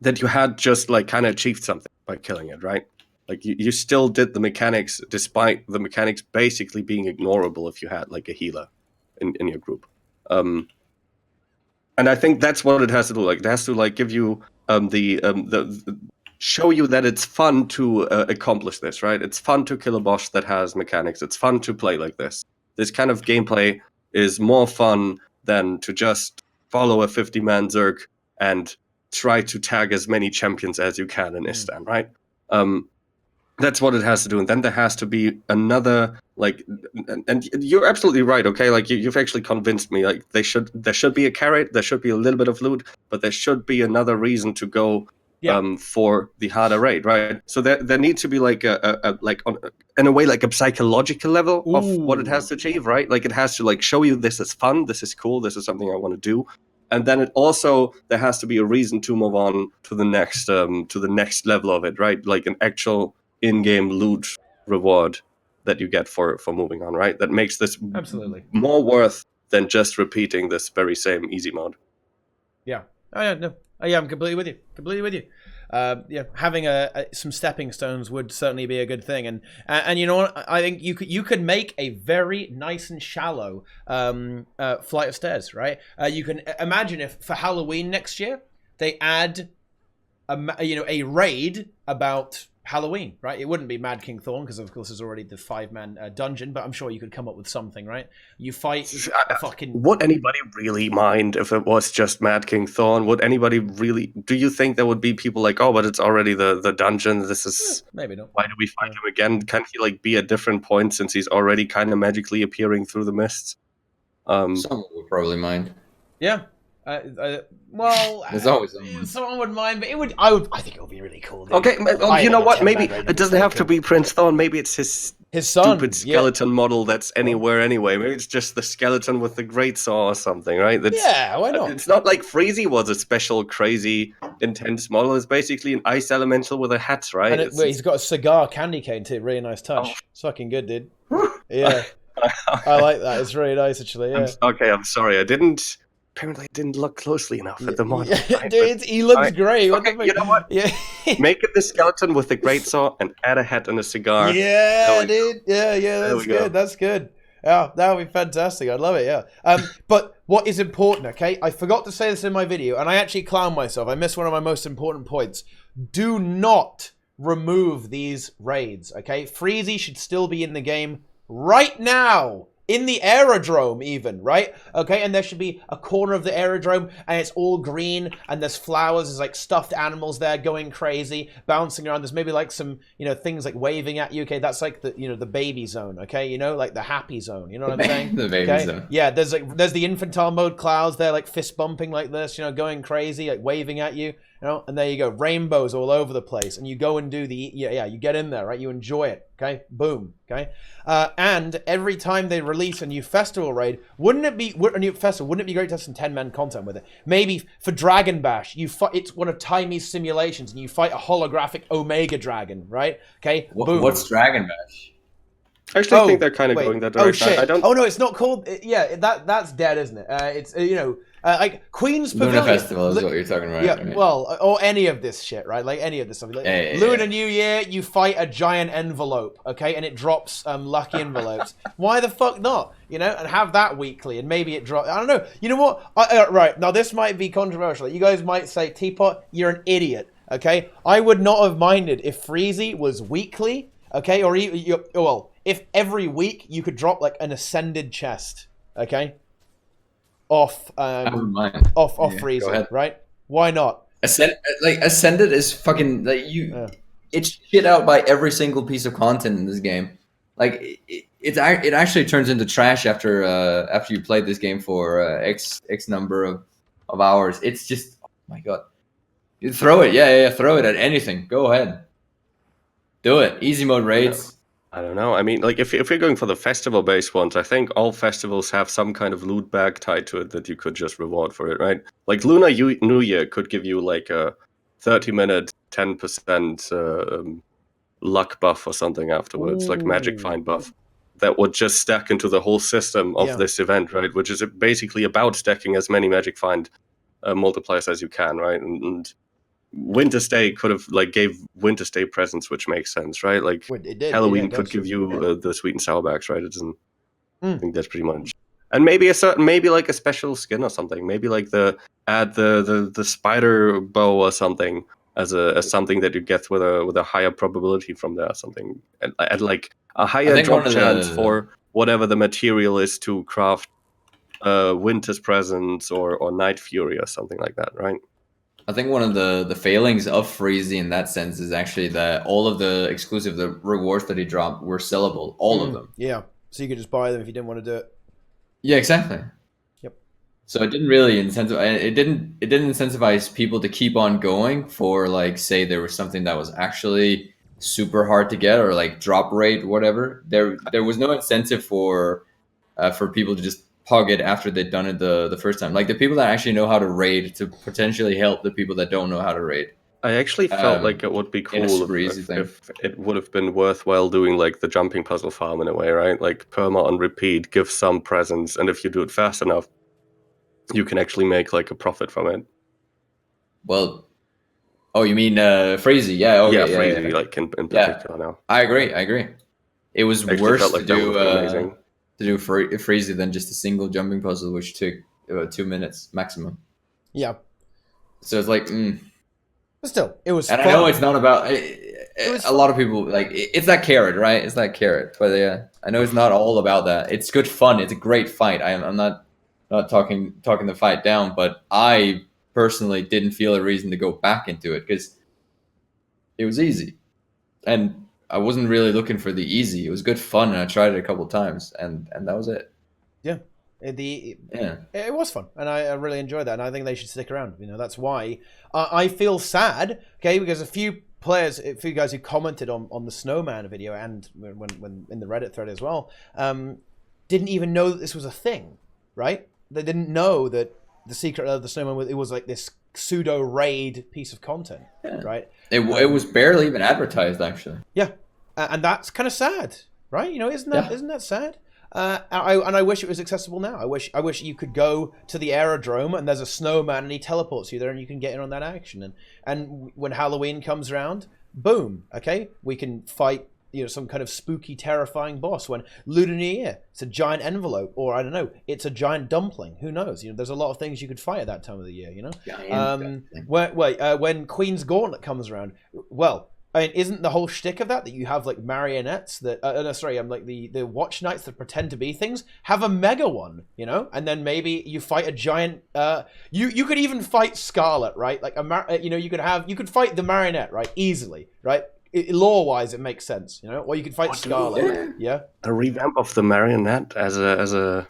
that you had just like kind of achieved something by killing it, right? Like you still did the mechanics despite the mechanics basically being ignorable if you had like a healer in your group. And I think that's what it has to do. Like it has to like give you the show you that it's fun to accomplish this, right? It's fun to kill a boss that has mechanics. It's fun to play like this. This kind of gameplay is more fun than to just follow a 50-man Zerg and try to tag as many champions as you can in Istan, right? That's what it has to do. And then there has to be another, like, and you're absolutely right, okay? Like, you've actually convinced me. Like, there should be a carrot, there should be a little bit of loot, but there should be another reason to go for the harder raid, right? So there needs to be, like, in a way, like a psychological level of what it has to achieve, right? Like, it has to, like, show you this is fun, this is cool, this is something I want to do. And then there has to be a reason to move on to the next level of it, right? Like an actual in-game loot reward that you get for moving on, right? That makes this absolutely more worth than just repeating this very same easy mode. Yeah. I'm completely with you. Having some stepping stones would certainly be a good thing, and you know what? I think you could make a very nice and shallow flight of stairs, right? You can imagine if for Halloween next year they add a raid about Halloween, right? It wouldn't be Mad King Thorn because, of course, there's already the 5-man dungeon. But I'm sure you could come up with something, right? You fight a fucking. Would anybody really mind if it was just Mad King Thorn? Would anybody really? Do you think there would be people like, oh, but it's already the dungeon. This is Maybe not. why do we fight him again? Can't he like be at different points since he's already kind of magically appearing through the mists? Someone would probably mind. Yeah. Well, There's always someone. Someone would mind, but I think it would be really cool. Dude. Okay, you know what? Maybe it doesn't have to be Prince Thorn. Maybe it's his son, stupid skeleton model that's anywhere anyway. Maybe it's just the skeleton with the great saw or something, right? Why not? It's not like Freezy was a special, crazy, intense model. It's basically an ice elemental with a hat, right? And he's got a cigar candy cane too. Really nice touch. It's fucking good, dude. Yeah, I like that. It's really nice, actually. Yeah. I'm sorry. Apparently, I didn't look closely enough at the model. Right? Dude, he looks great. Okay, you know what? Yeah. Make it the skeleton with the great saw and add a hat and a cigar. Yeah, dude. Yeah, that's good. That's good. Yeah, that would be fantastic. I'd love it, yeah. But what is important, okay? I forgot to say this in my video, and I actually clowned myself. I missed one of my most important points. Do not remove these raids, okay? Freezy should still be in the game right now. In the aerodrome even, right? Okay, and there should be a corner of the aerodrome and it's all green and there's flowers, there's like stuffed animals there going crazy, bouncing around. There's maybe like some, things like waving at you. Okay, that's like the, the baby zone, okay? Like the happy zone, you know what I'm saying? The baby zone. Yeah, there's the infantile mode clouds, they're like fist bumping like this, going crazy, like waving at you. And there you go, rainbows all over the place, and you go and do you get in there, right? You enjoy it, okay? Boom, okay? And every time they release a new festival raid, wouldn't it be great to have some 10-man content with it? Maybe for Dragon Bash, it's one of Timey's simulations, and you fight a holographic Omega Dragon, right? Okay, boom. What's Dragon Bash? I actually think they're kind of going that direction. Oh shit! I don't... Oh no, it's not called. That's dead, isn't it? It's like Queen's Pavilion. Luna Festival is what you're talking about. Yeah, right? Well, or any of this shit, right? Like any of this stuff. Like, Lunar New Year, you fight a giant envelope, okay, and it drops lucky envelopes. Why the fuck not? And have that weekly, and maybe it drops. I don't know. You know what? Right now, this might be controversial. You guys might say, Teapot, you're an idiot. Okay, I would not have minded if Freezy was weekly. Okay, or even if every week you could drop like an ascended chest, okay, off Freezy, right? Why not? Ascended is fucking it's shit out by every single piece of content in this game. Like it actually turns into trash after you played this game for x number of hours. It's just, oh my god, you throw it, throw it at anything. Go ahead, do it. Easy mode raids. I don't know. I mean, like, if you're going for the festival-based ones, I think all festivals have some kind of loot bag tied to it that you could just reward for it, right? Like, Lunar New Year could give you, like, a 30-minute, 10% luck buff or something afterwards, like Magic Find buff, that would just stack into the whole system of this event, right? Which is basically about stacking as many Magic Find multipliers as you can, right? And Winter Stay could have gave Winter Stay presents, which makes sense, right? Like Halloween could give you the sweet and sour bags, right? It doesn't. I think that's pretty much. And maybe a special skin or something. Maybe like add the spider bow or something as something that you get with a higher probability from there or something. And add like a higher drop chance for whatever the material is to craft Winter's Presence or Night Fury or something like that, right? I think one of the failings of Freezy in that sense is actually that all of the rewards that he dropped were sellable, all of them. Yeah, so you could just buy them if you didn't want to do it. Yeah, exactly. Yep. So it didn't really incentivize. It didn't incentivize people to keep on going for, like, say there was something that was actually super hard to get or like drop rate, whatever. There was no incentive for people to just pug it after they'd done it the first time. Like the people that actually know how to raid to potentially help the people that don't know how to raid. I actually felt like it would be cool if it would have been worthwhile doing like the jumping puzzle farm in a way, right? Like perma on repeat, give some presents, and if you do it fast enough, you can actually make like a profit from it. Well, you mean Freezy? Yeah, okay, yeah, Freezy, like in particular now. I agree. It was worse to do Freezy than just a single jumping puzzle, which took about 2 minutes maximum. Yeah. So it's like, But still, it was and fun. I know it's not about. a lot of people like it's that carrot, right? It's that carrot. But yeah, I know it's not all about that. It's good fun. It's a great fight. I'm not talking the fight down, but I personally didn't feel a reason to go back into it because it was easy, and I wasn't really looking for the easy. It was good fun, and I tried it a couple times, and that was it. Yeah. Yeah. It was fun, and I really enjoyed that, and I think they should stick around. You know, that's why I feel sad, okay, because a few guys who commented on the Snowman video and when in the Reddit thread as well, didn't even know that this was a thing, right? They didn't know that the secret of the Snowman, it was like this pseudo raid piece of content, right? It was barely even advertised, actually. Yeah, and that's kind of sad, right? You know, isn't that sad? I wish it was accessible now. I wish you could go to the aerodrome and there's a snowman and he teleports you there and you can get in on that action. And when Halloween comes around, boom, okay, we can fight, you know, some kind of spooky, terrifying boss. When Lunar New Year, it's a giant envelope, or I don't know, it's a giant dumpling. Who knows? You know, there's a lot of things you could fight at that time of the year. You know, when Queen's Gauntlet comes around, well. I mean, isn't the whole shtick of that you have like marionettes that like the watch knights that pretend to be things? Have a mega one, you know, and then maybe you fight a giant. You could even fight Scarlet, right? Like you could fight the marionette, right? Easily, right? Lore wise, it makes sense, you know. Or you could fight Scarlet, yeah. A revamp of the marionette as a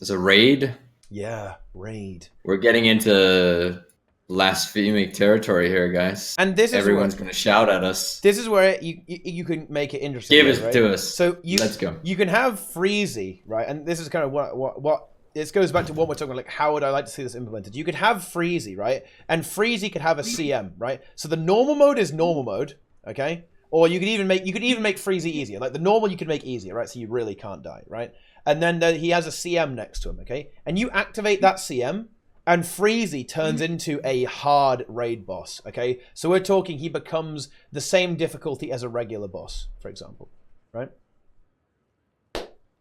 raid. Yeah, raid. We're getting into blasphemic territory here, guys. And this is everyone's going to shout at us. This is where you can make it interesting. Give it to us. So let's go. You can have Freezy, right? And this is kind of what this goes back to what we're talking about. Like, how would I like to see this implemented? You could have Freezy, right? And Freezy could have a CM, right? So the normal mode is normal mode, okay? Or you could even make Freezy easier. Like the normal you could make easier, right? So you really can't die, right? And then he has a CM next to him, okay? And you activate that CM. And Freezy turns into a hard raid boss, okay? So we're talking he becomes the same difficulty as a regular boss, for example, right?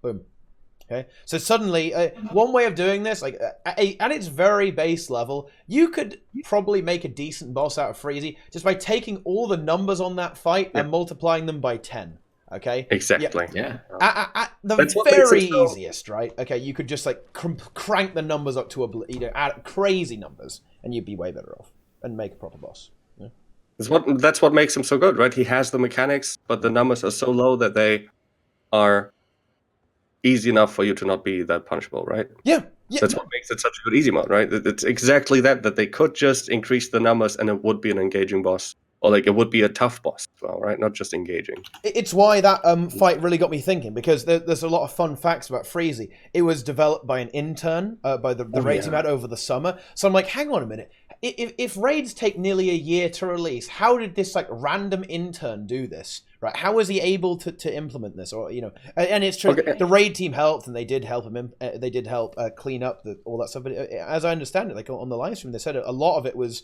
Boom. Okay, so suddenly, one way of doing this, like at its very base level, you could probably make a decent boss out of Freezy just by taking all the numbers on that fight and multiplying them by 10. Okay. Exactly. Yeah. At the very easiest, right? Okay, you could just like crank the numbers up to add crazy numbers, and you'd be way better off and make a proper boss. Yeah? That's what makes him so good, right? He has the mechanics, but the numbers are so low that they are easy enough for you to not be that punishable, right? Yeah. That's what makes it such a good easy mode, right? It's exactly that they could just increase the numbers and it would be an engaging boss. Or like it would be a tough boss as well, right? Not just engaging. It's why that fight really got me thinking, because there's a lot of fun facts about Freezy. It was developed by an intern, by the raid team out over the summer. So I'm like, hang on a minute. If raids take nearly a year to release, how did this like random intern do this? Right? How was he able to implement this? Or, you know, and it's true. Okay. The raid team helped, and they did help him. They did help clean up all that stuff. But as I understand it, like on the live stream, they said a lot of it was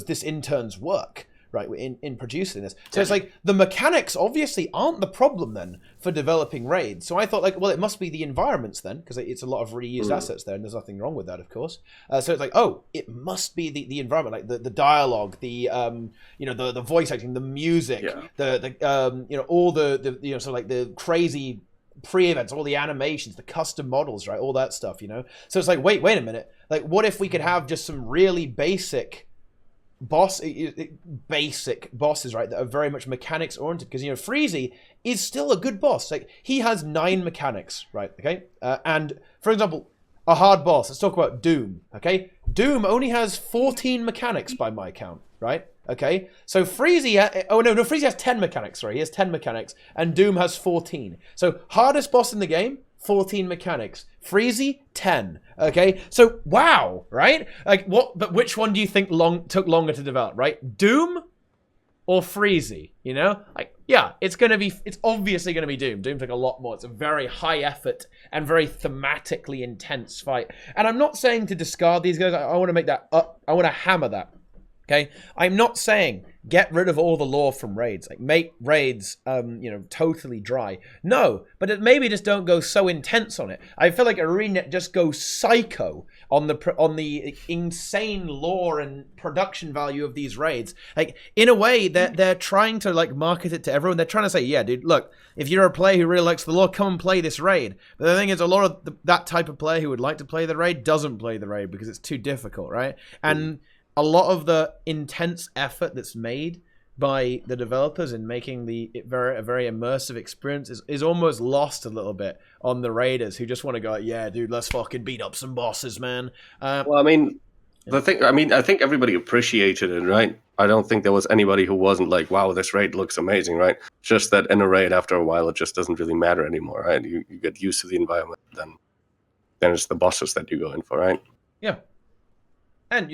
this intern's work. Right, in producing this. So it's like the mechanics obviously aren't the problem then for developing raids. So I thought like, well, it must be the environments then, because it's a lot of reused assets there, and there's nothing wrong with that, of course. So it's like, oh, it must be the environment, like the dialogue, the the voice acting, the music, the you know, all the you know, sort of like the crazy pre-events, all the animations, the custom models, right, all that stuff, you know. So it's like, wait a minute, like what if we could have just some really basic bosses, right, that are very much mechanics oriented, because, you know, Freezy is still a good boss. Like, he has 9 mechanics, right? Okay, and for example, a hard boss, let's talk about Doom. Okay, Doom only has 14 mechanics by my count, right? Okay, so Freezy Freezy has 10 mechanics. Sorry, he has 10 mechanics, and Doom has 14. So hardest boss in the game, 14 mechanics. Freezy, 10. Okay, so wow, right? Like what? But which one do you think took longer to develop, right? Doom or Freezy? You know, like yeah, it's obviously gonna be Doom. Doom took a lot more. It's a very high effort and very thematically intense fight. And I'm not saying to discard these guys. I want to make that up. I want to hammer that. Okay, I'm not saying get rid of all the lore from raids, like make raids, totally dry. No, but maybe just don't go so intense on it. I feel like ArenaNet just goes psycho on the insane lore and production value of these raids. Like in a way, they're trying to like market it to everyone. They're trying to say, yeah, dude, look, if you're a player who really likes the lore, come and play this raid. But the thing is, a lot of that type of player who would like to play the raid doesn't play the raid because it's too difficult, right? And a lot of the intense effort that's made by the developers in making a very immersive experience is almost lost a little bit on the raiders who just want to go, yeah, dude, let's fucking beat up some bosses, man. Well, I mean, I think everybody appreciated it, right? I don't think there was anybody who wasn't like, wow, this raid looks amazing, right? Just that in a raid, after a while, it just doesn't really matter anymore, right? You get used to the environment, then it's the bosses that you go in for, right? Yeah. And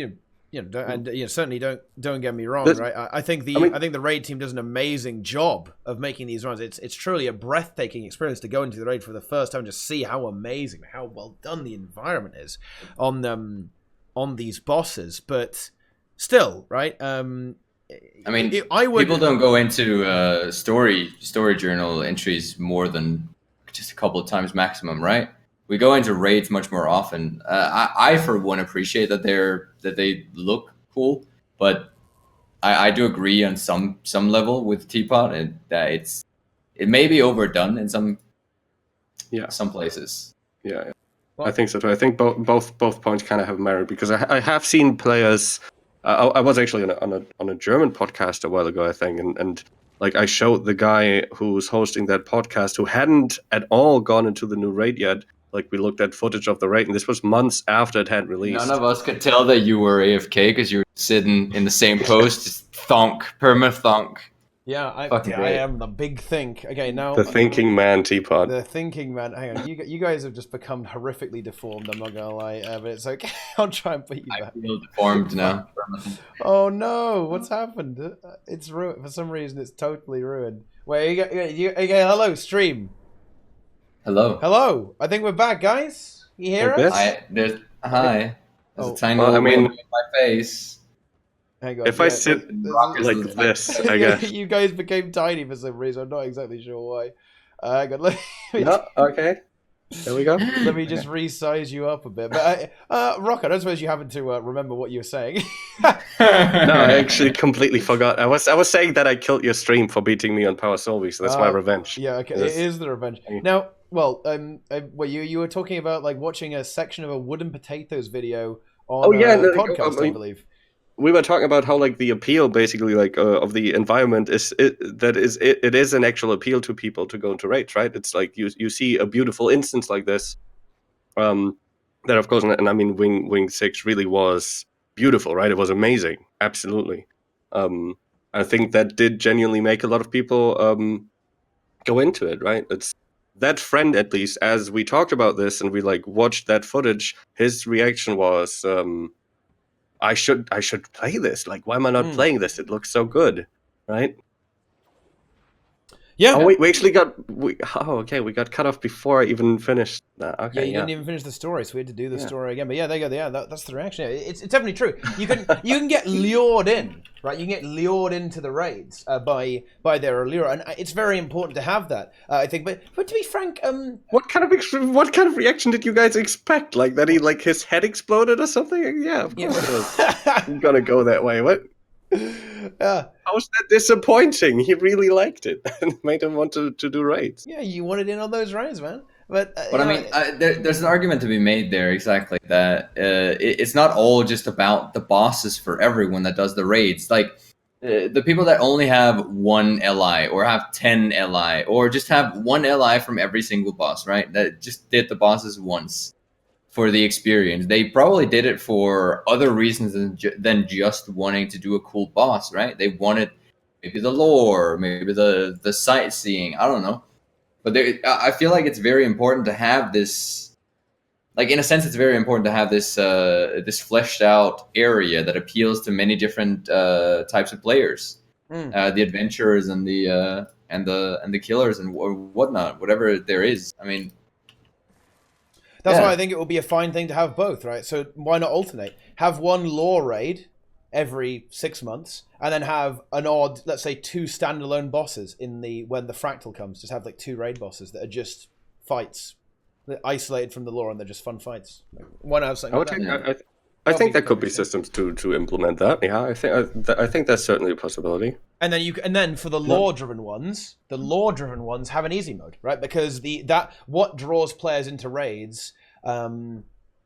certainly don't get me wrong, right? I think the raid team does an amazing job of making these runs. It's truly a breathtaking experience to go into the raid for the first time and just see how amazing, how well done the environment is on these bosses. But still, right? People don't go into story journal entries more than just a couple of times maximum, right? We go into raids much more often. I for one appreciate that they look cool, but I do agree on some level with Teapot and that it may be overdone in some places. Yeah. Well, I think so too. I think both points kind of have merit because I have seen players. I was actually on a German podcast a while ago, I think, and like I showed the guy who's hosting that podcast who hadn't at all gone into the new raid yet. Like we looked at footage of the raid, and this was months after it had released. None of us could tell that you were AFK because you were sitting in the same post, just perma-thonk. Yeah, I am the big think. Okay, now the thinking man, Teapot. The thinking man. Hang on, you guys have just become horrifically deformed. I'm not gonna lie, but it's okay. I'll try and put you back. I feel deformed now. Oh no! What's happened? It's ruined for some reason. It's totally ruined. Wait, okay, hello, stream. Hello. I think we're back, guys. You hear us? Hi. There's a tiny little in my face. Hang on. If I sit like this, I guess. You guys became tiny for some reason. I'm not exactly sure why. Hang on. Okay. There we go. Let me just resize you up a bit. But Roca, I don't suppose you happen to remember what you were saying. No, I actually completely forgot. I was saying that I killed your stream for beating me on Power Solvi, so that's my revenge. Yeah, okay. It is the revenge. Now, well, you were talking about like watching a section of a Wooden Potatoes video on a podcast, I believe. We were talking about how like the appeal basically like of the environment is an actual appeal to people to go into raids, right? It's like you see a beautiful instance like this, that of course, and I mean Wing 6 really was beautiful, right? It was amazing, absolutely. I think that did genuinely make a lot of people go into it, right? It's that friend, at least, as we talked about this and we like watched that footage, his reaction was I should play this. Like, why am I not playing this? It looks so good, right? Yeah. Oh, we actually we got cut off before I even finished that. Okay, yeah, you didn't even finish the story, so we had to do the story again. But yeah, there you go. Yeah, that's the reaction. It's definitely true. You can get lured in, right? You can get lured into the raids by their allure, and it's very important to have that. I think. But to be frank, what kind of reaction did you guys expect? Like that his head exploded or something? Yeah, of course. I'm gonna go that way. What? How's that disappointing? He really liked it and made him want to do raids. Yeah, you wanted in on those raids, man. But I mean, there's an argument to be made there, exactly, that it's not all just about the bosses for everyone that does the raids. Like, the people that only have one LI or have 10 LI or just have one LI from every single boss, right? That just did the bosses once for the experience. They probably did it for other reasons than just wanting to do a cool boss, right? They wanted maybe the lore, maybe the sightseeing, I don't know. But I feel like it's very important to have this, like in a sense, it's very important to have this this fleshed out area that appeals to many different types of players, the adventurers and the killers and whatnot, whatever there is. I mean, that's why I think it would be a fine thing to have both, right? So why not alternate? Have one lore raid every 6 months, and then have an odd, let's say, 2 standalone bosses when the fractal comes. Just have like 2 raid bosses that are just fights, they're isolated from the lore, and they're just fun fights. Like, why not have something like that? I think there could be systems to implement that. Yeah, I think that's certainly a possibility. And then for the lore-driven ones, have an easy mode, right? Because what draws players into raids.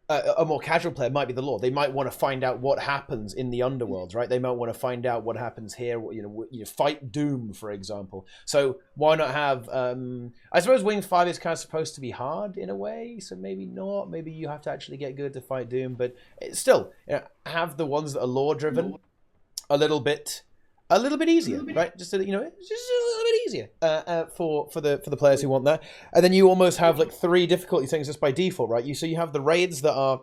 A more casual player might be the lore. They might want to find out what happens in the underworlds, right? They might want to find out what happens here. You fight Doom, for example. So why not have? I suppose Wing 5 is kind of supposed to be hard in a way, so maybe not. Maybe you have to actually get good to fight Doom, but still, have the ones that are lore driven a little bit easier, right? Just so that, it's just a little bit easier for the players who want that. And then you almost have like 3 difficulty things just by default, right? So you have the raids that are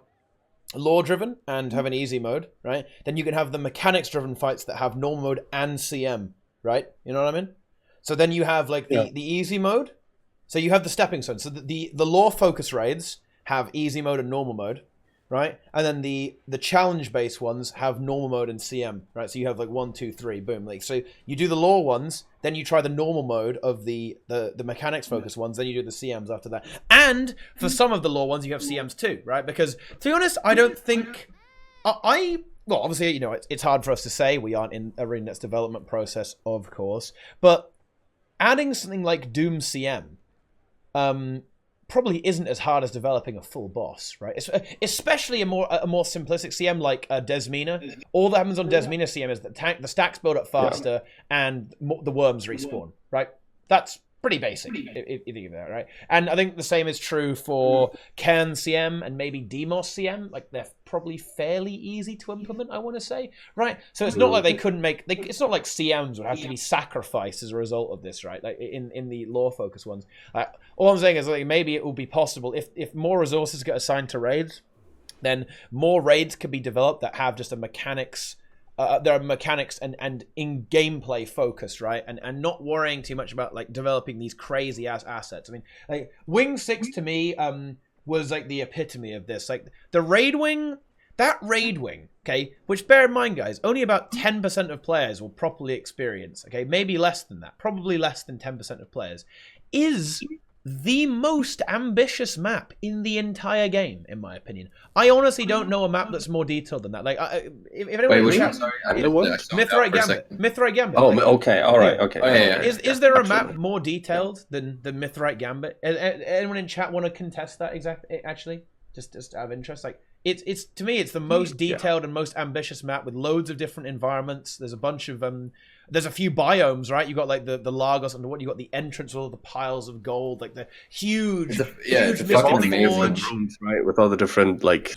lore driven and have an easy mode, right? Then you can have the mechanics driven fights that have normal mode and CM, right? You know what I mean? So then you have like the easy mode. So you have the stepping stone. So the lore focus raids have easy mode and normal mode. Right, and then the challenge-based ones have normal mode and CM, right? So you have like 1, 2, 3, boom. Like, so you do the lore ones, then you try the normal mode of the mechanics-focused ones, then you do the CMs after that. And for some of the lore ones, you have CMs too, right? Because to be honest, I don't think well, obviously, it's hard for us to say. We aren't in ArenaNet's development process, of course, but adding something like Doom CM, probably isn't as hard as developing a full boss, right? Especially a more simplistic CM like Desmina. All that happens on Desmina CM is the stacks build up faster and the worms respawn, right? That's pretty basic if you think of that, right? And I think the same is true for Cairn CM and maybe Demos CM. Like, they're probably fairly easy to implement, I want to say, right? So it's not like they couldn't it's not like CMs would have to be sacrificed as a result of this, right? Like in the lore focus ones. All I'm saying is, like, maybe it will be possible if more resources get assigned to raids, then more raids could be developed that have just a mechanics. There are mechanics and in gameplay focus, right? And not worrying too much about like developing these crazy ass assets. I mean, like Wing 6 to me was like the epitome of this. Like the raid wing, okay, which bear in mind, guys, only about 10% of players will properly experience, okay, maybe less than that, probably less than 10% of players, is the most ambitious map in the entire game, in my opinion. I honestly don't know a map that's more detailed than that. Like, if anyone Mithrite Gambit. Mithrite Gambit. Oh, okay, all right, okay. Oh, yeah. Is there a map more detailed than the Mithrite Gambit? Anyone in chat want to contest that exactly? Actually, just out of interest, like. It's to me, it's the most detailed and most ambitious map with loads of different environments. There's a bunch of there's a few biomes, right? You got like the Lagos underwater. You got the entrance with all the piles of gold, like the huge, huge mystic forge, rooms, right? With all the different rooms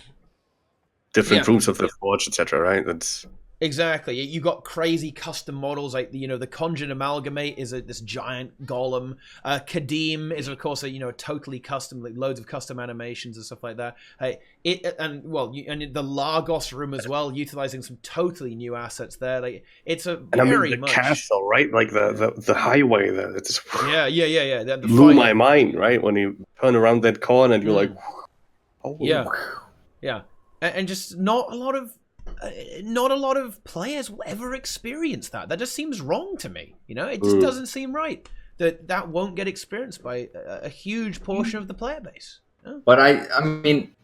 of the forge, etc. Right? That's exactly. You got crazy custom models, like the Conjured Amalgamate is this giant golem. Kadim is of course a totally custom, like loads of custom animations and stuff like that. And the Lagos room as well, utilizing some totally new assets there. Like it's a very much castle, right? Like the highway there. It's that blew my mind, right? When you turn around that corner and you're like, oh yeah, and just not a lot of players will ever experience that. That just seems wrong to me. It just doesn't seem right that won't get experienced by a huge portion of the player base. But I mean,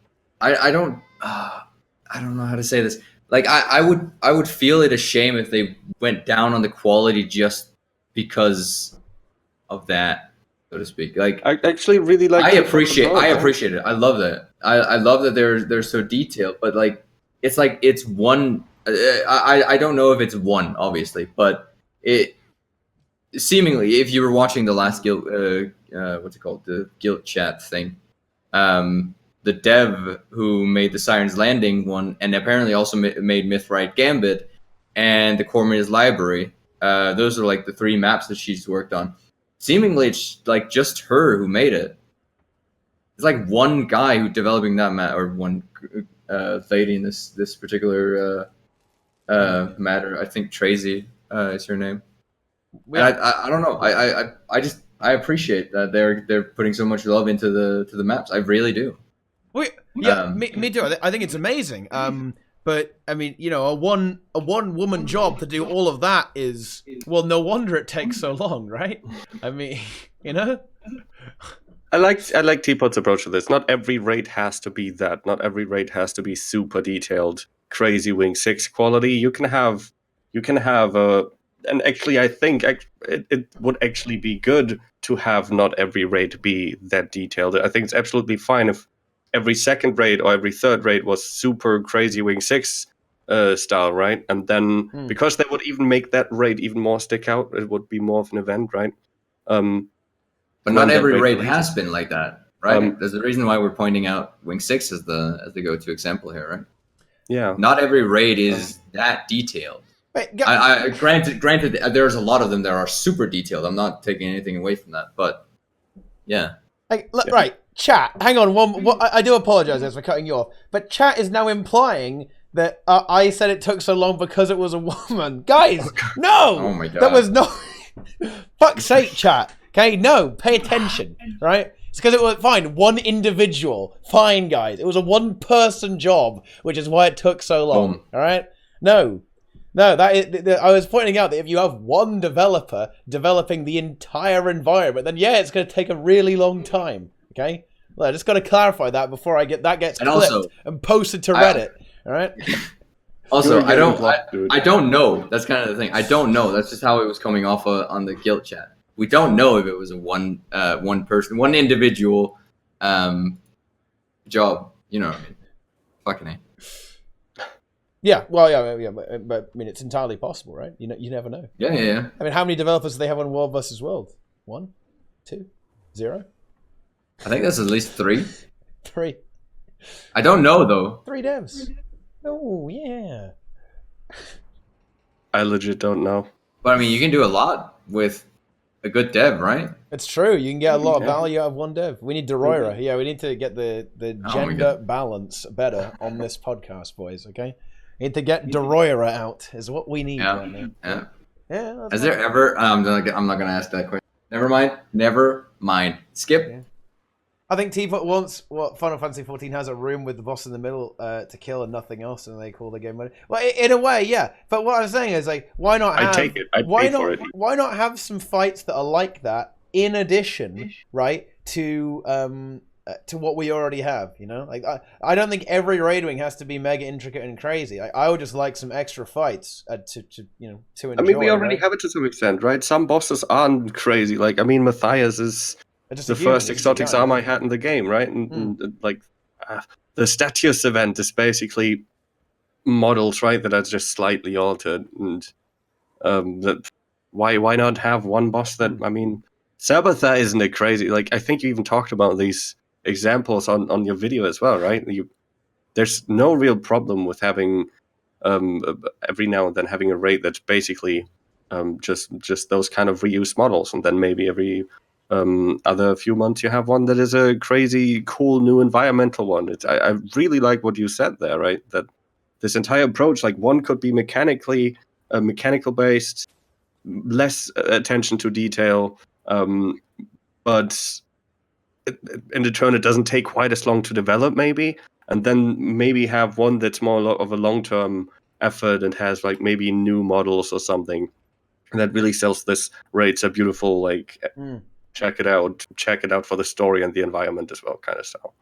I don't know how to say this. Like I would feel it a shame if they went down on the quality just because of that, so to speak. Like I actually really like. I appreciate it. I love that. I love that they're so detailed. But like. It's like it's one. I don't know if it's one, obviously, but it seemingly, if you were watching the last guild, what's it called, the guild chat thing, the dev who made the Siren's Landing one, and apparently also made Mithrite Gambit and the Cormorant's Library. Those are like the 3 maps that she's worked on. Seemingly, it's like just her who made it. It's like one guy who developing that map, or one. Lady in this particular matter. I think Tracy is her name. And I don't know. I appreciate that they're putting so much love into the maps. I really do. Me too. I think it's amazing. But I mean, you know, a one woman job to do all of that is, well, no wonder it takes so long, right? I mean, you know. I like Teapot's approach to this. Not every raid has to be that. Not every raid has to be super detailed, crazy Wing 6 quality. You can have and actually I think it would actually be good to have not every raid be that detailed. I think it's absolutely fine if every second raid or every third raid was super crazy Wing 6 style, right? And then because that would even make that raid even more stick out, it would be more of an event, right? But not every raid has been like that, right? There's a reason why we're pointing out Wing 6 as the go-to example here, right? Yeah. Not every raid is that detailed. Granted, there's a lot of them that are super detailed. I'm not taking anything away from that, but yeah. Right, chat. Hang on, I do apologize for cutting you off, but chat is now implying that I said it took so long because it was a woman. Guys, no! Oh my God. That was no... Fuck's sake, chat. Okay, no, pay attention, right? It's because it was, fine, one individual. Fine, guys. It was a one-person job, which is why it took so long, all right? No, I was pointing out that if you have one developer developing the entire environment, then yeah, it's going to take a really long time, okay? Well, I just got to clarify that before that gets clipped and posted to Reddit, all right? Also, I don't know. That's kind of the thing. I don't know. That's just how it was coming off on the guild chat. We don't know if it was a one person, one individual job. You know what I mean? Fucking A. Yeah, well, yeah, but I mean, it's entirely possible, right? You never know. Yeah. I mean, how many developers do they have on World vs. World? 1, 2, 0? I think that's at least 3. 3. I don't know though. 3 devs. Oh yeah. I legit don't know. But I mean, you can do a lot with a good dev, right? It's true. You can get a lot of value out of one dev. We need Deroir. Yeah, we need to get the gender balance better on this podcast, boys. Okay, we need to get Deroir out. Is what we need right now. Yeah. Has there ever? I'm not gonna ask that question. Never mind. Skip. Yeah. I think Teapot wants Final Fantasy 14 has a room with the boss in the middle to kill and nothing else, and they call the game mode. Well, in a way, yeah. But what I'm saying is, like, why not have? I take it. I pay for it. Why not have some fights that are like that in addition, right, to what we already have? You know, like I don't think every raid wing has to be mega intricate and crazy. I would just like some extra fights to enjoy. I mean, we already have it to some extent, right? Some bosses aren't crazy. Like, I mean, Matthias is the first exotic arm I had in the game, right? And like the Statius event is basically models, right, that are just slightly altered. And why not have one boss that, I mean, Sabatha isn't it crazy? Like, I think you even talked about these examples on your video as well, right? There's no real problem with having every now and then having a raid that's basically just those kind of reused models, and then maybe every other few months you have one that is a crazy cool new environmental one. I really like what you said there, right? That this entire approach, like, one could be mechanical based, less attention to detail, but in return it doesn't take quite as long to develop, maybe, and then maybe have one that's more of a long-term effort and has like maybe new models or something, and that really sells this raid. It's a beautiful, like, check it out for the story and the environment as well, kind of stuff.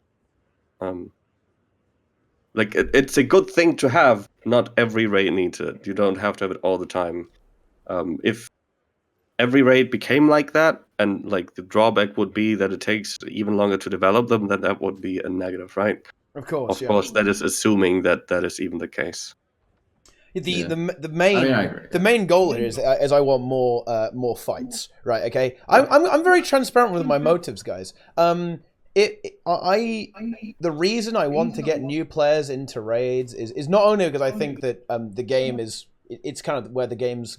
Like, it's a good thing to have. Not every raid needs it. You don't have to have it all the time. If every raid became like that, and like the drawback would be that it takes even longer to develop them, then that would be a negative, right? Of course, that is assuming that is even the case. The main goal here is I want more fights, right? Okay, I'm very transparent with my motives, guys. The reason I want to get new players into raids is not only because I think that the game it's kind of where the game's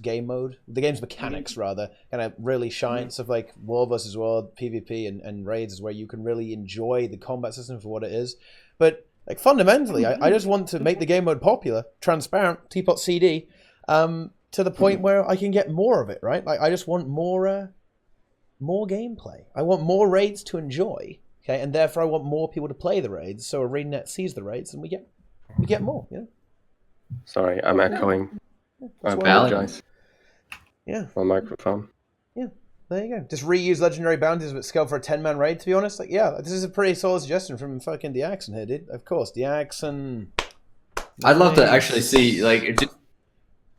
mechanics rather kind of really shine. Stuff like World vs. World, PvP, and raids is where you can really enjoy the combat system for what it is. But like, fundamentally, I just want to make the game mode popular, transparent, Teapot CD, to the point where I can get more of it, right? Like, I just want more gameplay. I want more raids to enjoy, okay, and therefore I want more people to play the raids. So ArenaNet sees the raids, and we get more. You know. Sorry, I'm echoing. I Valid. apologize. Yeah. My microphone. Yeah. There you go. Just reuse legendary bounties with skill for a 10-man raid, to be honest. Like, yeah, this is a pretty solid suggestion from fucking Diaxon here, dude. Of course, Diaxon. I'd love to actually see, like,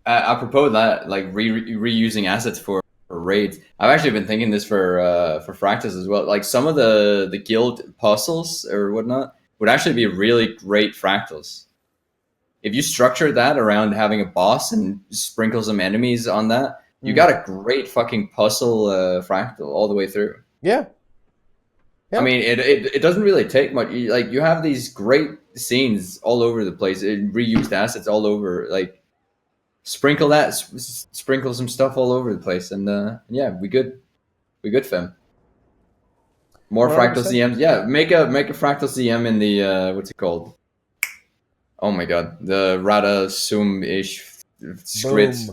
apropos of that, like, reusing assets for raids. I've actually been thinking this for Fractus as well. Like, some of the guild puzzles or whatnot would actually be really great fractals. If you structure that around having a boss and sprinkle some enemies on that, you got a great fucking puzzle fractal all the way through. Yeah. I mean, it doesn't really take much. Like, you have these great scenes all over the place, reused assets all over. Like, sprinkle some stuff all over the place, and yeah, we good, fam. More 100%. fractal CMs. Yeah, make a fractal CM in the what's it called? Oh my god, the Rada Sum-ish script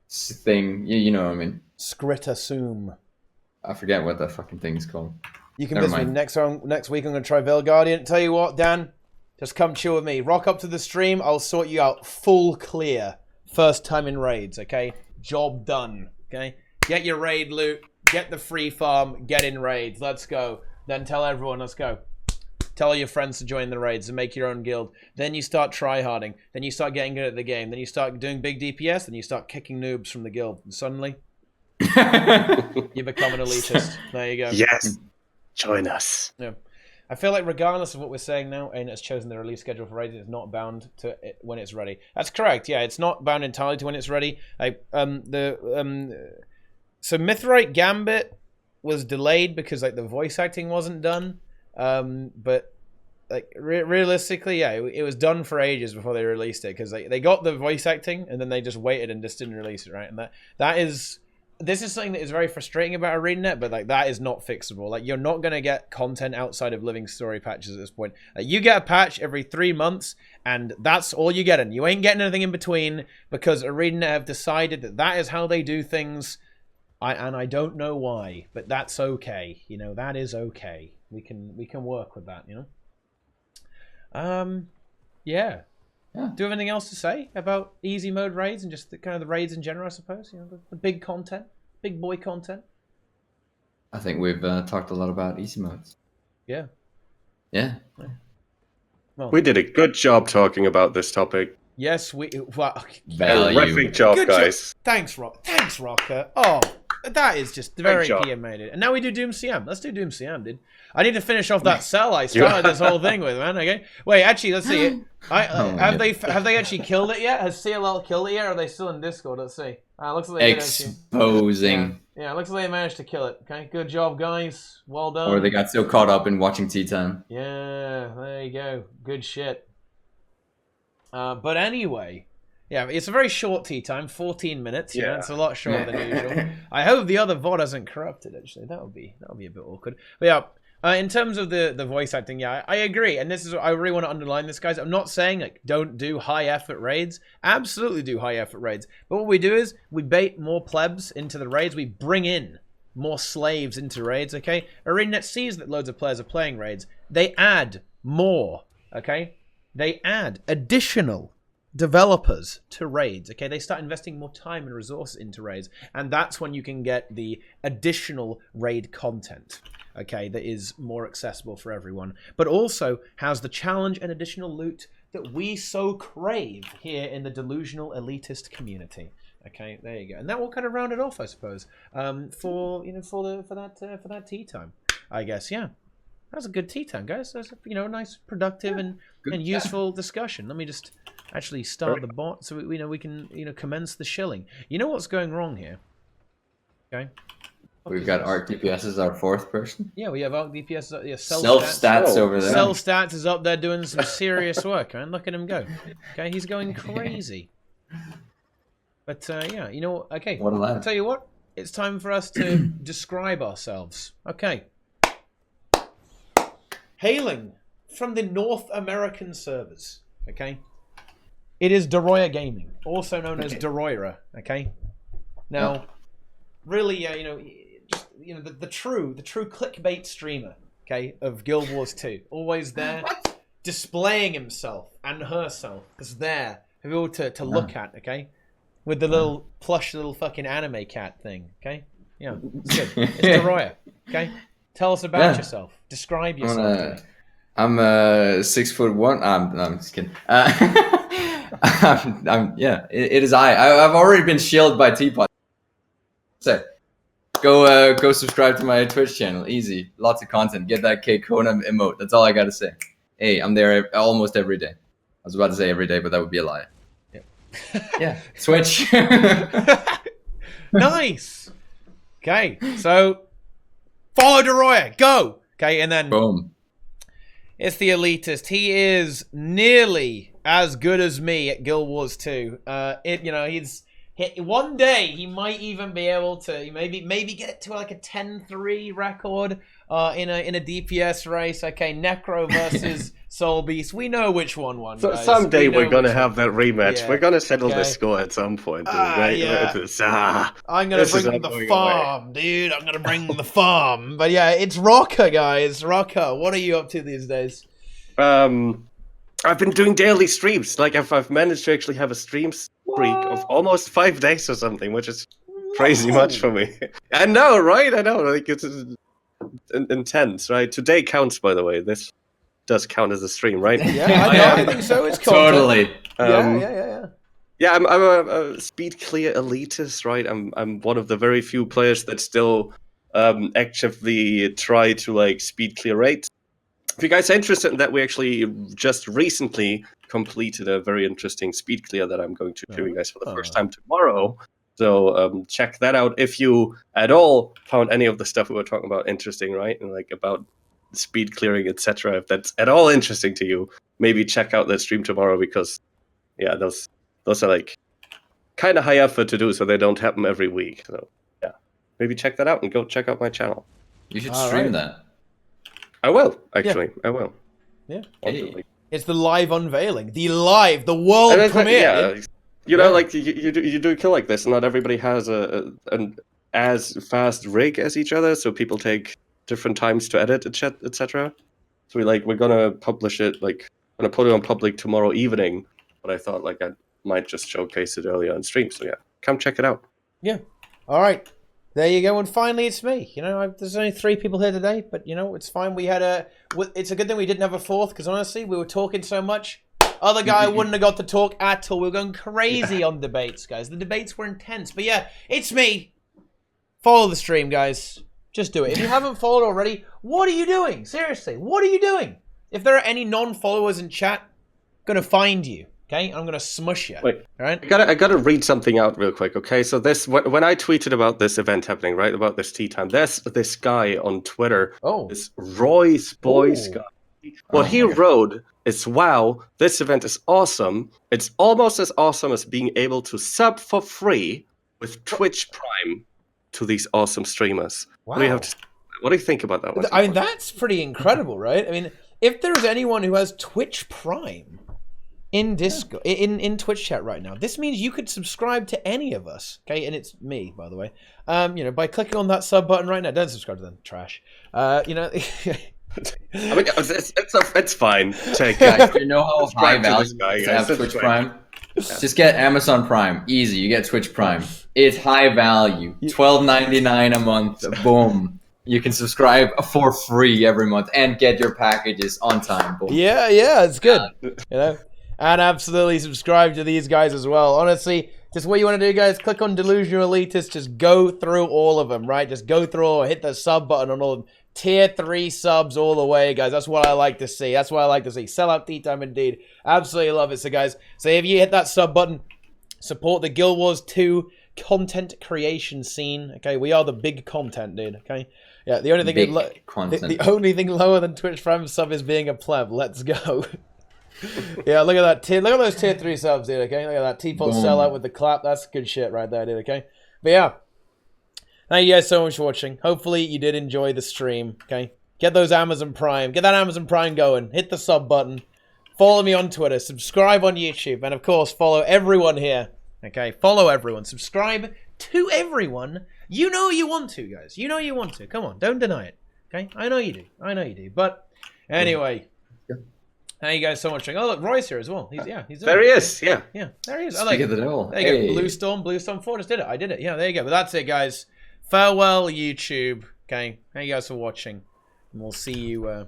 thing. You know what I mean? Scritta Sum. I forget what that fucking thing's called. You can visit me next week. I'm going to try Veil Guardian. Tell you what, Dan, just come chill with me. Rock up to the stream. I'll sort you out full clear. First time in raids, okay? Job done, okay? Get your raid loot. Get the free farm. Get in raids. Let's go. Then tell everyone, let's go. Tell all your friends to join the raids and make your own guild. Then you start tryharding. Then you start getting good at the game. Then you start doing big DPS. Then you start kicking noobs from the guild. And suddenly, you become an elitist. There you go. Yes. Join us. Yeah. I feel like regardless of what we're saying now, ArenaNet has chosen the release schedule for raids. It's not bound to it when it's ready. That's correct. Yeah, it's not bound entirely to when it's ready. So Mithrite Gambit was delayed because like the voice acting wasn't done. But like realistically, yeah, it was done for ages before they released it because they got the voice acting and then they just waited and just didn't release it, right? And this is something that is very frustrating about ArenaNet, but like that is not fixable. Like you're not gonna get content outside of living story patches at this point. Like, you get a patch every 3 months, and that's all you get, and you ain't getting anything in between because ArenaNet have decided that is how they do things. I don't know why, but that's okay. You know, that is okay. We can work with that. You know. Yeah. Do you have anything else to say about easy mode raids and just the kind of the raids in general? I suppose you know the big content, big boy content. I think we've talked a lot about easy modes. Yeah. Yeah. Well, we did a good job talking about this topic. Yes, Value. Terrific job, good guys. Thanks, Rocker. Oh, that is just very PMated. And now we do Doom CM. Let's do Doom CM, dude. I need to finish off that cell I started this whole thing with, man. Okay. Wait, actually, let's see. Have they actually killed it yet? Has CLL killed it yet? Or are they still in Discord? Let's see. Looks like they exposing. Yeah, looks like they managed to kill it. Okay, good job, guys. Well done. Or they got so caught up in watching TeaTime. Yeah, there you go. Good shit. But anyway, yeah, it's a very short tea time, 14 minutes. Yeah, it's a lot shorter than usual. I hope the other VOD hasn't corrupted. Actually, that would be a bit awkward. But yeah, in terms of the voice acting, yeah, I agree. And this is I really want to underline this, guys. I'm not saying like don't do high effort raids. Absolutely do high effort raids. But what we do is we bait more plebs into the raids. We bring in more slaves into raids. Okay, ArenaNet sees that loads of players are playing raids. They add more. Okay. They add additional developers to raids, okay? They start investing more time and resources into raids, and that's when you can get the additional raid content, okay, that is more accessible for everyone, but also has the challenge and additional loot that we so crave here in the delusional elitist community. Okay, there you go, and that will kind of round it off, I suppose, for that tea time, I guess. Yeah. That was a good tea time, guys. That was a nice, productive, and useful discussion. Let me just actually start the bot so we can commence the shilling. You know what's going wrong here? Okay. We've got Arc DPS as our fourth person. Yeah, we have Arc DPS. Yeah, self stats over there. Self stats is up there doing some serious work, man. Look at him go. Okay, he's going crazy. But yeah, okay. What a lad. I'll tell you what. It's time for us to describe ourselves. Okay. Hailing from the North American servers, okay? It is Deroir Gaming, also known as Deroira, okay? Now, really, the true clickbait streamer, okay, of Guild Wars 2, always there, displaying himself and herself as there, for people to look at, okay? With the little plush little fucking anime cat thing, okay? Yeah, it's good. It's Deroir, okay? Tell us about yourself. Describe yourself to me. I'm 6'1". No, I'm just kidding. It is I've already been shielded by Teapot. So go subscribe to my Twitch channel. Easy, lots of content. Get that K Kona emote. That's all I gotta say. Hey, I'm there almost every day. I was about to say every day, but that would be a lie. Yeah, Twitch. Nice. Okay, so follow Deroir. Go. Okay, and then Boom. It's the elitist. He is nearly as good as me at Guild Wars 2. One day he might even be able to maybe get to like a 10-3 record in a DPS race. Okay, Necro versus Soul Beast. We know which one won. So guys. someday we're gonna have that rematch. Yeah. We're gonna settle this score at some point, dude, right? Yeah. I'm gonna bring the farm, dude. I'm gonna bring the farm. But yeah, it's Roca, guys. Roca, what are you up to these days? I've been doing daily streams. Like I've managed to actually have a stream streak of almost 5 days or something, which is crazy much for me. I know, right? I know. Like it's intense, right? Today counts, by the way. This does count as a stream, right? Yeah, I think so. It's totally. Yeah, I'm a speed clear elitist, right? I'm one of the very few players that still actively try to like speed clear raids. If you guys are interested in that, we actually just recently completed a very interesting speed clear that I'm going to show you guys for the first time tomorrow. So check that out if you at all found any of the stuff we were talking about interesting, right? And like about speed clearing, etc. If that's at all interesting to you, maybe check out that stream tomorrow because, yeah, those are like kind of high effort to do, so they don't happen every week. So yeah, maybe check that out and go check out my channel. You should stream that. I will actually. I will. Yeah. Hey. It's the live unveiling, the world premiere. You know, like you do a kill like this. Not everybody has an as fast rig as each other, so people take different times to edit, etc. So we're gonna publish it, like gonna put it on public tomorrow evening. But I thought like I might just showcase it earlier on stream. So yeah, come check it out. Yeah. All right. There you go. And finally, it's me. You know, there's only 3 people here today, but you know, it's fine. It's a good thing we didn't have a 4th because honestly, we were talking so much. Other guy wouldn't have got to talk at all. We were going crazy on debates, guys. The debates were intense. But yeah, it's me. Follow the stream, guys. Just do it. If you haven't followed already, what are you doing? Seriously, what are you doing? If there are any non-followers in chat, I'm going to find you. Okay, I'm gonna smush you. Wait, all right? I gotta read something out real quick. Okay, so when I tweeted about this event happening, right, about this tea time, there's this guy on Twitter, this Roy's Boys guy. What he wrote is, "Wow, this event is awesome. It's almost as awesome as being able to sub for free with Twitch Prime to these awesome streamers." Wow. What do you think about that one? I mean, that's pretty incredible, right? I mean, if there's anyone who has Twitch Prime in Discord, in Twitch chat right now, this means you could subscribe to any of us, okay? And it's me, by the way. You know, by clicking on that sub button right now. Don't subscribe to them, trash. You know. I mean, it's fine. Guys, you know how high value to have Twitch Prime? Just get Amazon Prime. Easy. You get Twitch Prime. It's high value. $12.99 a month. Boom. You can subscribe for free every month and get your packages on time. Boom. Yeah, it's good. You know. And absolutely subscribe to these guys as well. Honestly, just what you want to do, guys, click on Delusional Elitist. Just go through all of them, right? Just go through all, hit the sub button on all of them. Tier 3 subs all the way, guys. That's what I like to see. That's what I like to see. Sell out TeaTime indeed. Absolutely love it. So, guys, if you hit that sub button, support the Guild Wars 2 content creation scene. Okay, we are the big content, dude. Okay, yeah. The only thing the only thing lower than Twitch Prime sub is being a pleb. Let's go. Yeah, look at that. Look at those tier 3 subs, dude. Okay, look at that Teapot sellout with the clap. That's good shit right there, dude. Okay, but yeah, thank you guys so much for watching. Hopefully you did enjoy the stream. Okay, get those Amazon Prime. Get that Amazon Prime going. Hit the sub button. Follow me on Twitter. Subscribe on YouTube, and of course, follow everyone here. Okay, follow everyone. Subscribe to everyone. You know you want to, guys. You know you want to. Come on, don't deny it. Okay, I know you do. I know you do. But anyway. Thank you guys so much. Oh, look, Roy's here as well. He's There he is. Yeah. Yeah, there he is. Speak of the devil. There you go. Bluestorm 4 just did it. I did it. Yeah, there you go. But that's it, guys. Farewell, YouTube. Okay, thank you guys for watching, and we'll see you.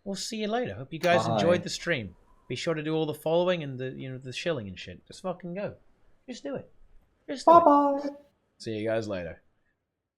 We'll see you later. Hope you guys enjoyed the stream. Be sure to do all the following and the shilling and shit. Just fucking go. Just do it. Just do it. Bye. See you guys later.